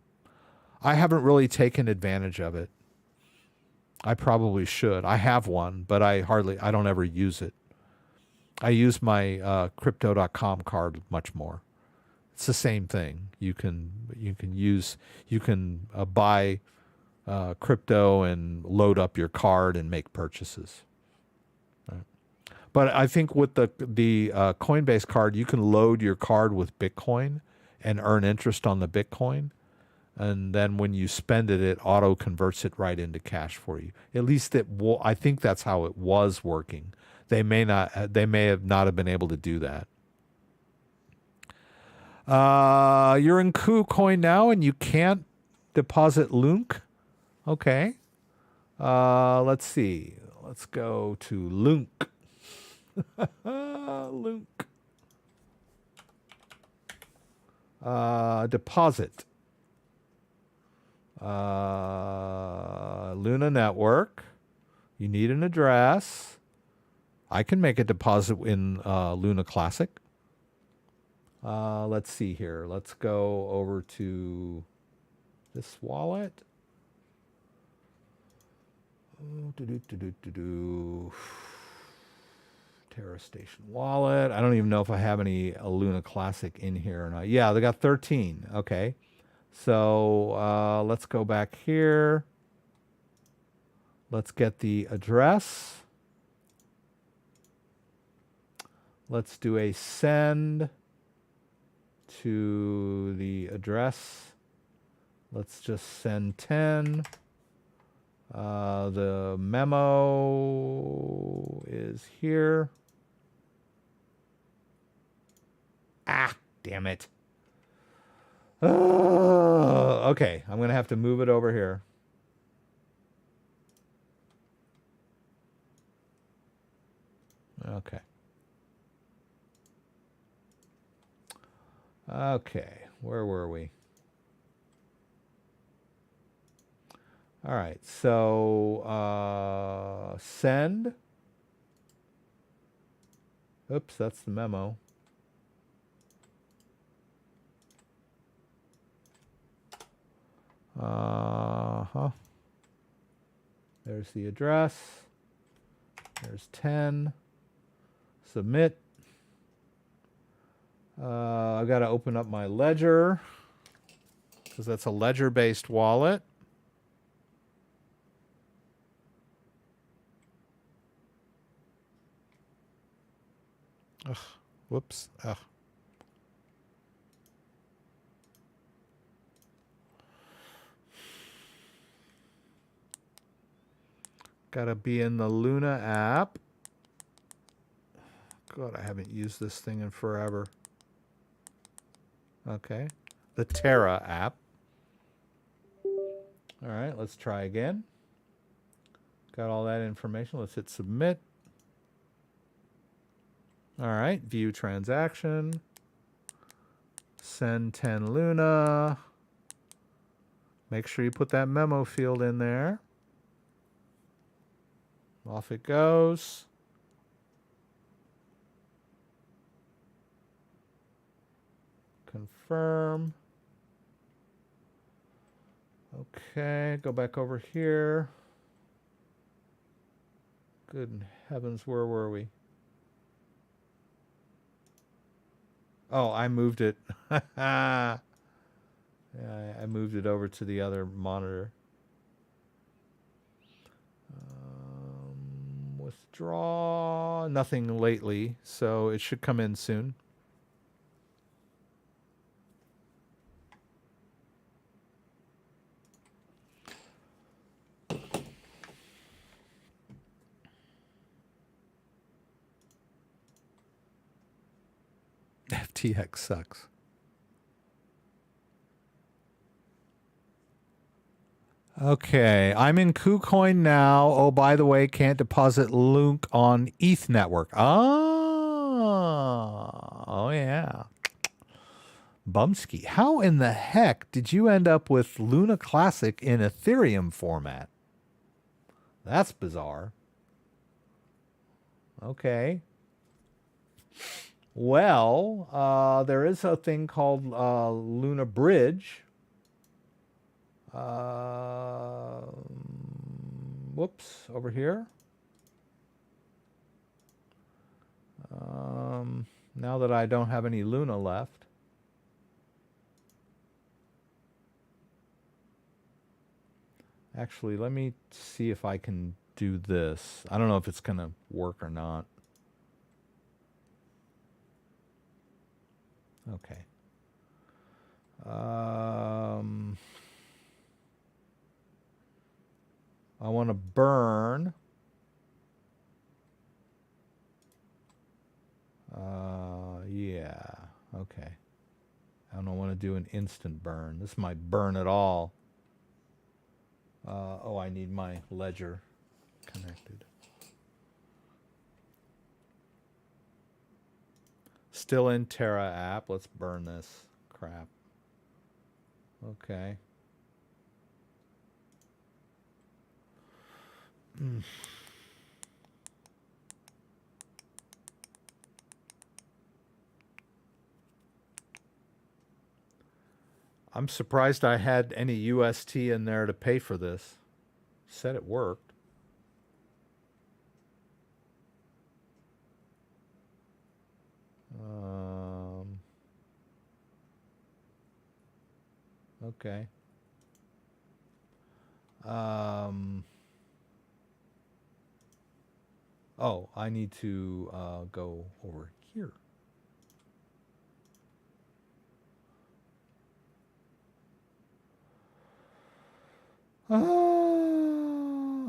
S1: I haven't really taken advantage of it. I probably should. I have one, but I don't ever use it. I use my crypto.com card much more. It's the same thing. You can buy crypto and load up your card and make purchases. Right. But I think with the Coinbase card, you can load your card with Bitcoin and earn interest on the Bitcoin. And then when you spend it, it auto converts it right into cash for you. At least I think that's how it was working. They may have not been able to do that. You're in KuCoin now and you can't deposit Lunk. Okay. Let's see. Let's go to Lunk. Lunk. Deposit. Luna Network. You need an address. I can make a deposit in Luna Classic. Let's see here. Let's go over to this wallet. Terra Station wallet. I don't even know if I have any Luna Classic in here or not. Yeah, they got 13. Okay. So let's go back here. Let's get the address. Let's do a send to the address. Let's just send 10. The memo is here. Ah, damn it. Okay, I'm going to have to move it over here. Okay. Okay, where were we? All right, so send. Oops, that's the memo. There's the address. There's 10. Submit. I've got to open up my ledger because that's a ledger-based wallet. Ugh, whoops. Ugh. Got to be in the Luna app. God, I haven't used this thing in forever. Okay. The Terra app. All right, let's try again. Got all that information. Let's hit submit. All right, view transaction. Send 10 Luna. Make sure you put that memo field in there. Off it goes. Confirm. Okay, go back over here. Good heavens, where were we? Oh, I moved it. Yeah, I moved it over to the other monitor. Withdraw. Nothing lately, so it should come in soon. FTX sucks. Okay, I'm in KuCoin now. Oh, by the way, can't deposit Lunk on ETH network. Oh yeah. Bumsky. How in the heck did you end up with Luna Classic in Ethereum format? That's bizarre. Okay. Well, there is a thing called Luna Bridge. Whoops, over here. Now that I don't have any Luna left. Actually, let me see if I can do this. I don't know if it's going to work or not. Okay. I want to burn. Yeah. Okay. I don't want to do an instant burn. This might burn it all. Oh, I need my ledger connected. Still in Terra app. Let's burn this crap. Okay. I'm surprised I had any UST in there to pay for this. Said it worked. Okay. Oh, I need to go over here.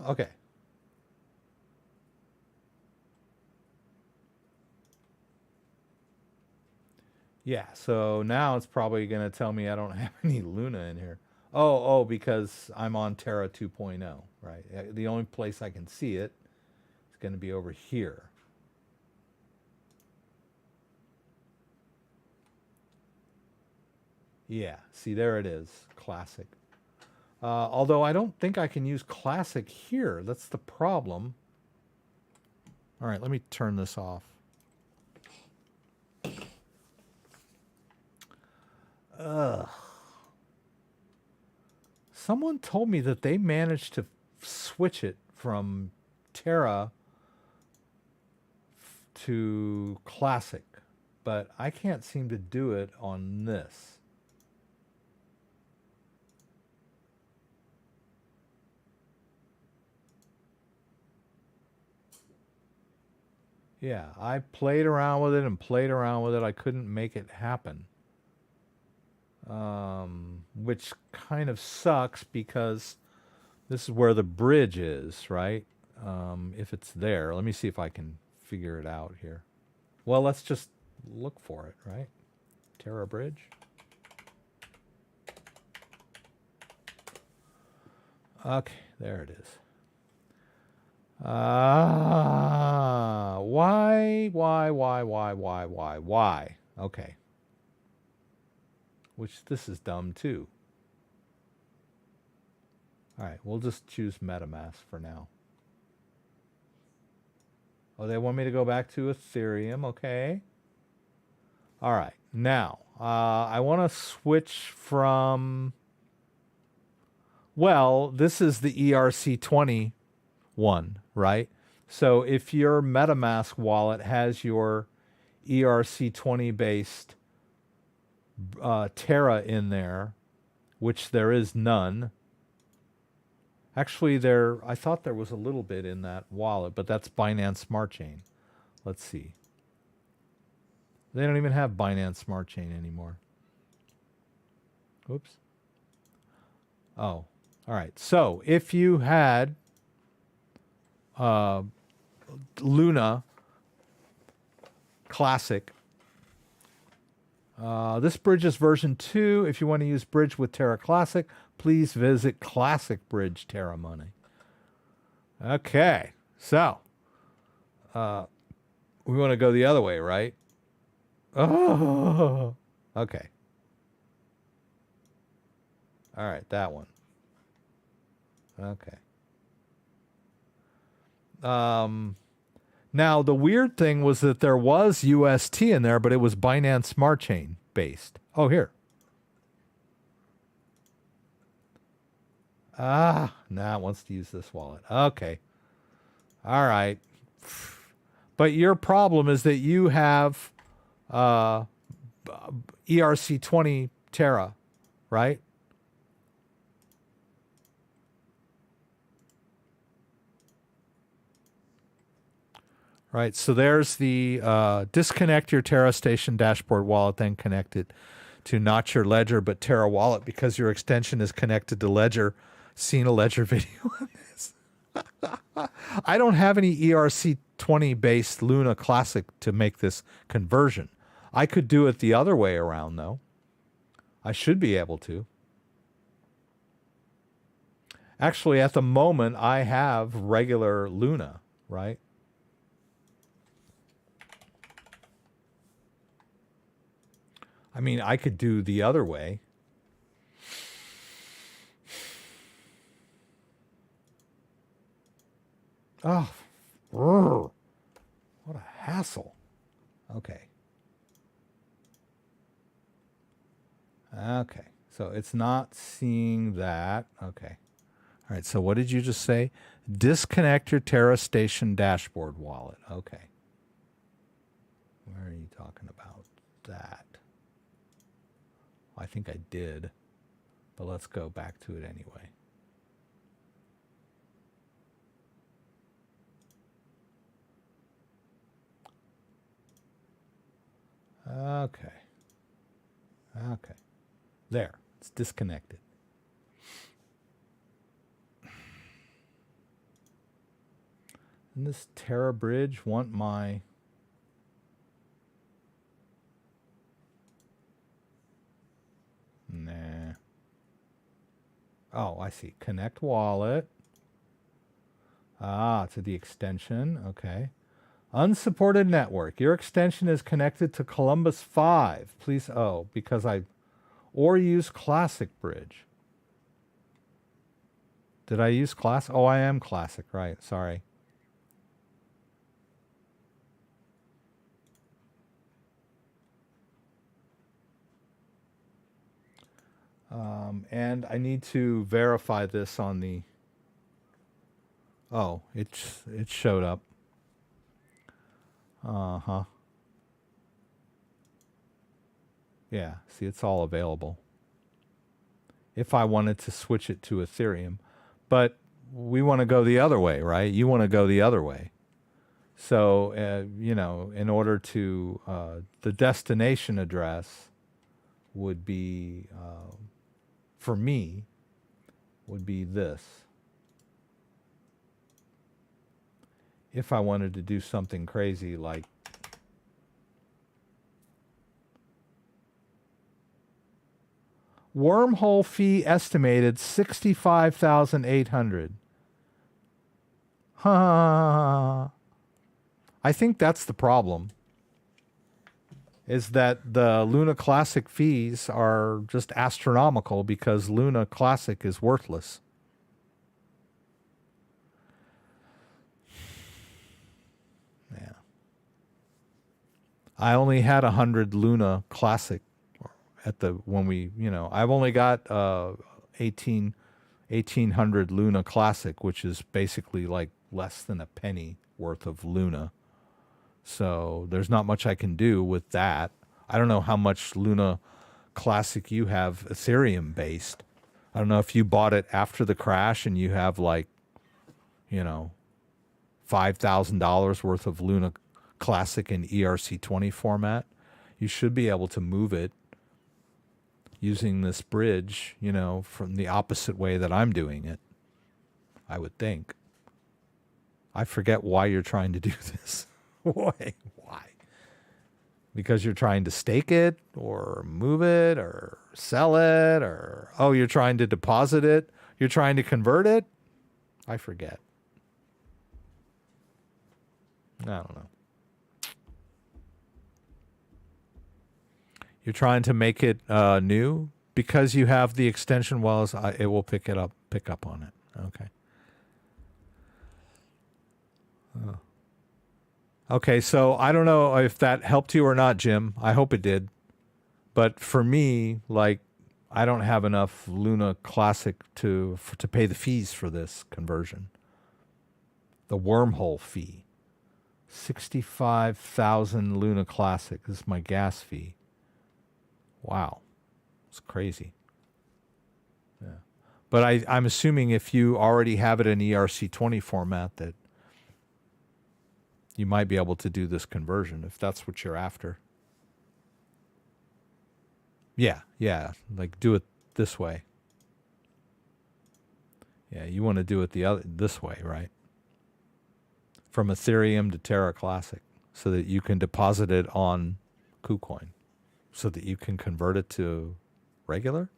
S1: Okay. Yeah, so now it's probably going to tell me I don't have any Luna in here. Oh, because I'm on Terra 2.0, right? The only place I can see it is going to be over here. Yeah, see, there it is, Classic. Although I don't think I can use Classic here. That's the problem. All right, let me turn this off. Ugh. Someone told me that they managed to switch it from Terra to Classic, but I can't seem to do it on this. Yeah, I played around with it and played around with it. I couldn't make it happen. Which kind of sucks because this is where the bridge is, right? If it's there. Let me see if I can figure it out here. Well, let's just look for it, right? Terra Bridge. Okay, there it is. Why? Okay. Which this is dumb too. All right, we'll just choose MetaMask for now. Oh, they want me to go back to Ethereum. Okay. All right. Now, I want to switch from... Well, this is the ERC20 one, right? So if your MetaMask wallet has your ERC20 based Terra in there, which there is none. Actually, I thought there was a little bit in that wallet, but that's Binance Smart Chain. Let's see. They don't even have Binance Smart Chain anymore. Oops. Oh, all right. So if you had Luna Classic, this bridge is version 2. If you want to use bridge with Terra Classic, please visit Classic Bridge Terra Money. Okay, so we want to go the other way, right? Oh, okay. All right, that one. Okay. Now, the weird thing was that there was UST in there, but it was Binance Smart Chain based. Oh, here. Now it wants to use this wallet. Okay. All right. But your problem is that you have ERC20 Terra, right? Right, so there's the disconnect your Terra Station dashboard wallet, then connect it to not your Ledger, but Terra wallet because your extension is connected to Ledger. Seen a Ledger video on this. I don't have any ERC20 based Luna Classic to make this conversion. I could do it the other way around, though. I should be able to. Actually, at the moment, I have regular Luna, right? I mean, I could do the other way. Oh, what a hassle. Okay. Okay. So it's not seeing that. Okay. All right. So what did you just say? Disconnect your Terra Station dashboard wallet. Okay. Where are you talking about that? I think I did, but let's go back to it anyway. Okay. Okay. There. It's disconnected. And this Terra bridge want my... Oh, I see. Connect wallet. Ah, to the extension. Okay. Unsupported network. Your extension is connected to Columbus 5. Please, or use Classic Bridge. Did I use Classic? Oh, I am Classic, right. Sorry. And I need to verify this on the... Oh, it showed up. Uh-huh. Yeah, see, it's all available. If I wanted to switch it to Ethereum. But we want to go the other way, right? You want to go the other way. So, in order to... the destination address would be... for me, would be this. If I wanted to do something crazy like wormhole fee estimated 65,800. I think that's the problem. Is that the Luna Classic fees are just astronomical because Luna Classic is worthless. Yeah. I only had 100 Luna Classic at the I've only got 1800 Luna Classic, which is basically like less than a penny worth of Luna. So there's not much I can do with that. I don't know how much Luna Classic you have Ethereum based. I don't know if you bought it after the crash and you have like, $5,000 worth of Luna Classic in ERC20 format. You should be able to move it using this bridge, from the opposite way that I'm doing it. I would think. I forget why you're trying to do this. Why? Because you're trying to stake it or move it or sell it or, you're trying to deposit it. You're trying to convert it. I forget. I don't know. You're trying to make it new because you have the extension wells. It will pick up on it. Okay. Okay, so I don't know if that helped you or not, Jim. I hope it did. But for me, I don't have enough Luna Classic to pay the fees for this conversion. The wormhole fee. 65,000 Luna Classic. This is my gas fee. Wow. It's crazy. Yeah. But I'm assuming if you already have it in ERC20 format that you might be able to do this conversion if that's what you're after. Yeah. Do it this way. Yeah, you want to do it this way, right? From Ethereum to Terra Classic so that you can deposit it on KuCoin so that you can convert it to regular.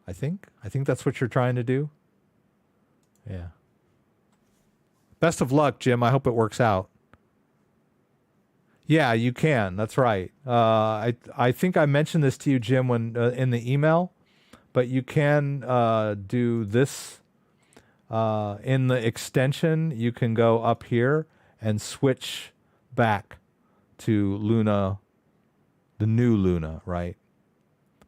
S1: I think that's what you're trying to do. Yeah. Best of luck, Jim. I hope it works out. Yeah, you can. That's right. I think I mentioned this to you, Jim, when in the email, but you can do this in the extension. You can go up here and switch back to Luna, the new Luna, right?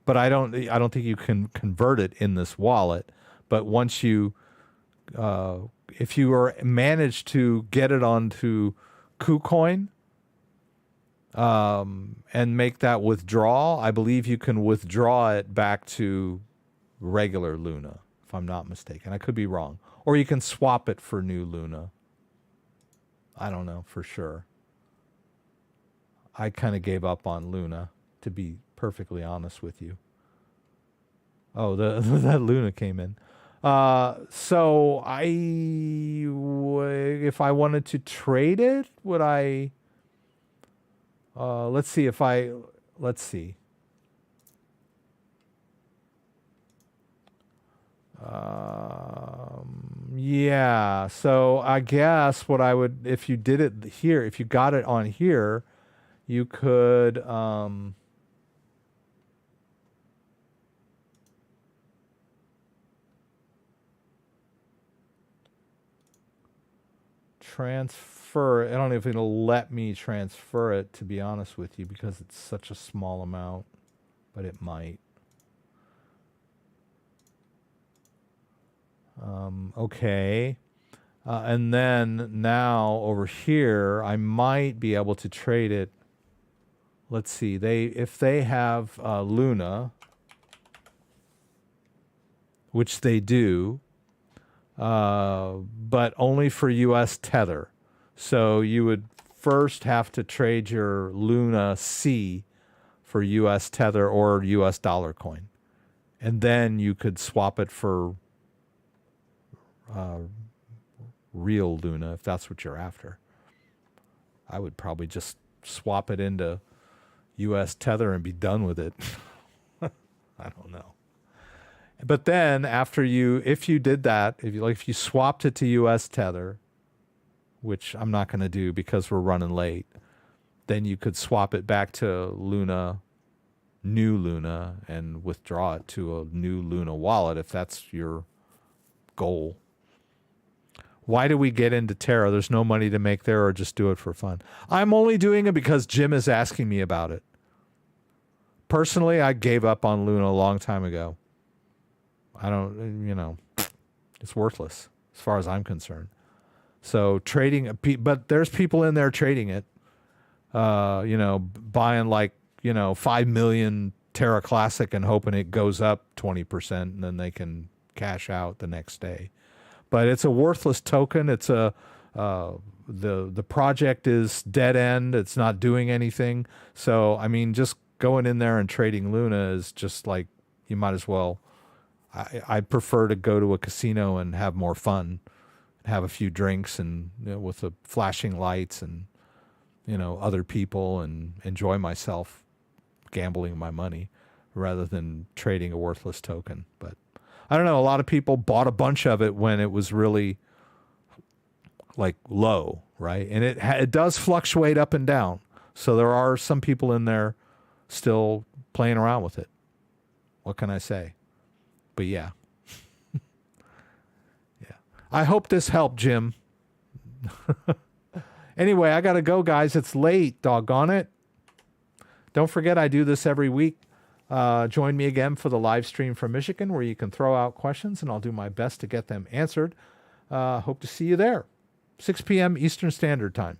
S1: But I don't think you can convert it in this wallet. But once you if you managed to get it onto KuCoin and make that withdrawal, I believe you can withdraw it back to regular Luna, if I'm not mistaken. I could be wrong. Or you can swap it for new Luna. I don't know for sure. I kind of gave up on Luna, to be perfectly honest with you. Oh, that Luna came in. So if I wanted to trade it, would I, let's see. Yeah. So I guess what I would, if you did it here, if you got it on here, you could, transfer. I don't know if it'll let me transfer it, to be honest with you, because it's such a small amount, but it might. Okay. And then now over here, I might be able to trade it. Let's see. If they have Luna, which they do, but only for US Tether. So you would first have to trade your Luna C for US Tether or US dollar coin. And then you could swap it for real Luna if that's what you're after. I would probably just swap it into US Tether and be done with it. I don't know. But then after if you did that, if you swapped it to US Tether, which I'm not going to do because we're running late, then you could swap it back to Luna, new Luna, and withdraw it to a new Luna wallet if that's your goal. Why do we get into Terra? There's no money to make there, or just do it for fun. I'm only doing it because Jim is asking me about it. Personally, I gave up on Luna a long time ago. I don't, it's worthless as far as I'm concerned. So trading, but there's people in there trading it, buying 5 million Terra Classic and hoping it goes up 20% and then they can cash out the next day. But it's a worthless token. It's the project is dead end. It's not doing anything. So, I mean, just going in there and trading Luna is just like, you might as well. I prefer to go to a casino and have more fun, have a few drinks and with the flashing lights and, other people, and enjoy myself gambling my money rather than trading a worthless token. But I don't know. A lot of people bought a bunch of it when it was really low, right? And it does fluctuate up and down. So there are some people in there still playing around with it. What can I say? But yeah. Yeah. I hope this helped, Jim. Anyway, I got to go, guys. It's late. Doggone it. Don't forget, I do this every week. Join me again for the live stream from Michigan, where you can throw out questions, and I'll do my best to get them answered. Hope to see you there. 6 p.m. Eastern Standard Time.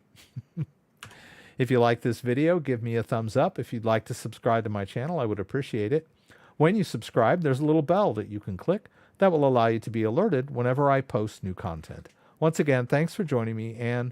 S1: If you like this video, give me a thumbs up. If you'd like to subscribe to my channel, I would appreciate it. When you subscribe, there's a little bell that you can click that will allow you to be alerted whenever I post new content. Once again, thanks for joining me, and